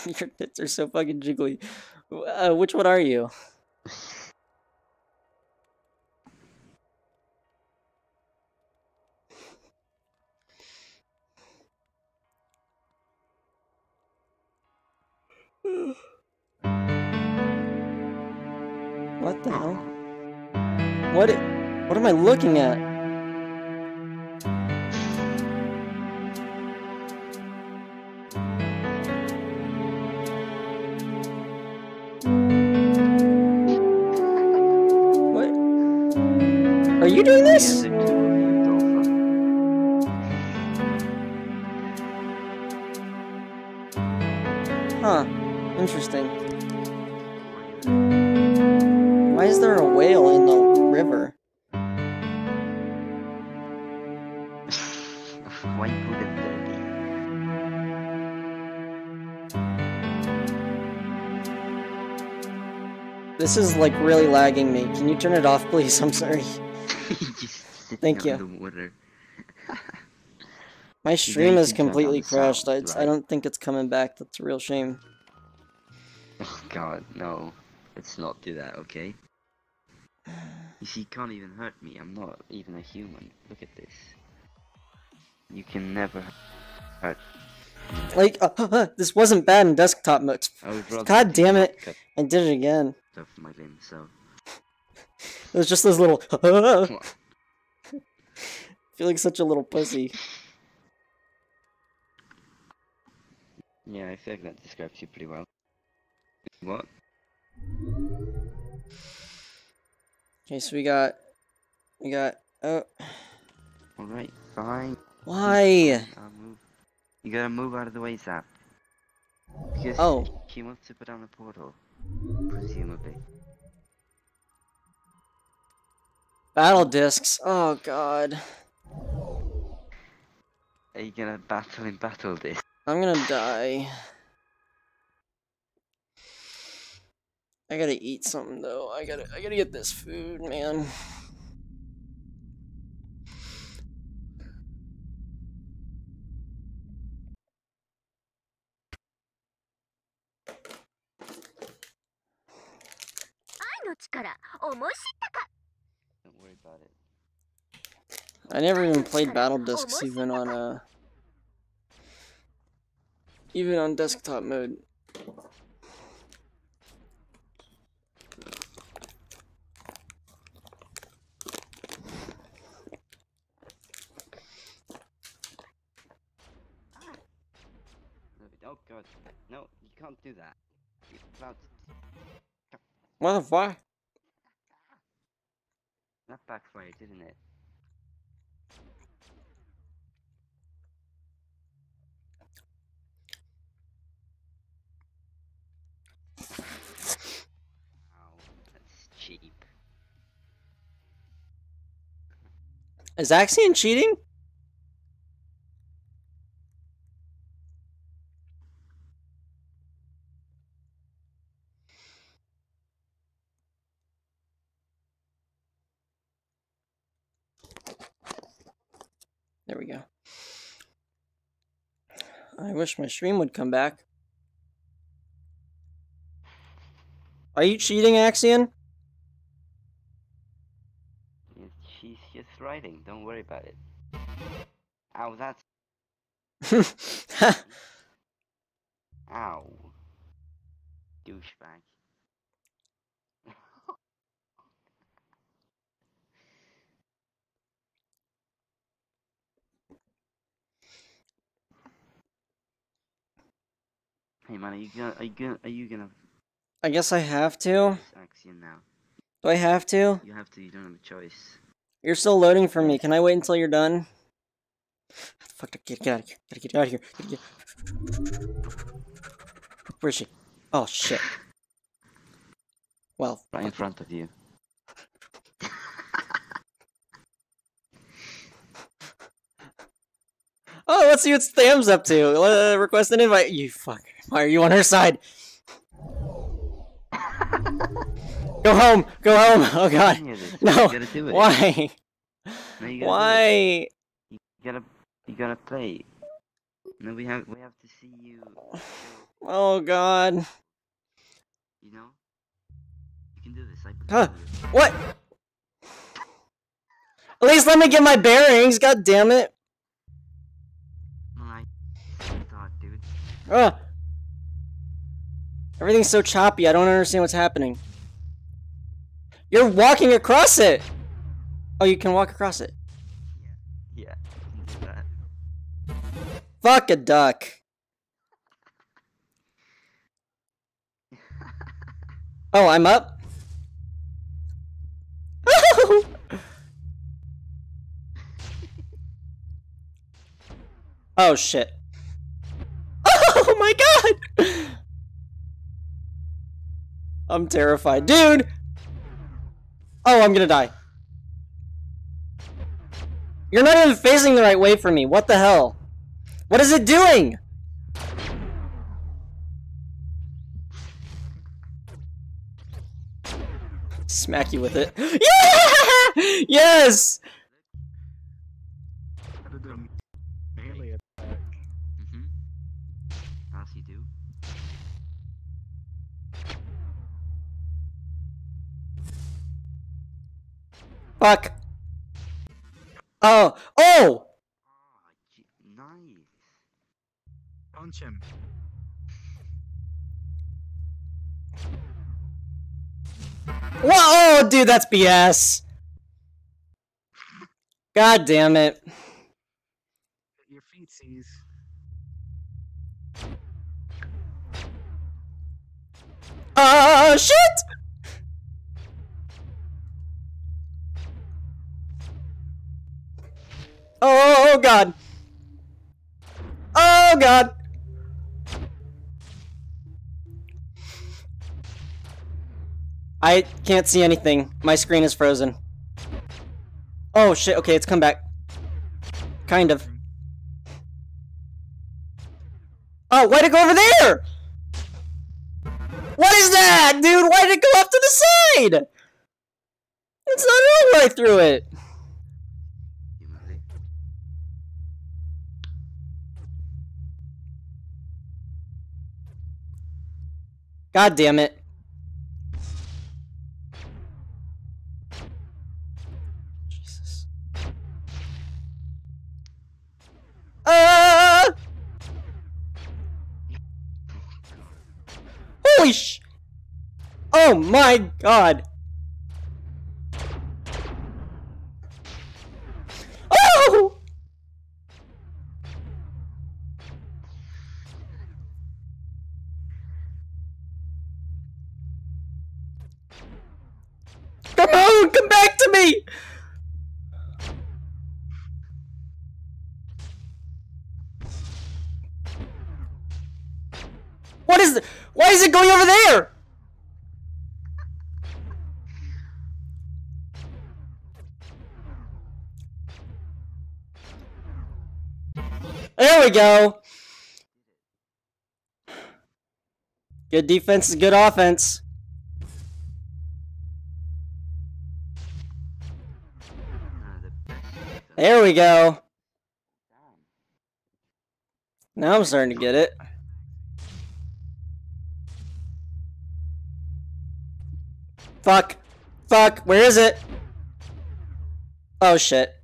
Speaker 1: Your tits are so fucking jiggly. Which one are you? What the hell? What am I looking at? What? Are you doing this? Huh. Interesting. Why is there a whale in the river?
Speaker 3: Why put it dirty?
Speaker 1: This is like really lagging me. Can you turn it off, please? I'm sorry.
Speaker 3: Just sitting
Speaker 1: Thank you.
Speaker 3: underwater.
Speaker 1: My stream
Speaker 3: you
Speaker 1: is
Speaker 3: can turn
Speaker 1: completely
Speaker 3: down the sound,
Speaker 1: crashed. I
Speaker 3: right?
Speaker 1: don't think it's coming back. That's a real shame.
Speaker 3: Oh god, no. Let's not do that, okay? You see, you can't even hurt me. I'm not even a human. Look at this. You can never hurt me.
Speaker 1: Like, this wasn't bad in desktop mode.
Speaker 3: I would rather
Speaker 1: God damn
Speaker 3: not
Speaker 1: it.
Speaker 3: cut
Speaker 1: I did it again.
Speaker 3: off my limb, so...
Speaker 1: It was just this little... I feel like such a little pussy.
Speaker 3: Yeah, I feel like that describes you pretty well. What?
Speaker 1: Okay, so we got... Oh...
Speaker 3: Alright, fine.
Speaker 1: Why?
Speaker 3: I'll move. You gotta move out of the way, Zap. Because he wants to put down the portal. Presumably.
Speaker 1: Battle discs. Oh, God.
Speaker 3: Are you gonna battle in battle this?
Speaker 1: I'm gonna die. I gotta eat something, though. I gotta get this food, man.
Speaker 3: Don't worry about it.
Speaker 1: I never even played battle discs even on desktop mode.
Speaker 3: Oh god, no, you can't do that. You're allowed to...
Speaker 1: What the fuck?
Speaker 3: That backfired, didn't it?
Speaker 1: Is Axion cheating? There we go. I wish my stream would come back. Are you cheating, Axion?
Speaker 3: She's just writing. Don't worry about it. Ow, that's... Ow. Douchebag. Hey man, are you gonna
Speaker 1: I guess I have to.
Speaker 3: Axion now?
Speaker 1: Do I have to?
Speaker 3: You have to, you don't have a choice.
Speaker 1: You're still loading for me. Can I wait until you're done? Fuck, get out of here. Gotta get out of here. Where is she? Oh, shit. Well,
Speaker 3: right in front of you.
Speaker 1: Oh, let's see what Stam's up to. Request an invite. You fuck. Why are you on her side? Go home. Go home. Oh god. No.
Speaker 3: You gotta do it.
Speaker 1: Why?
Speaker 3: No, you gotta
Speaker 1: Why?
Speaker 3: do it. You gotta play. No, we have to see you.
Speaker 1: Oh god.
Speaker 3: You know? You can do this.
Speaker 1: Huh? What? At least let me get my bearings. God damn it.
Speaker 3: My thought, dude.
Speaker 1: Ugh. Everything's so choppy. I don't understand what's happening. You're walking across it. Oh, you can walk across it.
Speaker 3: Yeah. You can do that.
Speaker 1: Fuck a duck. Oh, I'm up? Oh, shit. Oh my god! I'm terrified. Dude! Oh, I'm gonna die. You're not even facing the right way for me. What the hell? What is it doing? Smack you with it. Yeah! Yes!
Speaker 4: Melee attack.
Speaker 3: As you do.
Speaker 1: Fuck. Oh. Oh!
Speaker 3: Nice.
Speaker 12: Punch him.
Speaker 1: Whoa! Oh, dude, that's BS. God damn it.
Speaker 12: Your feetsies.
Speaker 1: Shit! Oh, God. Oh, God. I can't see anything. My screen is frozen. Oh, shit. Okay, it's come back. Kind of. Oh, why'd it go over there? What is that, dude? Why did it go up to the side? It's not over. I threw it. God damn it. Jesus. Holy sh... Oh my god. Oh! Come on, come back to me! What is the... Why is it going over there? There we go. Good defense is good offense. There we go. Now I'm starting to get it. Fuck. Fuck. Where is it? Oh, shit.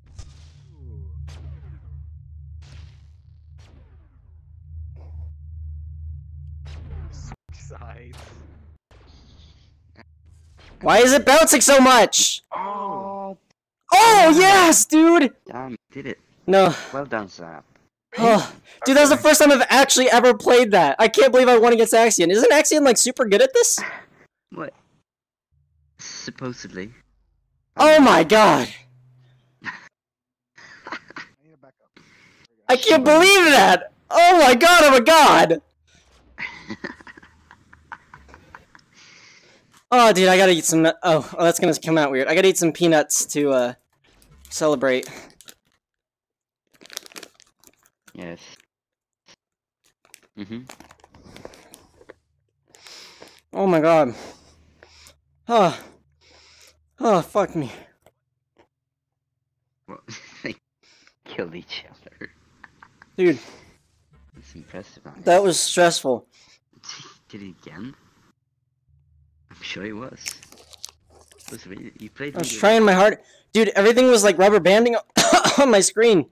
Speaker 1: Why is it bouncing so much?
Speaker 3: Oh.
Speaker 1: Oh, yes, dude.
Speaker 3: Damn, you did it.
Speaker 1: No.
Speaker 3: Well done, Zap.
Speaker 1: Oh, dude, that was the first time I've actually ever played that. I can't believe I won against Axion. Isn't Axion, like, super good at this?
Speaker 3: What? Supposedly.
Speaker 1: Oh my god. I can't believe that. Oh my god, I'm a god. Oh, dude, I gotta eat some... Oh, that's gonna come out weird. I gotta eat some peanuts to, celebrate.
Speaker 3: Yes. Mm-hmm.
Speaker 1: Oh my god. Oh. Oh, fuck me.
Speaker 3: Well, they killed each other.
Speaker 1: Dude.
Speaker 3: That's impressive.
Speaker 1: That was stressful.
Speaker 3: Did he again? I'm sure he was. You played.
Speaker 1: I was trying my hard. Dude, everything was like rubber banding on my screen.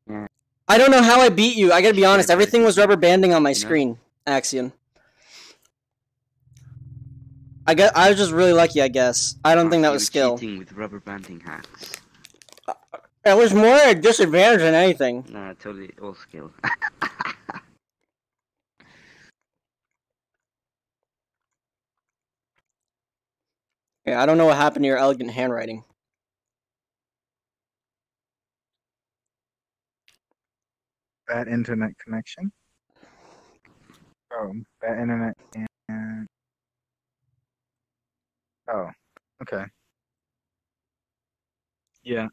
Speaker 3: Yeah.
Speaker 1: I don't know how I beat you. I gotta be honest. Everything was rubber banding on my screen, Axion. I was just really lucky, I guess. I don't think that was skill.
Speaker 3: Cheating with rubber banding hacks.
Speaker 1: It was more a disadvantage than anything.
Speaker 3: Nah, totally all skill.
Speaker 1: Yeah, I don't know what happened to your elegant handwriting.
Speaker 12: Bad internet connection. Oh, bad internet and... Oh, okay. Yeah.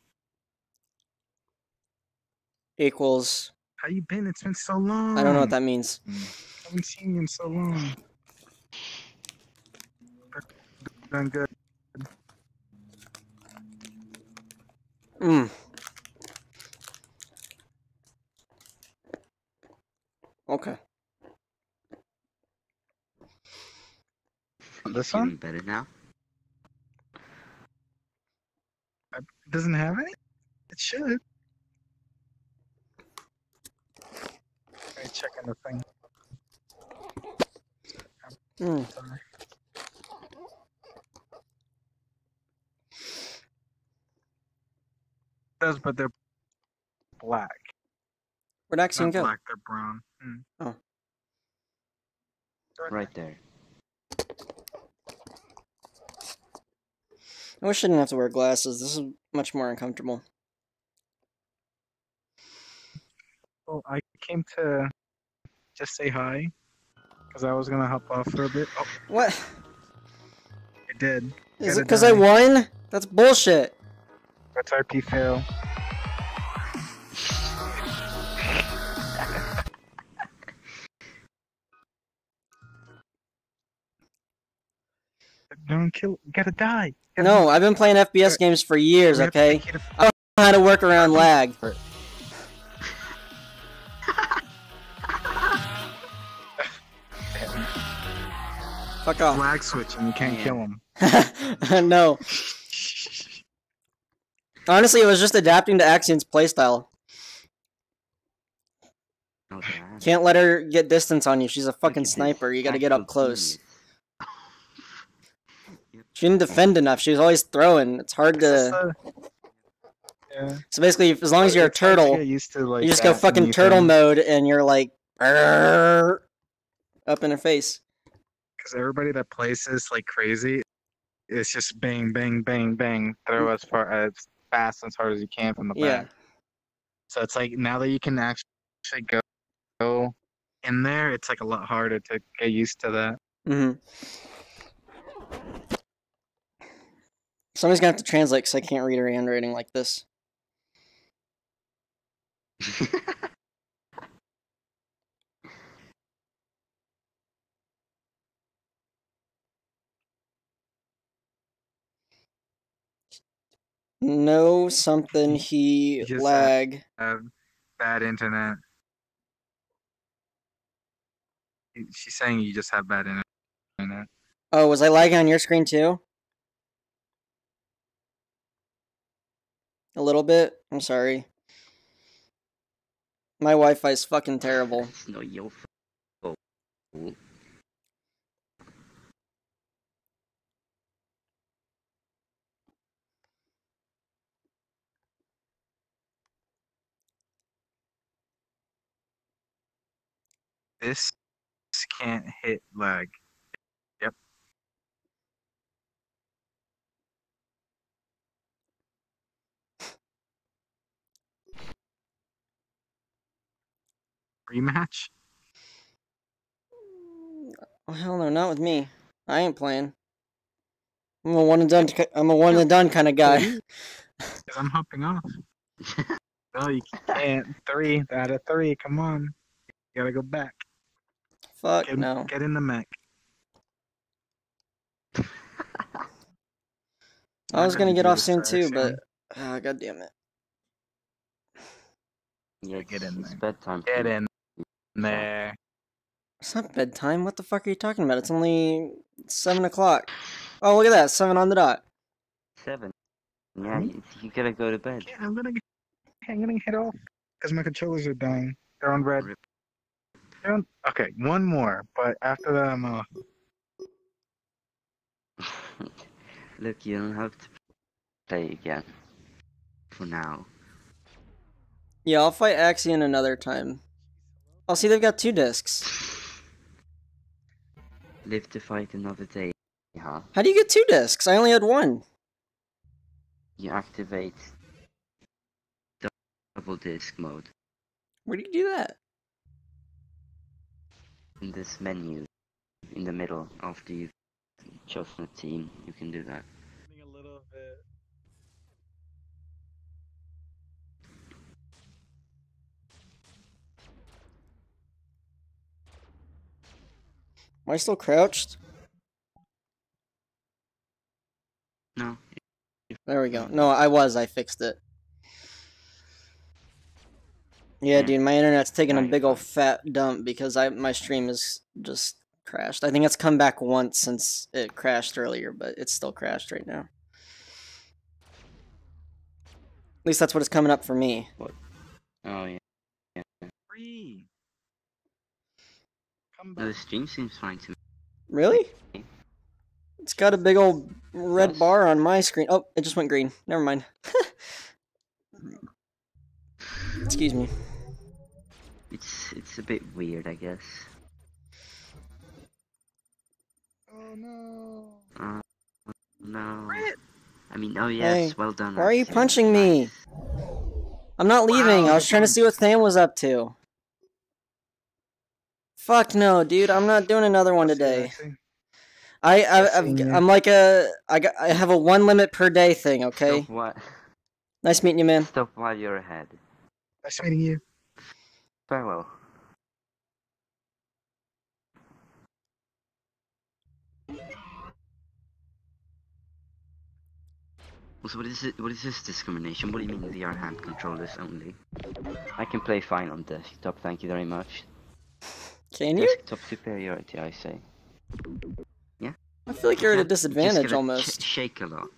Speaker 1: Equals...
Speaker 12: How you been? It's been so long.
Speaker 1: I don't know what that means.
Speaker 12: I haven't seen you in so long. Doing good.
Speaker 1: Okay.
Speaker 12: This one?
Speaker 3: Better now?
Speaker 12: It doesn't have any? It should. Let me check on the thing. Sorry. It does, but they're black.
Speaker 1: Where'd Axion go?
Speaker 12: Black, they're brown.
Speaker 1: Oh.
Speaker 3: Right there.
Speaker 1: I wish I didn't have to wear glasses. This is much more uncomfortable.
Speaker 12: Well, I came to just say hi, because I was going to hop off for a bit. Oh.
Speaker 1: What?
Speaker 12: I did.
Speaker 1: Is it because I won? That's bullshit.
Speaker 12: That's RP fail. Don't kill. You gotta die.
Speaker 1: No, I've been playing FPS games for years, okay? I don't know how to work around lag. Fuck off.
Speaker 12: Lag switch and you can't kill him.
Speaker 1: No. Honestly, it was just adapting to Axion's playstyle.
Speaker 3: Okay.
Speaker 1: Can't let her get distance on you. She's a fucking sniper. You gotta get up close. She didn't defend enough. She was always throwing. It's hard to...
Speaker 12: Yeah.
Speaker 1: So basically, as long as you're a turtle, you just go fucking turtle mode and you're like... up in her face.
Speaker 12: Because everybody that plays this like crazy, it's just bang, bang, bang, bang. Throw as fast and as hard as you can from the back. So it's like, now that you can actually go in there, it's like a lot harder to get used to that.
Speaker 1: Somebody's gonna have to translate because I can't read her handwriting like this. No something he
Speaker 12: You just
Speaker 1: lag.
Speaker 12: have bad internet. She's saying you just have bad internet.
Speaker 1: Oh, was I lagging on your screen too? A little bit? I'm sorry. My Wi-Fi's fucking terrible.
Speaker 3: It's not your fault.
Speaker 12: This can't hit lag. Yep. Rematch?
Speaker 1: Oh, hell no, not with me. I ain't playing. I'm a one and done. I'm a one and done kind of guy.
Speaker 12: Because I'm hopping off. No, you can't. 3 out of 3. Come on. You gotta go back.
Speaker 1: Fuck no.
Speaker 12: Get in the mech.
Speaker 1: I was gonna get off soon too, but god damn it.
Speaker 3: Yeah,
Speaker 12: get in
Speaker 3: it's
Speaker 12: there.
Speaker 3: bedtime.
Speaker 12: Get in there.
Speaker 1: It's not bedtime. What the fuck are you talking about? It's only 7 o'clock. Oh, look at that. 7 on the dot.
Speaker 3: 7. Yeah, you gotta go to bed.
Speaker 12: Yeah, I'm gonna head off. Because my controllers are dying. They're on red. Okay, one more, but after that I'm off.
Speaker 3: Look, you don't have to play again. For now.
Speaker 1: Yeah, I'll fight Axion another time. Oh, see, they've got 2 discs.
Speaker 3: Live to fight another day, huh?
Speaker 1: How do you get 2 discs? I only had 1.
Speaker 3: You activate double disc mode.
Speaker 1: Where do you do that?
Speaker 3: In this menu, in the middle, after you've chosen a team, you can do that.
Speaker 12: A little bit.
Speaker 1: Am I still crouched?
Speaker 3: No.
Speaker 1: There we go. No, I was. I fixed it. Yeah, dude, my internet's taking a big old fat dump because my stream is just crashed. I think it's come back once since it crashed earlier, but it's still crashed right now. At least that's what it's coming up for me.
Speaker 3: What? Oh, yeah.
Speaker 12: Free. Come
Speaker 3: No, the stream seems fine to me.
Speaker 1: Really? It's got a big old red bar on my screen. Oh, it just went green. Never mind. Excuse me.
Speaker 3: It's a bit weird, I guess.
Speaker 12: Oh no.
Speaker 3: No. I mean, oh yes,
Speaker 1: Hey,
Speaker 3: well done.
Speaker 1: why are you
Speaker 3: Axion.
Speaker 1: punching me? I'm not leaving. I was trying to see what Tham was up to. Fuck no, dude. I'm not doing another one today. I'm like I have a 1 limit per day thing, okay?
Speaker 3: Stop what?
Speaker 1: Nice meeting you, man.
Speaker 3: Stop while you're ahead.
Speaker 12: Nice meeting you.
Speaker 3: Farewell. Also, what is this discrimination? What do you mean VR hand controllers only? I can play fine on desktop, thank you very much.
Speaker 1: Can you?
Speaker 3: Desktop superiority, I say. Yeah?
Speaker 1: I feel like you're at a disadvantage almost.
Speaker 3: Shake a lot.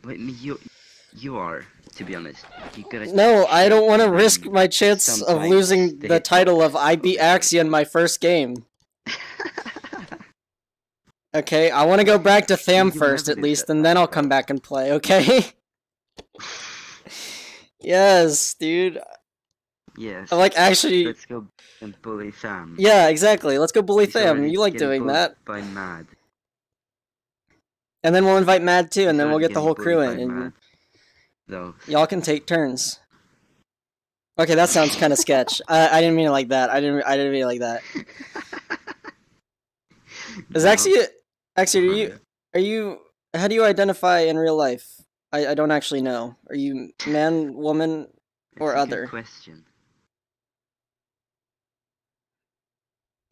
Speaker 3: Wait, you are, to be honest. You gotta
Speaker 1: No, I don't want to risk my chance of losing the title of I beat Axion my first game. Okay, I want to go back to Tham first at least, and then I'll come back and play, okay? Yes, dude.
Speaker 3: Yes.
Speaker 1: I like actually.
Speaker 3: Let's go and bully Tham.
Speaker 1: Yeah, exactly. Let's go bully
Speaker 3: He's
Speaker 1: Tham.
Speaker 3: already
Speaker 1: You like
Speaker 3: getting
Speaker 1: doing
Speaker 3: bullied
Speaker 1: that.
Speaker 3: by Mad.
Speaker 1: And then we'll invite Mad too, and then we'll
Speaker 3: already
Speaker 1: get the whole
Speaker 3: getting
Speaker 1: crew
Speaker 3: bullied
Speaker 1: in,
Speaker 3: by
Speaker 1: and
Speaker 3: Mad, though.
Speaker 1: y'all can take turns. Okay, that sounds kind of sketch. I didn't mean it like that. I didn't mean it like that. Is actually, are you? How do you identify in real life? I don't actually know. Are you man, woman? Or
Speaker 3: It's a good
Speaker 1: other.
Speaker 3: question.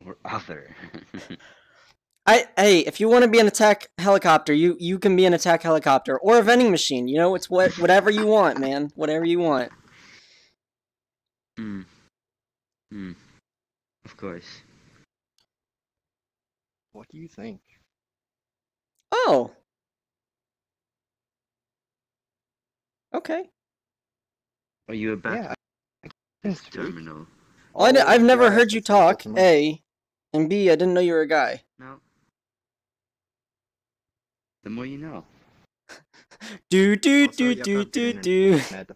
Speaker 3: Or other.
Speaker 1: Hey, if you want to be an attack helicopter, you can be an attack helicopter or a vending machine. You know, it's whatever you want, man. Whatever you want.
Speaker 3: Of course.
Speaker 13: What do you think?
Speaker 1: Oh.
Speaker 3: Are you a
Speaker 13: Yeah,
Speaker 3: terminal?
Speaker 1: Well, I've never
Speaker 13: APIs
Speaker 1: heard you
Speaker 13: are simple
Speaker 1: talk,
Speaker 13: to most.
Speaker 1: A. And B, I didn't know you were a guy.
Speaker 3: No. The more you know.
Speaker 1: Do.
Speaker 13: Also, you have to have good internet to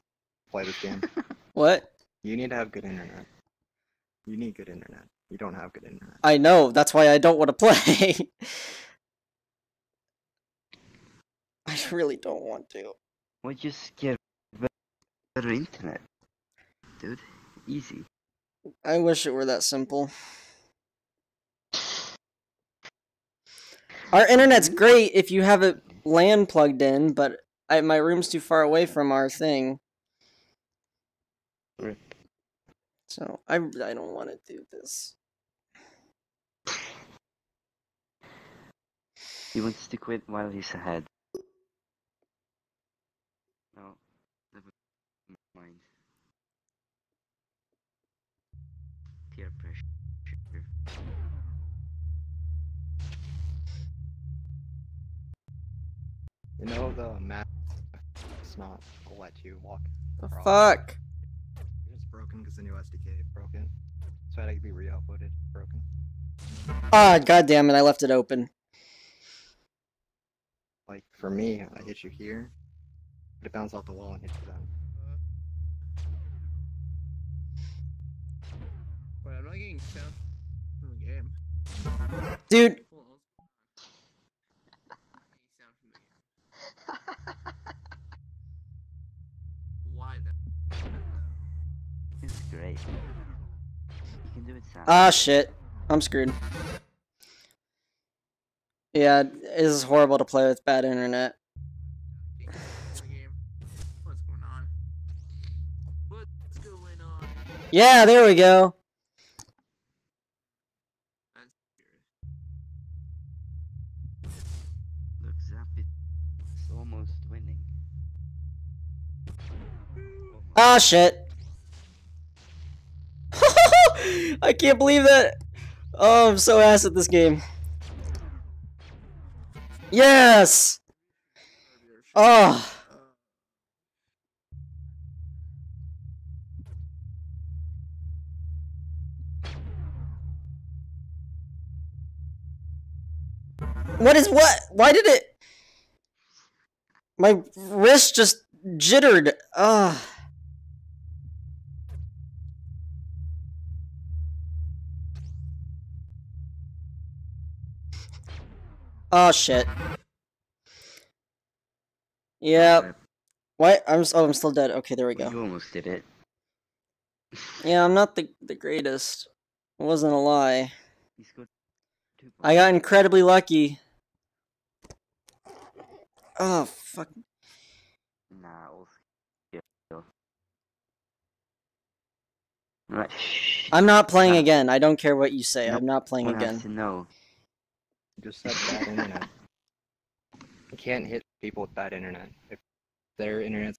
Speaker 13: play this game.
Speaker 1: What?
Speaker 13: You need to have good internet. You need good internet. You don't have good internet.
Speaker 1: I know, that's why I don't want to play. I really don't want to.
Speaker 3: Well, just get better internet. Dude, easy.
Speaker 1: I wish it were that simple. Our internet's great if you have a LAN plugged in, but my room's too far away from our thing.
Speaker 3: Rip.
Speaker 1: So, I don't want to do this.
Speaker 3: He wants to quit while he's ahead. No, never mind. Peer pressure.
Speaker 13: You know the map does not let you walk
Speaker 1: The
Speaker 13: across.
Speaker 1: fuck?
Speaker 13: It's broken because the new SDK broke it. So it had to be re-uploaded. Broken.
Speaker 1: Ah, god damn it, I left it open.
Speaker 13: Like, for me, I hit you here, but it bounced off the wall and hit you then.
Speaker 5: Wait, I'm not getting sound from the game.
Speaker 1: Dude.
Speaker 5: Why that?
Speaker 3: It's great. You can do it, Sam.
Speaker 1: Ah, shit. I'm screwed. Yeah, it is horrible to play with bad internet.
Speaker 5: What's going on? What's going on?
Speaker 1: Yeah, there we go.
Speaker 3: Look, Zap is almost winning.
Speaker 1: Ah, shit. I can't believe that. Oh, I'm so ass at this game. Yes! Oh. What is what? Why did it? My wrist just jittered. Ugh. Oh shit. Yeah. Why? I'm still dead. Okay, there we go.
Speaker 3: You almost did it.
Speaker 1: Yeah, I'm not the greatest. It wasn't a lie.
Speaker 3: He's got 2 points.
Speaker 1: I got incredibly lucky. Oh fuck.
Speaker 3: Nah, Right.
Speaker 1: I'm not playing again. I don't care what you say. I'm not playing
Speaker 3: One
Speaker 1: again.
Speaker 3: has to know.
Speaker 13: You just said bad internet. You can't hit people with bad internet. If their internet's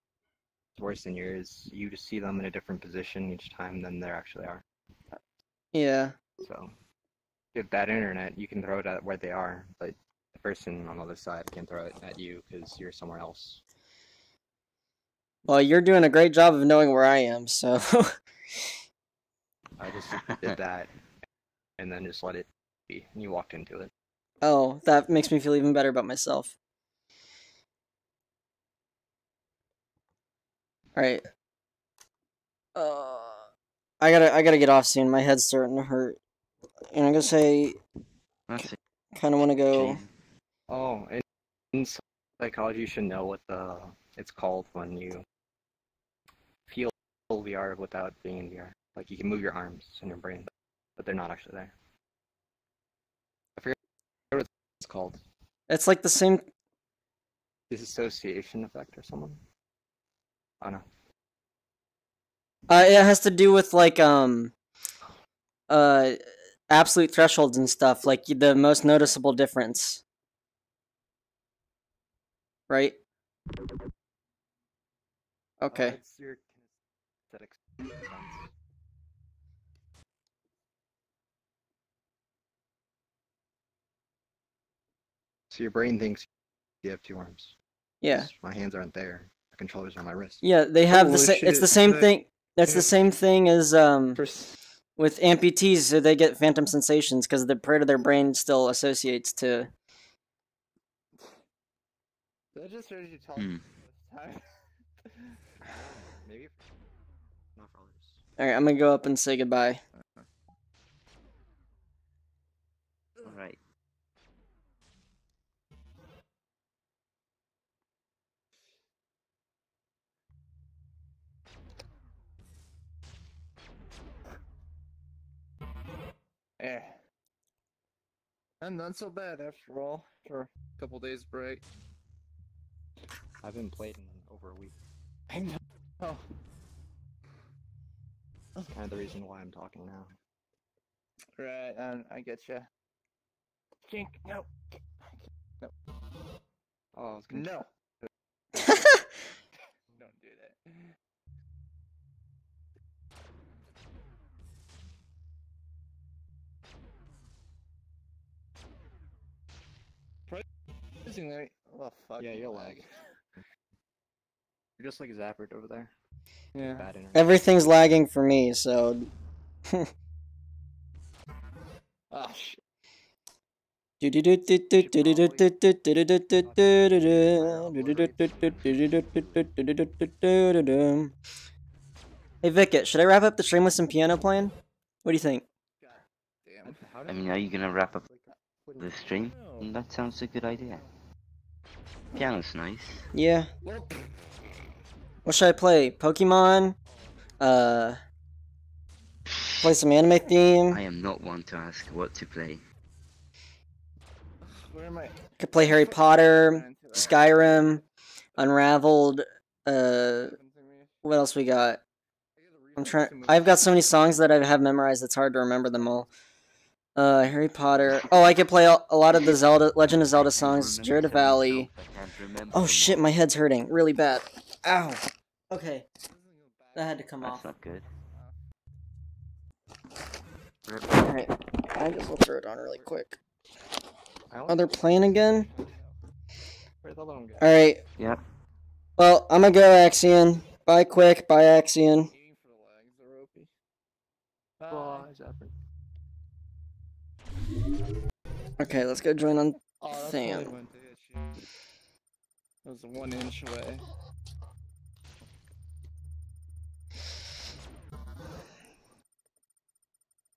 Speaker 13: worse than yours, you just see them in a different position each time than they actually are.
Speaker 1: Yeah.
Speaker 13: So, if you have bad internet, you can throw it at where they are, but the person on the other side can throw it at you because you're somewhere else.
Speaker 1: Well, you're doing a great job of knowing where I am, so.
Speaker 13: I just did that, and then just let it be, and you walked into it.
Speaker 1: Oh, that makes me feel even better about myself. Alright. I gotta get off soon. My head's starting to hurt. And I'm gonna say, kind of want to go.
Speaker 13: Oh, and in psychology, you should know what it's called when you feel VR without being in VR. Like you can move your arms and your brain, but they're not actually there. I forget what it's called.
Speaker 1: It's like the same.
Speaker 13: Disassociation effect or something. I don't know.
Speaker 1: It has to do with like absolute thresholds and stuff, like the most noticeable difference, right? Okay.
Speaker 13: It's your kinesthetic sense. So your brain thinks you have 2 arms.
Speaker 1: Yeah.
Speaker 13: 'Cause my hands aren't there. The controllers are on my wrist.
Speaker 1: Yeah, they have the same.
Speaker 13: shit,
Speaker 1: It's the same
Speaker 13: that-
Speaker 1: thing. That's the
Speaker 13: yeah.
Speaker 1: same thing as with amputees, so they get phantom sensations because the part of their brain still associates to.
Speaker 13: That just heard you tell
Speaker 3: Hmm.
Speaker 13: me this time. Maybe not for others.
Speaker 1: All right, I'm gonna go up and say goodbye.
Speaker 3: All right.
Speaker 14: Eh. And not so bad after all, for a couple days break.
Speaker 13: I haven't played in over a week.
Speaker 14: I know. Oh.
Speaker 13: That's kind of the reason why I'm talking now.
Speaker 14: Right, I get you. Jink, no. No.
Speaker 13: Oh, I was gonna
Speaker 14: No. Don't do that. Surprisingly, oh fuck.
Speaker 13: Yeah, you're lag. You're just like Zappert over there.
Speaker 1: Yeah.
Speaker 13: Bad internet.
Speaker 1: Everything's lagging for me, so.
Speaker 14: Ah, shit.
Speaker 1: Hey Vickett, should I wrap up the stream with some piano playing? What do you think?
Speaker 3: I mean, are you gonna wrap up the stream? That sounds a good idea. Piano's nice.
Speaker 1: Yeah. What should I play? Pokemon? Play some anime theme?
Speaker 3: I am not one to ask what to play.
Speaker 14: Where am I?
Speaker 1: Could play Harry Potter, Skyrim, Unraveled, what else we got? I've got so many songs that I have memorized it's hard to remember them all. Harry Potter. Oh, I could play a lot of the Zelda, Legend of Zelda songs, Jared Valley. Oh shit, my head's hurting really bad. Ow. Okay. That had to come off.
Speaker 3: That's not good.
Speaker 1: Alright, I guess we'll throw it on really quick. Oh, they're playing again? Alright.
Speaker 3: Yep.
Speaker 1: Well, I'm gonna go Axion. Bye quick, bye Axion.
Speaker 14: Bye,
Speaker 1: Okay, let's go join on
Speaker 14: Oh, that's
Speaker 1: Tham.
Speaker 14: only one to hit you. That was 1 inch away.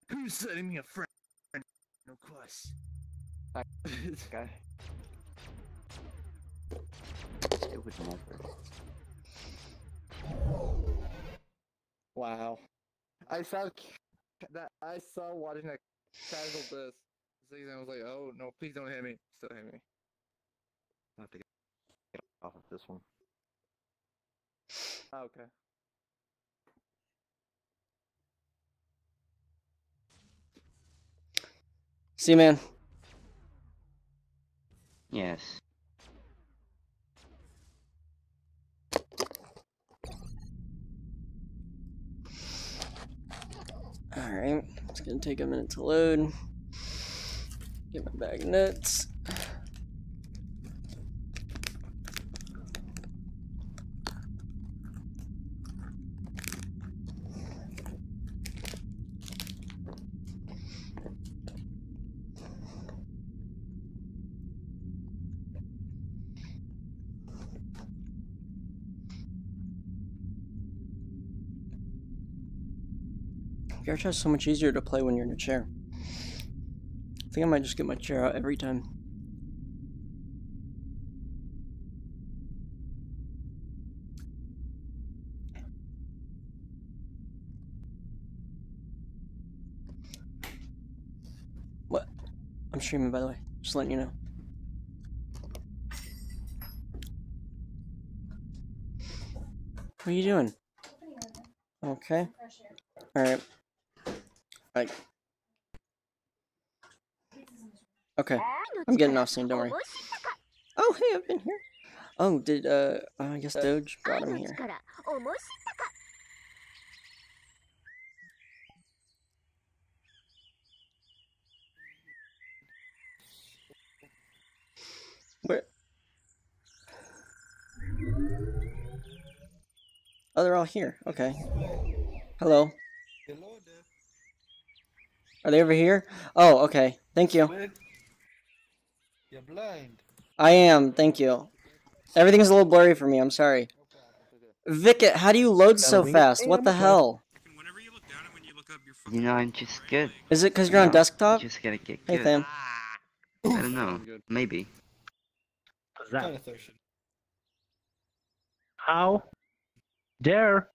Speaker 14: Who's setting me a friend? No course.
Speaker 13: This guy.
Speaker 3: It would never.
Speaker 14: Wow. I saw that. I saw watching that casual this season. I was like, oh no, please don't hit me. Still hit me.
Speaker 13: I have to get off of this one.
Speaker 14: Oh, okay.
Speaker 1: See you, man.
Speaker 3: Yes.
Speaker 1: Alright, it's gonna take a minute to load. Get my bag of nuts. VRChat is so much easier to play when you're in a chair. I think I might just get my chair out every time. What? I'm streaming, by the way. Just letting you know. What are you doing? Okay. Alright. Like. Okay. I'm getting off soon, don't worry. Oh, hey, I've been here. Oh, did, I guess Doge brought him here. Where? Oh, they're all here. Okay. Hello. Are they over here? Oh, okay. Thank you.
Speaker 14: You're blind.
Speaker 1: I am. Thank you. Everything's a little blurry for me. I'm sorry. Vicket, how do you load so fast? What the hell?
Speaker 3: You know, I'm just good.
Speaker 1: Is it because you're on desktop?
Speaker 3: You just gotta get
Speaker 1: Hey,
Speaker 3: good.
Speaker 1: Tham.
Speaker 3: I don't know. Maybe.
Speaker 4: How dare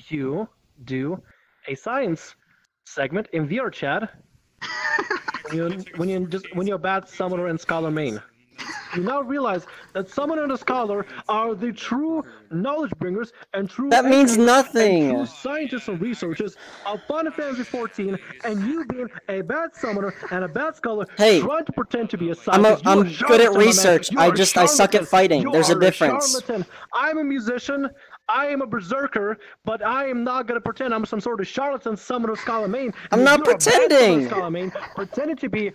Speaker 4: you do a science segment in VRChat when you're a bad summoner in Scholar Main? You now realize that Summoner and the Scholar are the true knowledge bringers and true
Speaker 1: That means nothing.
Speaker 4: and true scientists and researchers of Final Fantasy XIV, and you being a bad summoner and a bad scholar
Speaker 1: Hey,
Speaker 4: trying to pretend to be a scientist.
Speaker 1: I'm
Speaker 4: You are
Speaker 1: good at
Speaker 4: charlatan, my man.
Speaker 1: research.
Speaker 4: You
Speaker 1: I
Speaker 4: are
Speaker 1: suck at
Speaker 4: charlatan.
Speaker 1: fighting.
Speaker 4: You
Speaker 1: There's a
Speaker 4: are
Speaker 1: difference.
Speaker 4: charlatan. I'm a musician. I am a berserker, but I am not gonna pretend I'm some sort of charlatan summoner Scholar Main.
Speaker 1: I'm not
Speaker 4: You're a bad
Speaker 1: pretending.
Speaker 4: Scholar Main, pretending to be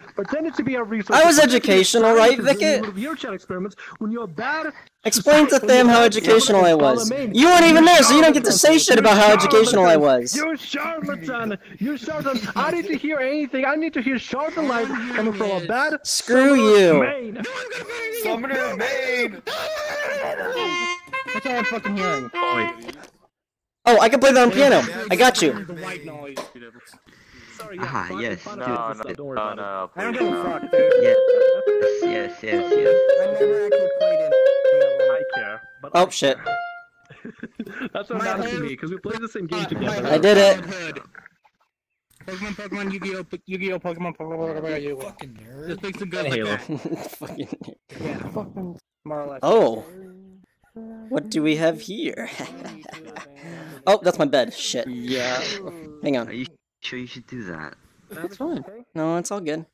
Speaker 4: a researcher.
Speaker 1: I was
Speaker 4: pretending to be a
Speaker 1: educational, right,
Speaker 4: scientist, doing
Speaker 1: Vicket?
Speaker 4: little VRChat experiments when you're bad.
Speaker 1: Explain to Tham how educational I was. You weren't even there, so you don't get to say shit about how educational I was.
Speaker 4: You're charlatan. You're charlatan. I need to hear anything. I need to hear charlatan life coming from a bad.
Speaker 1: Screw you.
Speaker 4: Main.
Speaker 14: Summoner main!
Speaker 13: That's all I'm fucking hearing.
Speaker 1: Oh, I can play that on piano. I got you.
Speaker 13: The white noise.
Speaker 3: Ah, yes.
Speaker 13: No,
Speaker 3: do it.
Speaker 13: no, I don't give a fuck, dude.
Speaker 3: Yes.
Speaker 13: I never actually played it.
Speaker 4: I care. But
Speaker 1: Oh, shit.
Speaker 4: That's what matters to me, because we played the same game together.
Speaker 1: I did it.
Speaker 13: Pokemon, Yu-Gi-Oh, Pokemon, you fucking nerd. Just make some good
Speaker 4: Halo.
Speaker 1: Fucking
Speaker 13: Yeah, fucking more or less.
Speaker 1: Oh. What do we have here? Oh, that's my bed. Shit.
Speaker 3: Yeah.
Speaker 1: Hang on.
Speaker 3: Are you sure you should do that?
Speaker 1: That's fine. No, it's all good.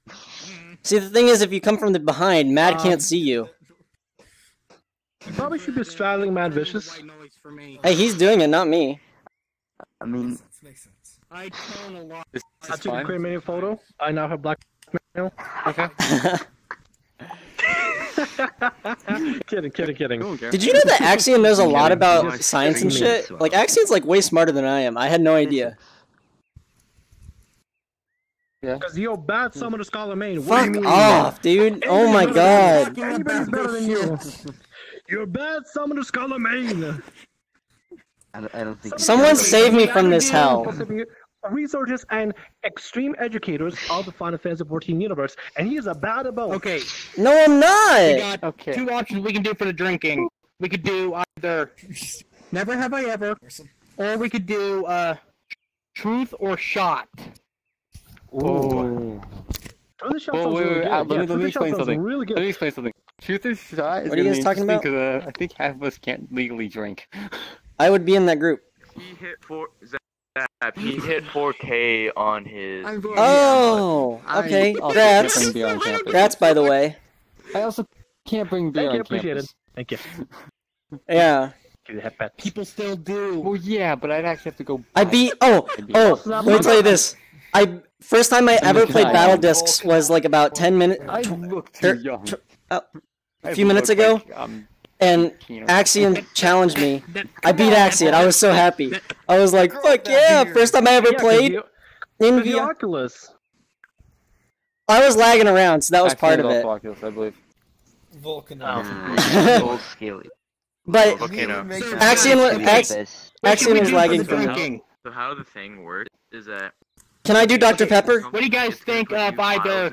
Speaker 1: See, the thing is, if you come from the behind, Mad can't see you.
Speaker 4: You probably should be straddling Mad Vicious.
Speaker 1: Hey, he's doing it, not me.
Speaker 3: I mean,
Speaker 13: I tone a lot.
Speaker 4: I took a great many photo. I now have blackmail. Okay. Kidding.
Speaker 1: Did you know that Axion knows a lot about science and shit? Like, Axion's like way smarter than I am. I had no idea.
Speaker 4: Because you're bad summoner Scholar Main. What do you
Speaker 1: Fuck
Speaker 4: mean?
Speaker 1: off, dude. Oh my god.
Speaker 4: Anybody's better than you. You're bad summoner Scholar Main.
Speaker 3: I don't think.
Speaker 1: Someone save me from this hell.
Speaker 13: Researchers and extreme educators of the Final Fantasy XIV universe, and he is a bad about.
Speaker 10: Okay.
Speaker 1: No, I'm not.
Speaker 10: We got two options we can do for the drinking. We could do either Never Have I Ever, or we could do Truth or Shot.
Speaker 13: Oh.
Speaker 14: Well, wait, let me explain something. Let me explain something. Truth or Shot is
Speaker 1: What are you guys talking about?
Speaker 14: Because I think half of us can't legally drink.
Speaker 1: I would be in that group.
Speaker 15: He hit 4K on his.
Speaker 1: Oh, okay. That's by the way.
Speaker 14: I also can't bring beer on
Speaker 13: appreciate
Speaker 14: campus.
Speaker 13: Thank you.
Speaker 1: Yeah.
Speaker 10: People still do.
Speaker 14: Well, yeah, but I'd actually have to go.
Speaker 1: Let me tell you this. First time I ever played Battle Discs was like about 10 minutes.
Speaker 14: I look too young.
Speaker 1: A few minutes ago. And Axion challenged me. I beat Axion. I was so happy. I was like, fuck yeah! First time I ever played in VR.
Speaker 13: Oculus.
Speaker 1: I was lagging around, so that was part of it.
Speaker 14: Oculus, I believe.
Speaker 3: Vulcan.
Speaker 1: But Axion was lagging for me.
Speaker 15: So how the thing works is that.
Speaker 1: Can I do Dr. Pepper?
Speaker 10: What do you guys think of either?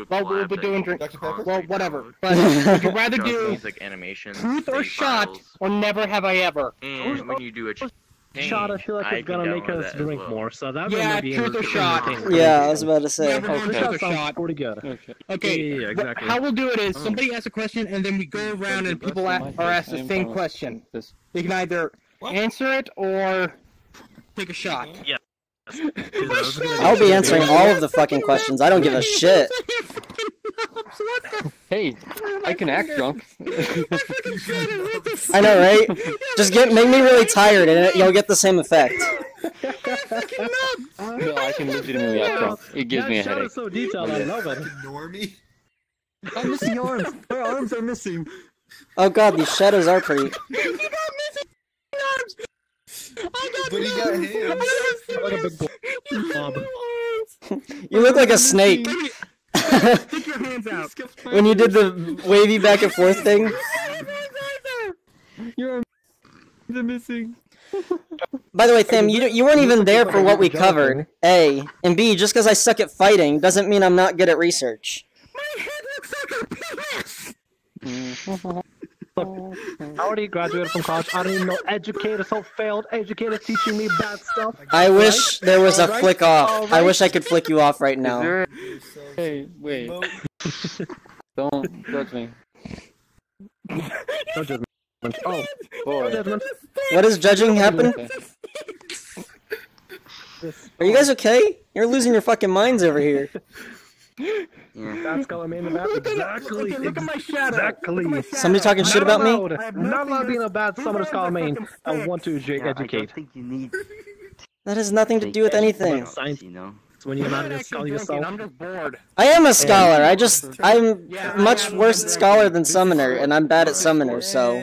Speaker 10: Well, we'll be doing drink. Well, whatever. But would you rather do
Speaker 15: like animations,
Speaker 10: Truth or Shot or Never Have I Ever?
Speaker 15: And when you do a
Speaker 13: Shot, I feel like it's gonna make us drink more, so that
Speaker 10: yeah,
Speaker 13: would be
Speaker 10: Truth or Shot.
Speaker 1: Yeah, I was about to say.
Speaker 13: Truth sounds pretty good.
Speaker 10: Okay,
Speaker 13: yeah, exactly.
Speaker 10: How we'll do it is somebody asks a question and then we go around and people are asked the same question. You can either answer it or Take a shot.
Speaker 5: Yeah.
Speaker 1: I'll be answering all of the fucking questions. I don't give a shit.
Speaker 13: Hey, I can act drunk.
Speaker 1: I know, right? Just make me really tired, and you'll get the same effect.
Speaker 13: No, I can legitimately act drunk. It gives me a headache.
Speaker 5: So detailed, I love it.
Speaker 6: Ignore me.
Speaker 14: I'm missing arms. My arms are missing.
Speaker 1: Oh god, these shadows are pretty.
Speaker 6: But he got hands.
Speaker 5: Like a big blob.
Speaker 1: You look like a snake.
Speaker 10: Stick your hands out.
Speaker 1: When you did the wavy back and forth thing.
Speaker 14: Your arms are missing.
Speaker 1: By the way, Tham, you weren't even there for what we covered. A. And B, just because I suck at fighting doesn't mean I'm not good at research.
Speaker 5: I already graduated from college. I don't even know educators who failed educators teaching me bad stuff.
Speaker 1: I wish there was a flick off. I wish I could flick you off right now.
Speaker 13: Hey, wait. Don't judge me.
Speaker 5: No judgment.
Speaker 13: Oh, boy.
Speaker 5: No judgment.
Speaker 1: What is judging happen? Are you guys okay? You're losing your fucking minds over here.
Speaker 5: That's color man in the back. Exactly.
Speaker 10: Look at my shadow.
Speaker 5: Exactly.
Speaker 1: Somebody talking shit about me?
Speaker 5: Not allowed being a bad summoner scholar main. I want to educate.
Speaker 3: I don't think you need
Speaker 1: That has nothing to do with anything.
Speaker 3: science, you know.
Speaker 5: It's when you're not a scholar yourself.
Speaker 10: I'm just bored.
Speaker 1: I am a scholar. I'm much worse scholar than summoner, and I'm bad at summoner, so.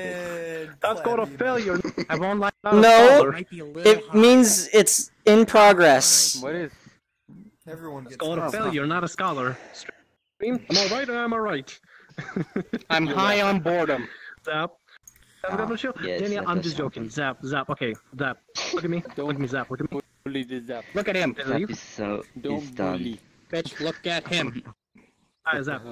Speaker 5: That's called a failure. I won't lie.
Speaker 1: No, it means it's in progress.
Speaker 13: What is?
Speaker 6: Everyone
Speaker 5: It's
Speaker 6: gets
Speaker 5: called a failure, not a scholar. Am I right or am I right?
Speaker 10: I'm high on boredom.
Speaker 5: Zap. Have you got no shield?
Speaker 3: yes,
Speaker 5: Daniel,
Speaker 3: that
Speaker 5: I'm
Speaker 3: does
Speaker 5: just
Speaker 3: sound
Speaker 5: joking. Zap, zap, okay. Zap. Look at me. Look at me, Zap. Look at me.
Speaker 13: Bully the Zap.
Speaker 10: Look at him.
Speaker 3: That is so
Speaker 13: Don't
Speaker 3: is done.
Speaker 13: bully.
Speaker 10: Bitch, look at him.
Speaker 5: Alright, Zap.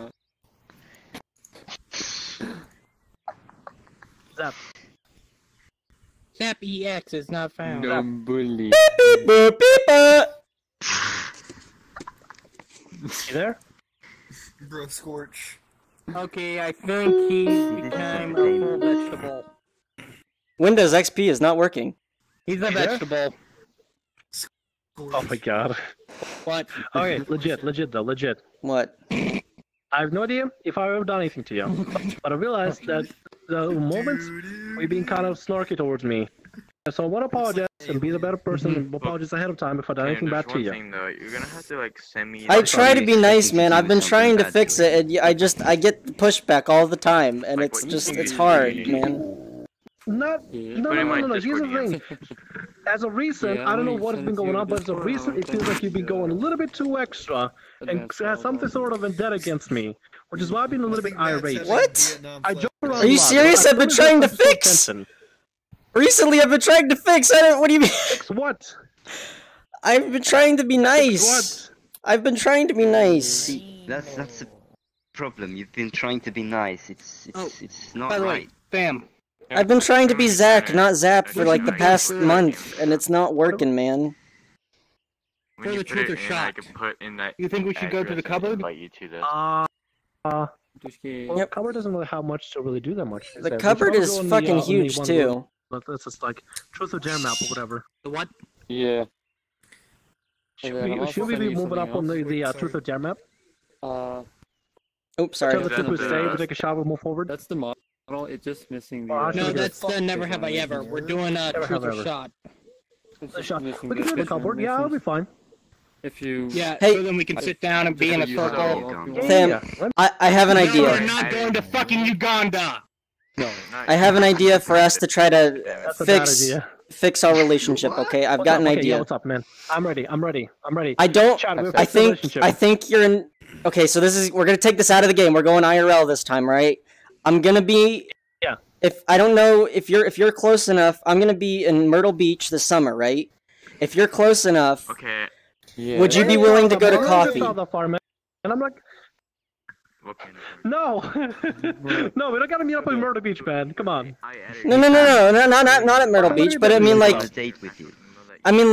Speaker 5: Zap.
Speaker 10: Zap EX is not found.
Speaker 13: Don't bully.
Speaker 1: Beep, boop, beep, boop.
Speaker 5: You there?
Speaker 6: Bro, Scorch.
Speaker 10: Okay, I think he's become a full vegetable.
Speaker 1: Windows XP is not working.
Speaker 10: He's a vegetable.
Speaker 5: Oh my god.
Speaker 10: What?
Speaker 5: Okay, legit though, legit.
Speaker 1: What?
Speaker 5: I have no idea if I've ever done anything to you, but I realized that the moment we've been kind of snarky towards me. So I want to apologize and be the better person and apologize ahead of time if I done anything bad to you.
Speaker 15: Thing, though, you're gonna have to like send me.
Speaker 1: I try to be nice, man. I've been trying to fix it, and I get pushback all the time, and
Speaker 15: Like,
Speaker 1: it's hard, man.
Speaker 5: No. Here's the thing. As of recent, I don't know what has been going on, but as of recent, it feels like you've been going a little bit too extra and has something sort of vendetta against me, which is why I've been a little bit irate.
Speaker 1: What?
Speaker 5: I joke around
Speaker 1: Are you
Speaker 5: a lot.
Speaker 1: serious? I've been trying to fix.
Speaker 5: Attention.
Speaker 1: Recently, I've been trying to fix. What do you mean?
Speaker 5: Fix what?
Speaker 1: I've been trying to be nice.
Speaker 5: What?
Speaker 1: I've been trying to be nice.
Speaker 3: See, that's the problem. You've been trying to be nice. It's not
Speaker 10: By the way,
Speaker 3: right.
Speaker 10: Bam.
Speaker 1: I've been trying to be Zach, not Zap, for like the past month, and it's not working, man.
Speaker 15: When
Speaker 10: For
Speaker 15: you
Speaker 10: the
Speaker 15: put
Speaker 10: truth
Speaker 15: it
Speaker 10: or
Speaker 15: in, I
Speaker 10: shot?
Speaker 15: can put in that.
Speaker 10: You think we should go to the
Speaker 15: address and
Speaker 10: cupboard?
Speaker 15: Invite you to this.
Speaker 13: Just kidding.
Speaker 5: Well, cupboard doesn't really have much to really do that much.
Speaker 1: The cupboard is fucking huge too.
Speaker 5: But that's just like truth or dare map or whatever.
Speaker 10: The what?
Speaker 13: Yeah.
Speaker 5: Should
Speaker 13: And then I'm
Speaker 5: we
Speaker 13: also
Speaker 5: be
Speaker 13: sending you
Speaker 5: moving up on
Speaker 13: something
Speaker 5: the
Speaker 13: else.
Speaker 5: truth or dare map?
Speaker 1: Oops, sorry.
Speaker 5: Tell the
Speaker 15: That's
Speaker 5: truth we
Speaker 15: the-
Speaker 5: stay, we take a shot, we move forward.
Speaker 13: That's the model. It's just missing the.
Speaker 5: Oh,
Speaker 10: No,
Speaker 5: Okay.
Speaker 10: that's the Never Have I Ever. We're doing
Speaker 5: Never
Speaker 10: truth
Speaker 5: have
Speaker 10: or
Speaker 5: ever.
Speaker 10: shot.
Speaker 13: It's
Speaker 5: The
Speaker 13: just
Speaker 5: shot.
Speaker 13: missing
Speaker 5: We can do the cupboard. Yeah, I'll be fine.
Speaker 13: If you.
Speaker 10: Yeah,
Speaker 1: Hey.
Speaker 10: so then we can sit down and be in a circle.
Speaker 1: Sam, I have an
Speaker 10: No, we're
Speaker 1: idea.
Speaker 10: not going to fucking Uganda.
Speaker 13: No.
Speaker 1: I have an idea for us to try to
Speaker 5: That's a bad idea.
Speaker 1: fix our relationship. Okay, I've got an
Speaker 5: Okay, yeah,
Speaker 1: idea.
Speaker 5: what's up, man? I'm ready.
Speaker 1: I don't.
Speaker 5: Chad, we're
Speaker 1: I
Speaker 5: fixing the
Speaker 1: think.
Speaker 5: relationship.
Speaker 1: I think you're in. Okay, so we're gonna take this out of the game. We're going IRL this time, right? I'm gonna be.
Speaker 5: Yeah.
Speaker 1: If I don't know if you're close enough, I'm gonna be in Myrtle Beach this summer, right? If you're close enough,
Speaker 15: Okay.
Speaker 13: Yeah.
Speaker 1: would you be willing to go to
Speaker 5: I'm not
Speaker 1: coffee?
Speaker 5: that far, man. And I'm like,
Speaker 15: Okay.
Speaker 5: no, no, we don't gotta meet up in Myrtle Beach, man. Come on.
Speaker 1: No, not at Myrtle Beach, but I mean
Speaker 3: On a
Speaker 1: like,
Speaker 3: date with you.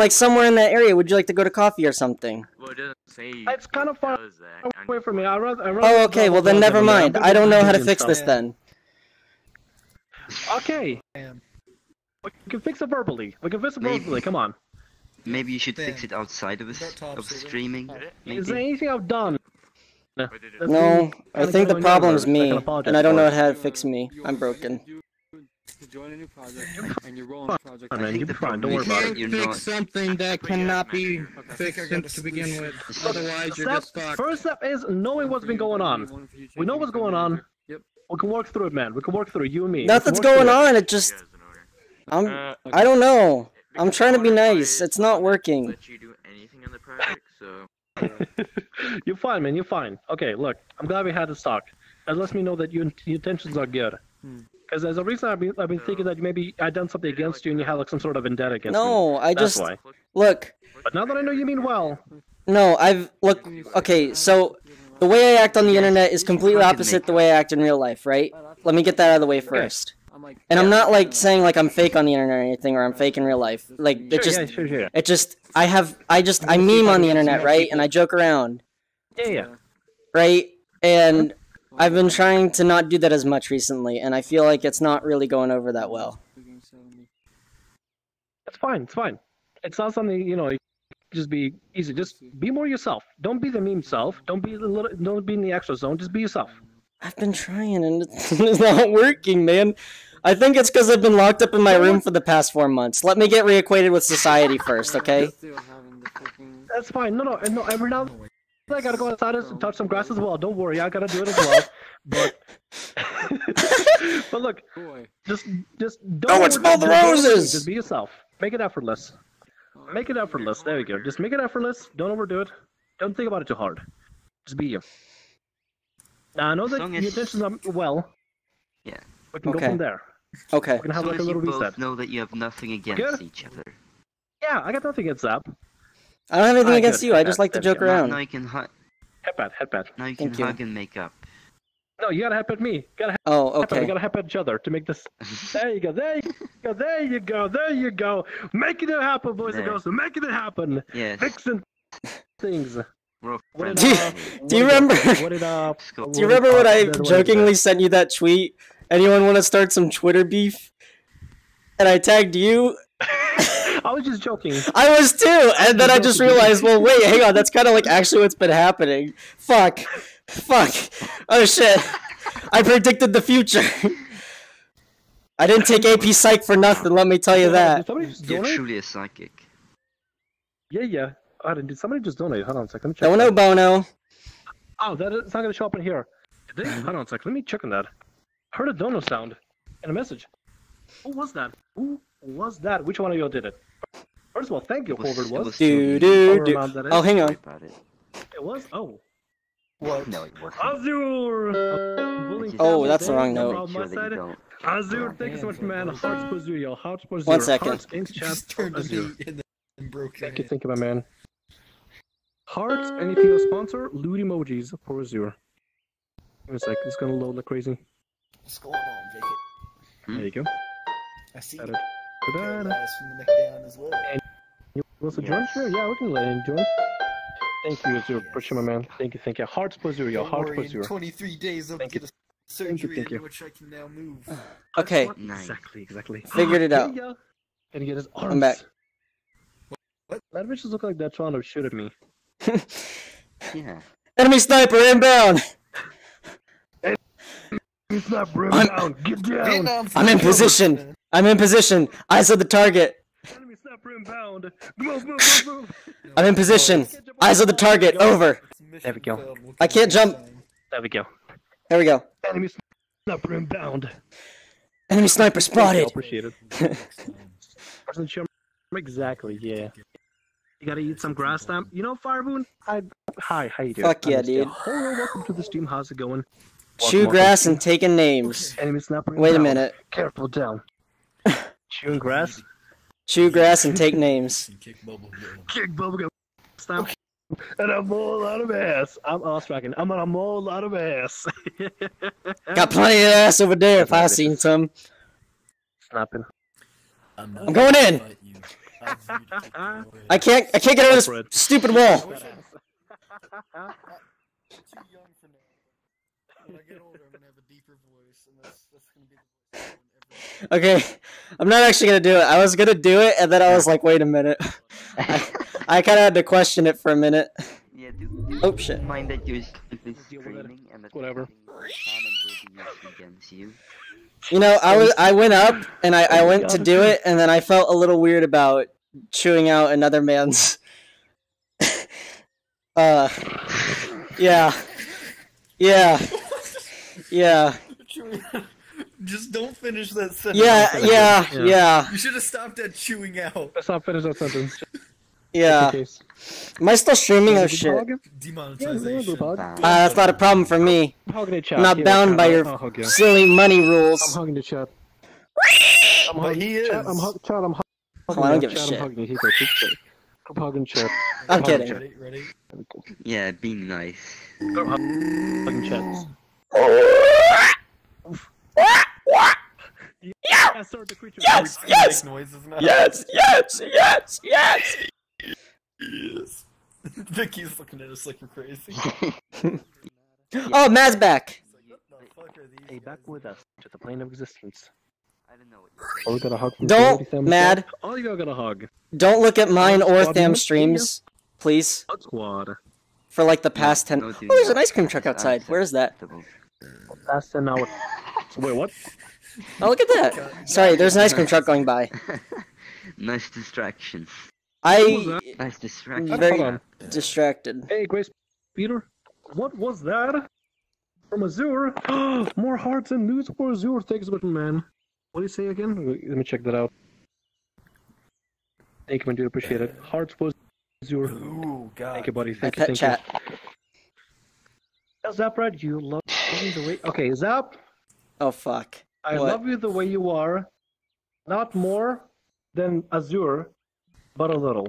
Speaker 1: somewhere in that area. Would you like to go to coffee or something?
Speaker 15: Well, it doesn't say.
Speaker 5: It's kind of far
Speaker 15: does that.
Speaker 5: away from me. I rather.
Speaker 1: Oh, okay. Well, then never mind. I don't know how to fix this then.
Speaker 5: Okay. We can fix it verbally. Come on.
Speaker 3: maybe you should fix it outside of streaming.
Speaker 5: Is there
Speaker 3: Maybe.
Speaker 5: anything I've done?
Speaker 1: No, I think the problem's me, and I don't know how to fix me. I'm broken.
Speaker 16: Join a new project, and you're rolling the project.
Speaker 5: Fine, man, you'll be fine. Don't
Speaker 10: You
Speaker 5: worry about
Speaker 10: can't
Speaker 5: it.
Speaker 10: fix something that cannot be fixed to begin with. Otherwise, you're just fucked.
Speaker 5: First step is knowing what's been going on. We know what's going on. We can work through it, man. We can work through it, you and me.
Speaker 1: Nothing's going on. It just, I don't know. I'm trying to be nice. It's not working.
Speaker 15: Let you do anything in the project, so.
Speaker 5: You're fine, man. You're fine. Okay, look. I'm glad we had this talk. That lets me know that your intentions are good. Because there's a reason I've been thinking that maybe I done something against you and you had like some sort of vendetta against me.
Speaker 1: No, I
Speaker 5: That's
Speaker 1: just
Speaker 5: why.
Speaker 1: look.
Speaker 5: But now that I know you mean well.
Speaker 1: No, look. Okay, so the way I act on the internet is completely opposite the way I act in real life, right? Let me get that out of the way first. And I'm not like saying like I'm fake on the internet or anything, or I'm fake in real life. Like it just, it just, I meme on the internet, right? And I joke around.
Speaker 5: Yeah.
Speaker 1: Right? And I've been trying to not do that as much recently, and I feel like it's not really going over that well.
Speaker 5: It's fine. It's fine. It's not something you just be easy. Just be more yourself. Don't be the meme self. Don't be in the extra zone. Just be yourself.
Speaker 1: I've been trying, and it's not working, man. I think it's because I've been locked up in my room for the past 4 months. Let me get reacquainted with society first, okay?
Speaker 5: That's fine. No. Every now and then I gotta go outside and touch some grass as well. Don't worry, I gotta do it as well. But but look, just don't
Speaker 1: smell the roses.
Speaker 5: Just be yourself. Make it effortless. Make it effortless. There you go. Just make it effortless. Don't overdo it. Don't think about it too hard. Just be you. Now I know that your intentions are well.
Speaker 3: Yeah.
Speaker 5: We can go from there.
Speaker 1: Okay.
Speaker 5: We can have like a little
Speaker 3: you
Speaker 5: reset.
Speaker 3: both know that you have nothing against each other.
Speaker 5: Yeah, I got nothing against that.
Speaker 1: I don't have anything against you. I just like to joke around.
Speaker 3: Now you can hug.
Speaker 5: Headpad.
Speaker 3: Now you can
Speaker 1: Thank you.
Speaker 3: hug and make up.
Speaker 5: No, you gotta headbutt me.
Speaker 1: Oh, okay.
Speaker 5: We gotta headbutt each other to make this. There you go. There you go. Making it happen, boys and girls. Making it happen.
Speaker 3: Yes.
Speaker 5: Fixing things.
Speaker 1: Do you remember? Do you remember when I jokingly sent you that tweet? Anyone want to start some Twitter beef? And I tagged you.
Speaker 5: I was just joking.
Speaker 1: I was too, and then I just realized, well, wait, hang on, that's kind of like actually what's been happening. Fuck. Oh shit. I predicted the future. I didn't take AP Psych for nothing, let me tell you that.
Speaker 3: You're truly a psychic.
Speaker 5: Yeah. Did somebody just donate? Hold on a second. Let me check.
Speaker 1: Bono Bono.
Speaker 5: Oh, it's not gonna show up in here. Did they? Hold on a second. Let me check on that. Heard a dono sound in a message. Who was that? Which one of you did it? First of all, thank you, whoever it was.
Speaker 1: Oh, hang on.
Speaker 5: It was? Oh.
Speaker 3: What? No, it wasn't.
Speaker 5: Azure!
Speaker 1: Oh, that's the wrong note.
Speaker 5: Azure, thank you so much, man. Hearts Pozzuyo. Hearts Pozzuyo.
Speaker 1: 1 second.
Speaker 5: Hearts in chat. Azure. Thank you, my man. Hearts, anything to sponsor? Loot emojis for Azure. Give me a sec, it's gonna load like crazy.
Speaker 17: What's going on, Jacob?
Speaker 5: There you go.
Speaker 17: I see
Speaker 5: Got
Speaker 17: you
Speaker 5: it.
Speaker 17: guys from the neckdown as well.
Speaker 5: And you want to join? Sure, yeah, we can let him join. Thank you, Azure. Appreciate my man. Thank you. Hearts Pozzuyo. Hearts
Speaker 17: Don't worry,
Speaker 5: Pozzuyo.
Speaker 17: in 23 days I'll get a surgery in which I can now move.
Speaker 1: Okay.
Speaker 5: Exactly.
Speaker 1: Figured it out.
Speaker 5: Can you get his arms?
Speaker 1: I'm back.
Speaker 5: What? That bitch just look like they're trying to shoot at me.
Speaker 3: Yeah.
Speaker 1: Enemy sniper inbound!
Speaker 5: Enemy sniper inbound! Get down!
Speaker 1: I'm in position! Eyes on the target!
Speaker 5: Enemy sniper inbound! Move!
Speaker 1: I'm in position! Eyes on the target! Over!
Speaker 5: There we go.
Speaker 1: I can't jump!
Speaker 5: There we go.
Speaker 1: There we go.
Speaker 5: Enemy sniper inbound!
Speaker 1: Enemy sniper spotted!
Speaker 5: Appreciate it. Person show exactly, yeah. You gotta eat some grass stamp. You know, Fireboon? Hi, how you doing?
Speaker 1: Fuck yeah, dude.
Speaker 5: Hello, welcome to the stream. How's it going?
Speaker 1: Chew grass and taking names.
Speaker 5: Enemy sniper
Speaker 1: Wait a
Speaker 5: inbound.
Speaker 1: minute.
Speaker 5: Careful, down. Chewing grass?
Speaker 1: Chew grass and take names.
Speaker 5: Kick bubblegum. Stamp. And a mole out of ass. I'm awestruck. I'm on a mole out of ass.
Speaker 1: Got plenty of ass over there if I seen some.
Speaker 5: Snapping.
Speaker 1: I'm going in! I can't get over this stupid wall.
Speaker 17: When I get older, I'm gonna have a deeper voice, and that's gonna be the voice I'm in every.
Speaker 1: Okay, I'm not actually gonna do it. I was gonna do it, and then I was like, wait a minute. I kind of had to question it for a minte.
Speaker 3: Yeah, do
Speaker 1: oh shit.
Speaker 3: mind that you're simply screaming and that
Speaker 5: whatever.
Speaker 3: cannon will be used against you.
Speaker 1: You know, I went up and I went to do it, and then I felt a little weird about chewing out another man's. Yeah, yeah.
Speaker 17: Just don't finish that sentence.
Speaker 1: Yeah.
Speaker 17: You should have stopped at chewing out.
Speaker 5: Let's not finish that sentence.
Speaker 1: Yeah. Am I still streaming? Oh shit.
Speaker 17: Demonetization.
Speaker 1: That's not a problem for me.
Speaker 5: I'm
Speaker 1: not bound by your silly money rules.
Speaker 5: I'm hugging the chat.
Speaker 17: But he is.
Speaker 5: I'm hugging
Speaker 1: Oh, I don't give a shit.
Speaker 5: I'm hugging you. I'm hugging chat.
Speaker 1: I'm kidding.
Speaker 17: Ready?
Speaker 3: Yeah, be nice.
Speaker 5: I'm hugging chat.
Speaker 1: Yes!
Speaker 17: Vicky's looking at us like we're crazy.
Speaker 1: Oh, Matt's back.
Speaker 5: Hey, back with us to the plane of existence.
Speaker 3: I don't know what
Speaker 5: Oh, we got a hug from
Speaker 1: Don't,
Speaker 5: Sam
Speaker 1: Mad.
Speaker 5: Oh, you got a hug.
Speaker 1: Don't look at mine or
Speaker 5: Squad
Speaker 1: Tham
Speaker 5: member?
Speaker 1: streams, please.
Speaker 5: Hug squad.
Speaker 1: For like the past 10.
Speaker 3: no,
Speaker 1: Oh,
Speaker 3: dude,
Speaker 1: there's an
Speaker 3: no.
Speaker 1: ice cream truck outside. Where is that?
Speaker 5: Last 10 hours. Wait, what?
Speaker 1: Oh, look at that. Sorry, there's an ice cream truck going by.
Speaker 3: Nice distraction.
Speaker 5: Nice
Speaker 3: distraction.
Speaker 1: Very distracted.
Speaker 5: Hey, Grace Peter. What was that? From Azure? More hearts and news for Azure. Thanks, but man. What do you say again? Let me check that out. Thank you, man. Do appreciate it. Hearts for Azure.
Speaker 17: Ooh, God.
Speaker 5: Thank you, buddy. Thank
Speaker 1: Pet
Speaker 5: you.
Speaker 1: chat.
Speaker 5: Zap, right? You love me the way. Okay, Zap.
Speaker 1: Oh fuck.
Speaker 5: I
Speaker 1: What?
Speaker 5: love you the way you are. Not more than Azure, but a little.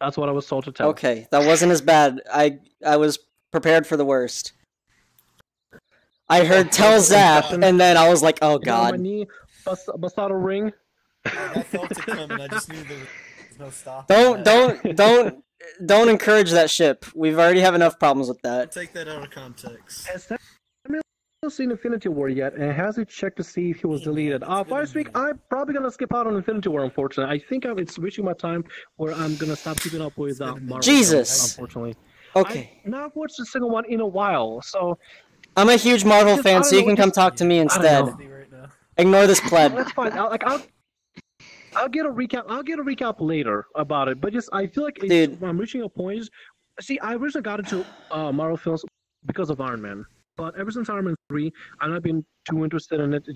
Speaker 5: That's what I was told to tell.
Speaker 1: Okay, that wasn't as bad. I was prepared for the worst. I heard tell Zap, and then I was like, oh
Speaker 5: You know, on my
Speaker 1: god.
Speaker 5: knee, bust out a ring.
Speaker 17: I felt it coming. I just knew there was no stopping.
Speaker 1: Don't encourage that ship. We've already have enough problems with that.
Speaker 17: Take that out of context.
Speaker 5: Has Samuel seen Infinity War yet? And has he checked to see if he was deleted? Firespeak, I'm probably gonna skip out on Infinity War, unfortunately. I think it's reaching my time where I'm gonna stop keeping up with Marvel.
Speaker 1: Jesus.
Speaker 5: Unfortunately.
Speaker 1: Okay.
Speaker 5: I've not watched a single one in a while, so
Speaker 1: I'm a huge Marvel
Speaker 5: Just- I
Speaker 1: fan,
Speaker 5: don't
Speaker 1: so you
Speaker 5: know,
Speaker 1: can come
Speaker 5: just-
Speaker 1: talk to me
Speaker 5: I don't
Speaker 1: instead.
Speaker 5: know.
Speaker 1: Ignore this pleb.
Speaker 5: That's fine. I'll get a recap. I'll get a recap later about it. But just I feel like I'm reaching a point. See, I originally got into Marvel films because of Iron Man, but ever since Iron Man 3, I've not been too interested in it.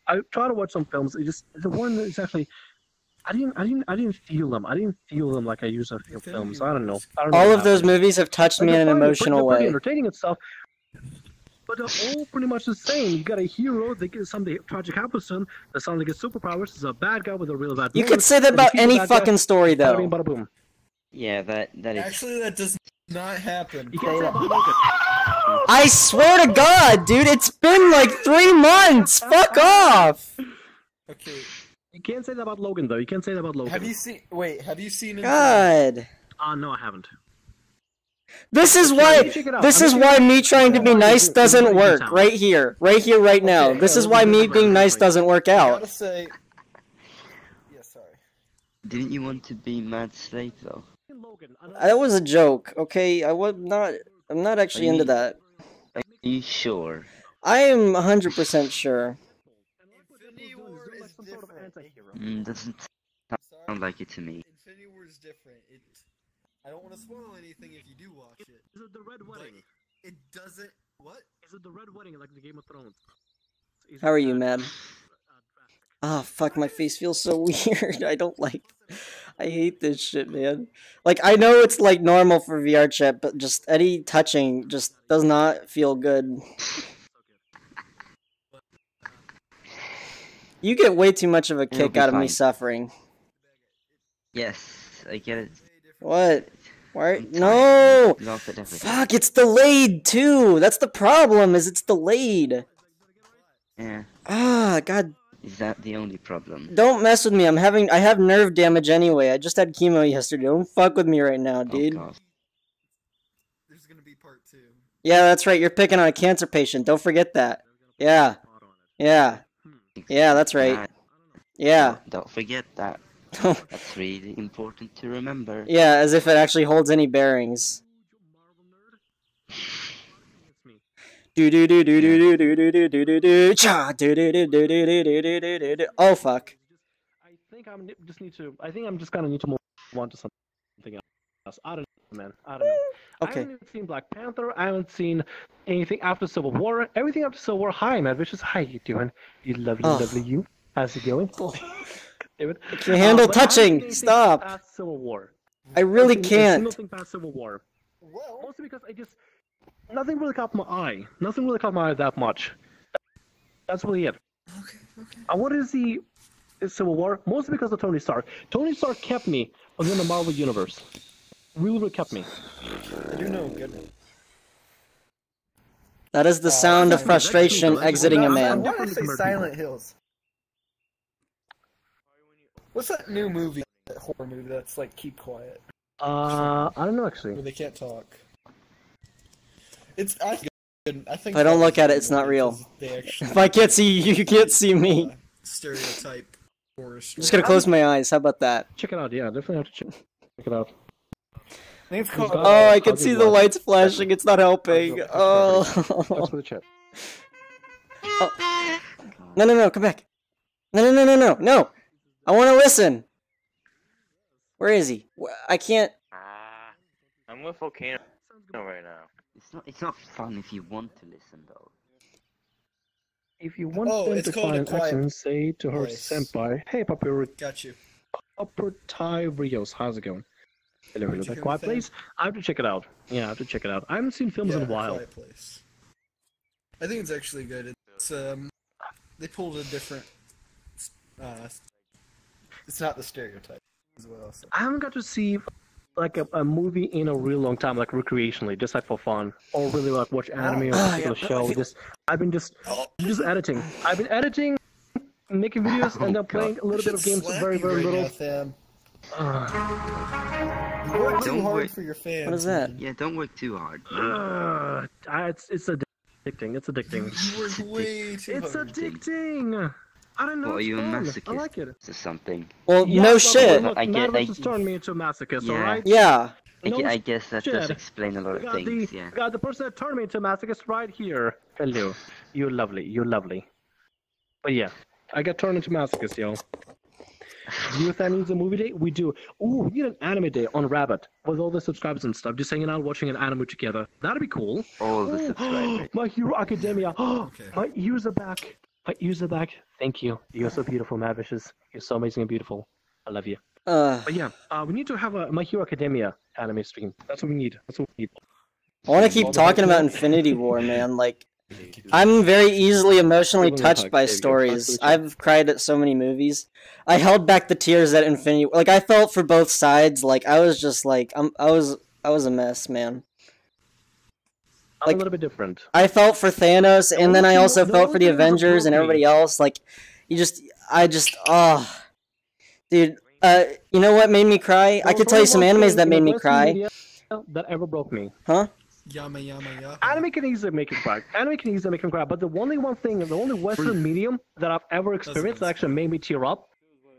Speaker 5: I try to watch some films. The one is actually. I didn't feel them. I didn't feel them like I used to feel films. I don't know.
Speaker 1: All of those movies have touched me in an emotional
Speaker 5: They're pretty
Speaker 1: way.
Speaker 5: entertaining and stuff. But they're all pretty much the same. You got a hero, they get something tragic happens to him, that suddenly gets superpowers, is a bad guy with a real bad
Speaker 1: You
Speaker 5: motive,
Speaker 1: could say that
Speaker 5: and
Speaker 1: about
Speaker 5: defeats the
Speaker 1: any
Speaker 5: bad guy,
Speaker 1: fucking story,
Speaker 5: bada
Speaker 1: though.
Speaker 5: bing, bada boom.
Speaker 3: Yeah, that is.
Speaker 17: Actually, that does not happen.
Speaker 5: You can't say that about Logan.
Speaker 1: I swear to God, dude, it's been like 3 months. Fuck off.
Speaker 17: Okay.
Speaker 5: You can't say that about Logan, though. You can't say that about Logan.
Speaker 17: Have you seen? Wait, have you seen?
Speaker 1: God.
Speaker 5: No, I haven't.
Speaker 1: This is why. This is why me trying to be nice doesn't work. Right here, right now. This is why me being nice doesn't work
Speaker 17: I
Speaker 1: out.
Speaker 17: gotta say. Yeah, sorry.
Speaker 3: Didn't you want to be Mad Slate though?
Speaker 1: That was a joke. Okay, I'm not actually into that.
Speaker 3: Are you sure?
Speaker 1: I am 100% sure.
Speaker 3: Doesn't sound like it to me.
Speaker 17: Infinity War is different. I don't want to spoil anything if you do watch it.
Speaker 5: Is it the Red Wedding?
Speaker 17: It doesn't. What?
Speaker 5: Is it the Red Wedding like the Game of Thrones?
Speaker 1: How are you, man? Ah, fuck, my face feels so weird. I hate this shit, man. Like, I know it's, like, normal for VRChat, but just any touching just does not feel good. You get way too much of a kick out of me suffering.
Speaker 3: Yes, I get it.
Speaker 1: What? Why? No! Fuck, it's delayed, too! That's the problem, is it's delayed.
Speaker 3: Yeah.
Speaker 1: Ah, god.
Speaker 3: Is that the only problem?
Speaker 1: Don't mess with me. I have nerve damage anyway. I just had chemo yesterday. Don't fuck with me right now, dude.
Speaker 17: There's gonna be part 2.
Speaker 1: Yeah, that's right. You're picking on a cancer patient. Don't forget that. Yeah. Yeah. Yeah, that's right. Yeah.
Speaker 3: Don't forget that. That's really important to remember.
Speaker 1: Yeah, as if it actually holds any bearings. Do do do do do do do do do do do cha do do do do do do do do do do. Oh fuck.
Speaker 5: I think I'm just gonna need to move on to something else. I don't know, man. I don't know.
Speaker 1: Okay.
Speaker 5: I haven't seen Black Panther. I haven't seen anything after Civil War. Everything after Civil War. Hi, man. Vicious. How you doing? You lovely you. How's it going? David.
Speaker 1: I can't handle
Speaker 5: But I haven't seen
Speaker 1: touching.
Speaker 5: anything
Speaker 1: Stop.
Speaker 5: past Civil War.
Speaker 1: I really
Speaker 5: I've seen a single
Speaker 1: can't.
Speaker 5: thing past Civil War. Mostly because nothing really caught my eye. Nothing really caught my eye that much. That's really it.
Speaker 17: Okay.
Speaker 5: What is the Civil War? Mostly because of Tony Stark. Tony Stark kept me within the Marvel Universe. Really kept me.
Speaker 17: I do know good.
Speaker 1: That is the sound of frustration exiting a man.
Speaker 17: Why did I say Silent Hills? What's that new movie, that horror movie that's like Keep Quiet?
Speaker 5: I don't know actually.
Speaker 17: Where they can't talk. I think
Speaker 1: If I don't look at it, it's not real. If I can't see you, you can't see me.
Speaker 17: Stereotype horror story.
Speaker 1: I'm just gonna close my eyes. How about that?
Speaker 5: Check it out. Yeah, definitely have to check it out.
Speaker 17: I think it's called.
Speaker 1: Oh, I can see the lights flashing. It's not helping. Oh.
Speaker 5: That's for the chat.
Speaker 1: Oh. No, come back. No. I want to listen. Where is he? I can't.
Speaker 15: I'm with Volcano right now.
Speaker 3: It's not fun if you want to listen though.
Speaker 5: If you want them to find an accent, say to her senpai, "Hey,
Speaker 17: Got you.
Speaker 5: Upper Rios, how's it going?" Hello, that Quiet Place. I have to check it out. Yeah, I have to check it out. I haven't seen films in a while.
Speaker 17: Quiet Place. I think it's actually good. It's they pulled a different. It's not the stereotype as well. So.
Speaker 5: I haven't got to see like a movie in a real long time, like recreationally, just like for fun, or really like watch anime or a particular show. I've been just editing. I've been editing, making videos, and then playing a little bit of games, very little.
Speaker 17: You work too hard for your fans.
Speaker 1: What is that?
Speaker 3: Yeah, don't work too hard.
Speaker 5: It's addicting. It's addicting.
Speaker 17: You work way too hard.
Speaker 5: It's addicting. I don't know.
Speaker 3: What, are you a
Speaker 5: fun.
Speaker 3: masochist
Speaker 5: I like it.
Speaker 3: or something?
Speaker 1: Well, no shit.
Speaker 5: Look, just turned me into a masochist,
Speaker 3: Yeah.
Speaker 5: alright?
Speaker 1: Yeah.
Speaker 3: I guess that does
Speaker 5: shit.
Speaker 3: explain a lot of things, yeah.
Speaker 5: Got the person that turned me into a masochist right here. Hello. You're lovely. But yeah, I got turned into a masochist, yo. Do you think needs a movie day? We do. Ooh, we need an anime day on Rabbit with all the subscribers and stuff. Just hanging out, watching an anime together. That'd be cool.
Speaker 3: All the subscribers.
Speaker 5: My Hero Academia. My ears are back. My ears are back. Thank you. You're so beautiful, Mavishes. You're so amazing and beautiful. I love you. But yeah, we need to have a My Hero Academia anime stream. That's what we need.
Speaker 1: I want to keep talking about Infinity War, man. Like, I'm very easily emotionally touched by stories. I've cried at so many movies. I held back the tears at Infinity War. Like, I felt for both sides. Like, I was just like, I was a mess, man.
Speaker 5: Like, a little bit different.
Speaker 1: I felt for Thanos, and then I also felt for the Avengers and everybody else. Like, dude. You know what made me cry? I could tell you some animes that made me cry.
Speaker 5: That ever broke me.
Speaker 1: Huh?
Speaker 17: Yama.
Speaker 5: Anime can easily make you cry. But the only Western medium that I've ever experienced that actually made me tear up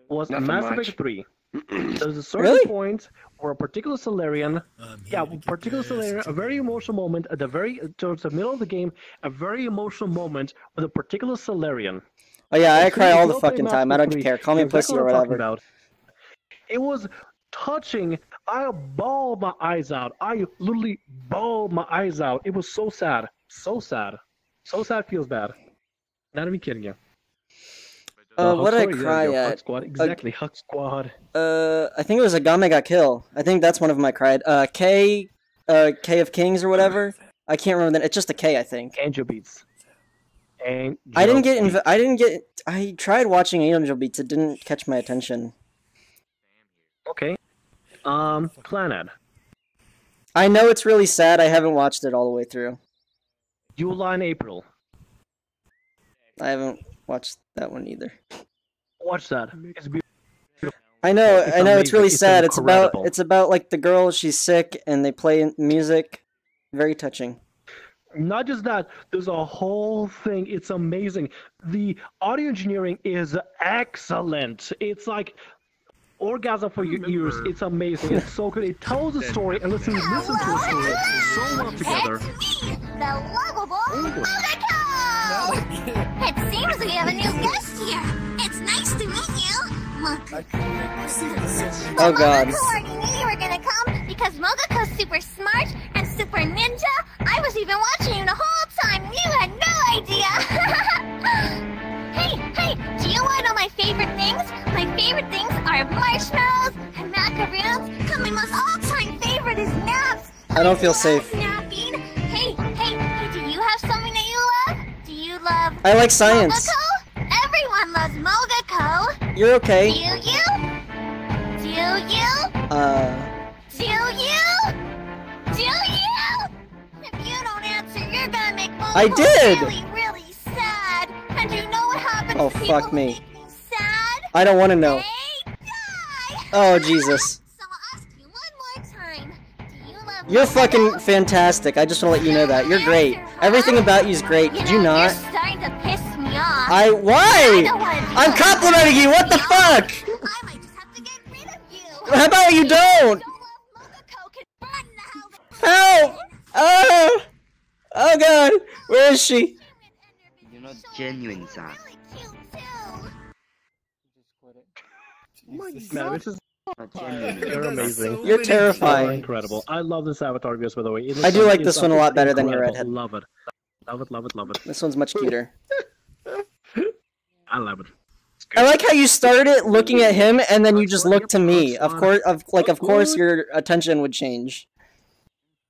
Speaker 5: was Mass Effect 3. There's a certain point where a particular Solarian, a very emotional moment towards the middle of the game, a very emotional moment with a particular Solarian.
Speaker 1: Oh yeah, I cry all the fucking time. I don't care. Call me a pussy or whatever.
Speaker 5: It was touching. I bawled my eyes out. I literally bawled my eyes out. It was so sad. So sad. So sad feels bad. Not even kidding you.
Speaker 1: What did I cry at?
Speaker 5: Hug Squad. Exactly, Hug Squad.
Speaker 1: I think it was Agame Got Kill. I think that's one of my cried. K of Kings or whatever. I can't remember that. It's just a K, I think.
Speaker 5: Angel Beats.
Speaker 1: I tried watching Angel Beats. It didn't catch my attention.
Speaker 5: Okay. Clannad.
Speaker 1: I know it's really sad. I haven't watched it all the way through.
Speaker 5: July and April.
Speaker 1: I haven't watched that one either.
Speaker 5: Watch that. It's beautiful.
Speaker 1: I know. It's really sad.
Speaker 5: Incredible.
Speaker 1: It's about like the girl. She's sick, and they play music. Very touching.
Speaker 5: Not just that, there's a whole thing. It's amazing. The audio engineering is excellent. It's like orgasm for your ears. It's amazing. It's so good. It tells a story, and listen to a story so well together.
Speaker 8: It's me, the lovable Monaco! It seems we have a new guest here. It's nice to meet you. Look.
Speaker 1: Oh God.
Speaker 8: Mogoko already knew you were gonna come because Mogako's super smart and super ninja. I was even watching you the whole time and you had no idea. Hey, do you want to know my favorite things? My favorite things are marshmallows and macaroons, and my most all-time favorite is naps.
Speaker 1: I don't feel safe.
Speaker 8: Napping. Hey, do you have something that you love? Do you love
Speaker 1: I like science.
Speaker 8: Mogako? Everyone loves Mogako.
Speaker 1: You're okay.
Speaker 8: Do you? Do you? If you don't answer, you're gonna make Mogako
Speaker 1: I did!
Speaker 8: really, really sad. And you know what happens
Speaker 1: Oh
Speaker 8: to people
Speaker 1: fuck
Speaker 8: who
Speaker 1: me.
Speaker 8: make me sad?
Speaker 1: I don't want to know. Oh Jesus.
Speaker 8: So I'll ask you one more time. Do you love
Speaker 1: You're
Speaker 8: Mogako?
Speaker 1: fucking fantastic. I just want to let you know that. You're great. Everything about you is great. Did you
Speaker 8: You're
Speaker 1: not?
Speaker 8: starting to piss me off.
Speaker 1: Why? I'm complimenting you. What the fuck?
Speaker 8: I might just have to get rid of you.
Speaker 1: How about you don't? Help! Oh! Oh God! Where is she?
Speaker 3: You're not genuine, Zap.
Speaker 5: Man, this is
Speaker 3: Not genuine.
Speaker 5: You're amazing.
Speaker 1: You're terrifying.
Speaker 5: You're incredible. I love this Avatar videos, by the way.
Speaker 1: I do like this one a lot better than your
Speaker 5: incredible.
Speaker 1: redhead.
Speaker 5: Love it. Love it.
Speaker 1: This one's much cuter.
Speaker 5: I love it.
Speaker 1: I like how you started looking at him and then you just looked to me. Of course, your attention would change.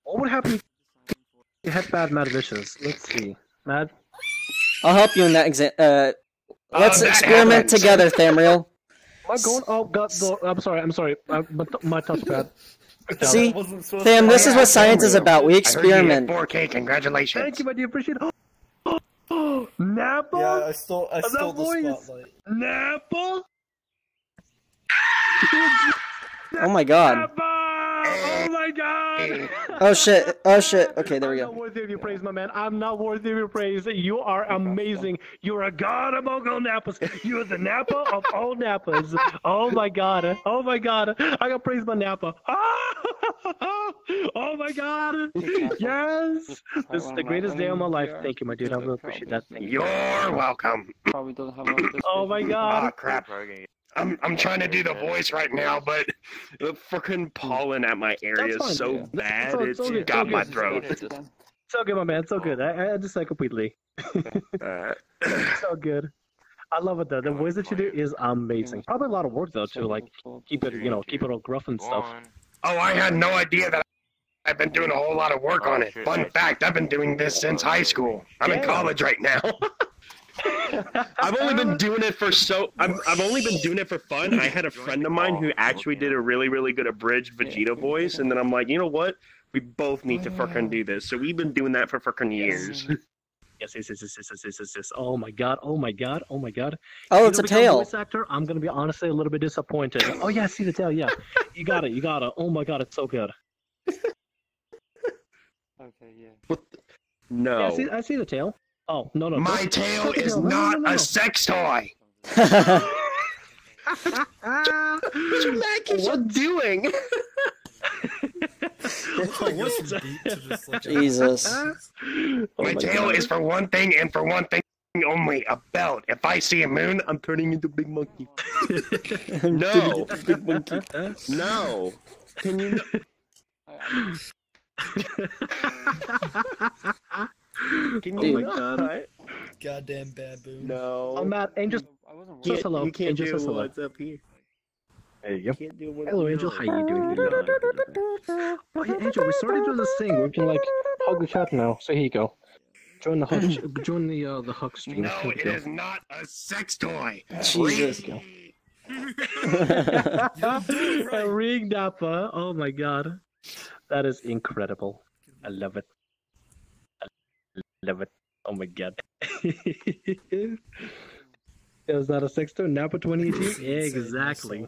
Speaker 5: What would happen if you had bad Mad Visions? Let's see. Mad?
Speaker 1: I'll help you in that exam. Let's
Speaker 5: that
Speaker 1: experiment
Speaker 5: happens.
Speaker 1: together, Thamriel.
Speaker 5: Am I going? Oh God! I'm sorry. My touchpad.
Speaker 1: See, Tham, this is what science is about. We experiment.
Speaker 10: 4K, congratulations.
Speaker 5: Thank you, my dear. Appreciate it. Napa?
Speaker 17: Yeah, I stole the spotlight.
Speaker 5: Napa?
Speaker 1: Oh my God.
Speaker 5: Oh my God!
Speaker 1: Oh shit. Okay, there we
Speaker 5: I'm not
Speaker 1: go.
Speaker 5: worthy of your praise, my man. I'm not worthy of your praise. You are amazing. You're a god of Mogul Napas. You're the Napa of all Napas. Oh my God. I got praise my Napa. Oh my God. Yes. This is the greatest day of my life. Thank you, my dude. I really appreciate that. Thank you.
Speaker 10: You're welcome.
Speaker 16: Probably doesn't have like this.
Speaker 5: Oh my God.
Speaker 10: Ah, crap. I'm trying to do the voice right now, but the frickin' pollen at my area
Speaker 5: That's
Speaker 10: is so
Speaker 5: fine.
Speaker 10: bad,
Speaker 5: It's
Speaker 10: it's
Speaker 5: all good.
Speaker 10: got
Speaker 5: It's all
Speaker 10: my
Speaker 5: good.
Speaker 10: throat.
Speaker 5: It's so good, my man. It's so good. I understand completely. So good. I love it though. The voice that you do is amazing. Probably a lot of work though to like keep it all gruff and stuff.
Speaker 10: Oh, I had no idea that I've been doing a whole lot of work on it. Fun fact, I've been doing this since high school. I'm in college right now. I've only been doing it for I've only been doing it for fun. I had a friend of mine who actually did a really, really good abridged Vegeta voice, and then I'm like, you know what? We both need to frickin' do this. So we've been doing that for frickin' years.
Speaker 5: Yes. Oh my God.
Speaker 1: Oh,
Speaker 5: You
Speaker 1: it's a
Speaker 5: become
Speaker 1: tail.
Speaker 5: Voice actor, I'm gonna be honestly a little bit disappointed. Oh yeah, I see the tail. Yeah, you got it. Oh my God, it's so good.
Speaker 16: Okay, yeah.
Speaker 10: No.
Speaker 5: Yeah, I see the tail. Oh no.
Speaker 10: My tail is not a sex toy. What doing?
Speaker 1: Jesus.
Speaker 10: My tail is for one thing and for one thing only, a belt. If I see a moon, I'm turning into Big Monkey. No.
Speaker 1: Big monkey.
Speaker 10: No. Can you... Can you...
Speaker 5: Oh my God.
Speaker 17: Goddamn baboon.
Speaker 10: No.
Speaker 5: Oh Matt, Angel says hello.
Speaker 10: You can't
Speaker 5: Angel
Speaker 10: do
Speaker 5: says hello.
Speaker 10: what's up here.
Speaker 5: There you go.
Speaker 10: Can't do what
Speaker 5: Hello, Angel. How you doing? Oh yeah, Angel. We started doing this thing. We can like hug the chat now. So here you go. Join the hug. Join the hug stream.
Speaker 10: No, it is not a sex toy.
Speaker 1: Jesus.
Speaker 5: A ring Napa. Oh my God, that is incredible. I love it. Oh my God. Is that a sex toy? Napa 2018? Exactly.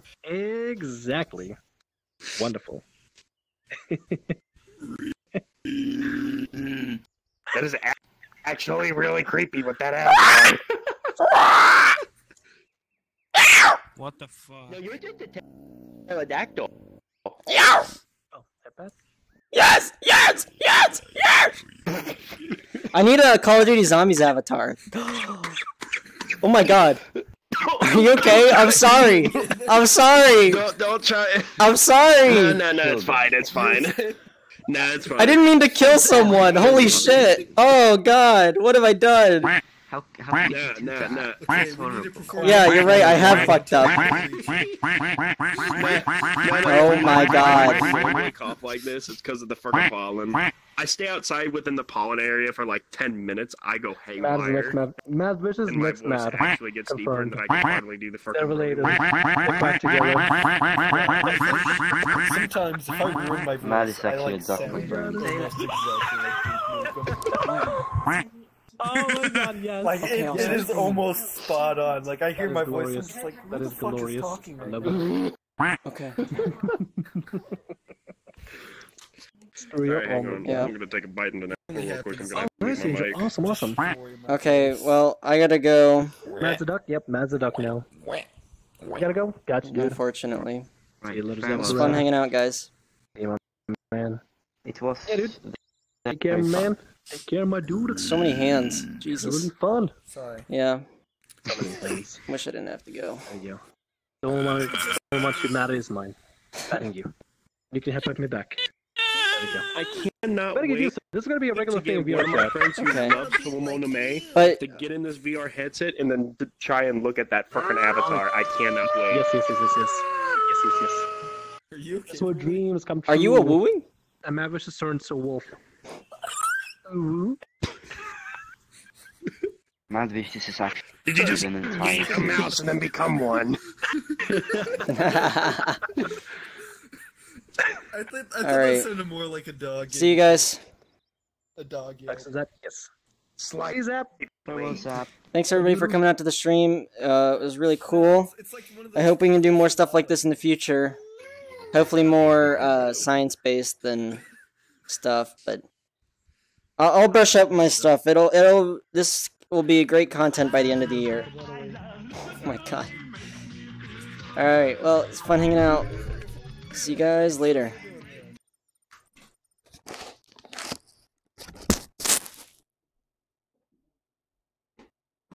Speaker 5: Wonderful.
Speaker 10: It That is actually really creepy with that avatar.
Speaker 11: What the fuck?
Speaker 10: No, you're just a pterodactyl.
Speaker 5: Oh, that bad?
Speaker 1: Yes! Yes! Yes! Yes! I need a Call of Duty Zombies avatar. Oh my god. Are you okay? I'm sorry. I'm sorry.
Speaker 10: Don't try it.
Speaker 1: I'm sorry.
Speaker 10: No, it's fine. It's fine. No, it's fine.
Speaker 1: I didn't mean to kill someone. Holy shit. Oh god. What have I done?
Speaker 3: How
Speaker 10: No.
Speaker 1: Yeah, you're right. I have fucked up. Oh my god.
Speaker 10: When I cough like this, it's because of the freaking pollen. I stay outside within the pollen area for like 10 minutes. I go haywire.
Speaker 5: Mad versus
Speaker 10: and my
Speaker 5: next
Speaker 10: voice
Speaker 5: mad.
Speaker 10: actually gets deeper, and then I can finally do the freaking.
Speaker 5: They're related. Get back together.
Speaker 17: Sometimes if I ruin my voice,
Speaker 3: Mad is
Speaker 17: I
Speaker 3: actually
Speaker 17: like
Speaker 3: a duck
Speaker 17: sound
Speaker 3: with brains.
Speaker 17: almost exactly.
Speaker 5: Oh my god, yes.
Speaker 17: Like it is almost spot on. Like I hear my voice, and I'm just like,
Speaker 5: that
Speaker 17: who
Speaker 5: is
Speaker 17: the fuck
Speaker 5: glorious.
Speaker 17: is talking
Speaker 5: I
Speaker 17: right
Speaker 5: love
Speaker 17: now?
Speaker 5: it.
Speaker 1: Okay.
Speaker 10: Alright, hang on.
Speaker 1: Yeah.
Speaker 10: I'm gonna take a bite into that real quick. I'm gonna
Speaker 5: Nice,
Speaker 10: mute my
Speaker 5: Angel.
Speaker 10: mic.
Speaker 5: Awesome.
Speaker 1: Okay, well, I gotta go.
Speaker 5: Mad's a duck? Yep, Mad's a duck now. You gotta go? Gotcha, dude.
Speaker 1: Unfortunately.
Speaker 5: See you later,
Speaker 1: It was
Speaker 5: Zach.
Speaker 1: fun hanging out, guys.
Speaker 5: Hey, my man.
Speaker 3: It was.
Speaker 5: Yeah, dude. Take care, man. Take care, my dude.
Speaker 1: So many hands.
Speaker 5: It's
Speaker 1: Jesus.
Speaker 5: really fun.
Speaker 17: Sorry.
Speaker 1: Yeah.
Speaker 5: So many things.
Speaker 1: Wish I didn't have to go.
Speaker 5: There you go. So much matter is mine. Thank you. You can head me back. There you go.
Speaker 10: I cannot
Speaker 5: Better get
Speaker 10: wait
Speaker 5: used to it. This is gonna be a regular
Speaker 10: to
Speaker 5: thing
Speaker 10: get
Speaker 5: in
Speaker 10: one of my
Speaker 5: VRChat.
Speaker 10: friends who
Speaker 1: Okay.
Speaker 10: loves Tomomono May
Speaker 1: But
Speaker 10: to get in this VR headset and then to try and look at that frickin' avatar. I cannot wait.
Speaker 5: Yes.
Speaker 17: Are you okay?
Speaker 5: That's what dreams come true.
Speaker 1: are you a wooing?
Speaker 5: A mad versus turns to wolf. Ooh.
Speaker 3: Mad Wish, this is actually
Speaker 10: Did you just
Speaker 3: an entire
Speaker 10: eat a mouse and then become one?
Speaker 17: I thought
Speaker 1: Alright.
Speaker 17: that sounded more like a dog.
Speaker 1: See you guys.
Speaker 17: A dog. Yeah.
Speaker 5: Yes.
Speaker 10: Slice
Speaker 5: Zap.
Speaker 1: Thanks everybody for coming out to the stream. It was really cool. I hope we can do more stuff like this in the future. Hopefully more science-based than stuff, but I'll brush up my stuff. This will be great content by the end of the year. Oh my god. Alright, well, it's fun hanging out. See you guys later.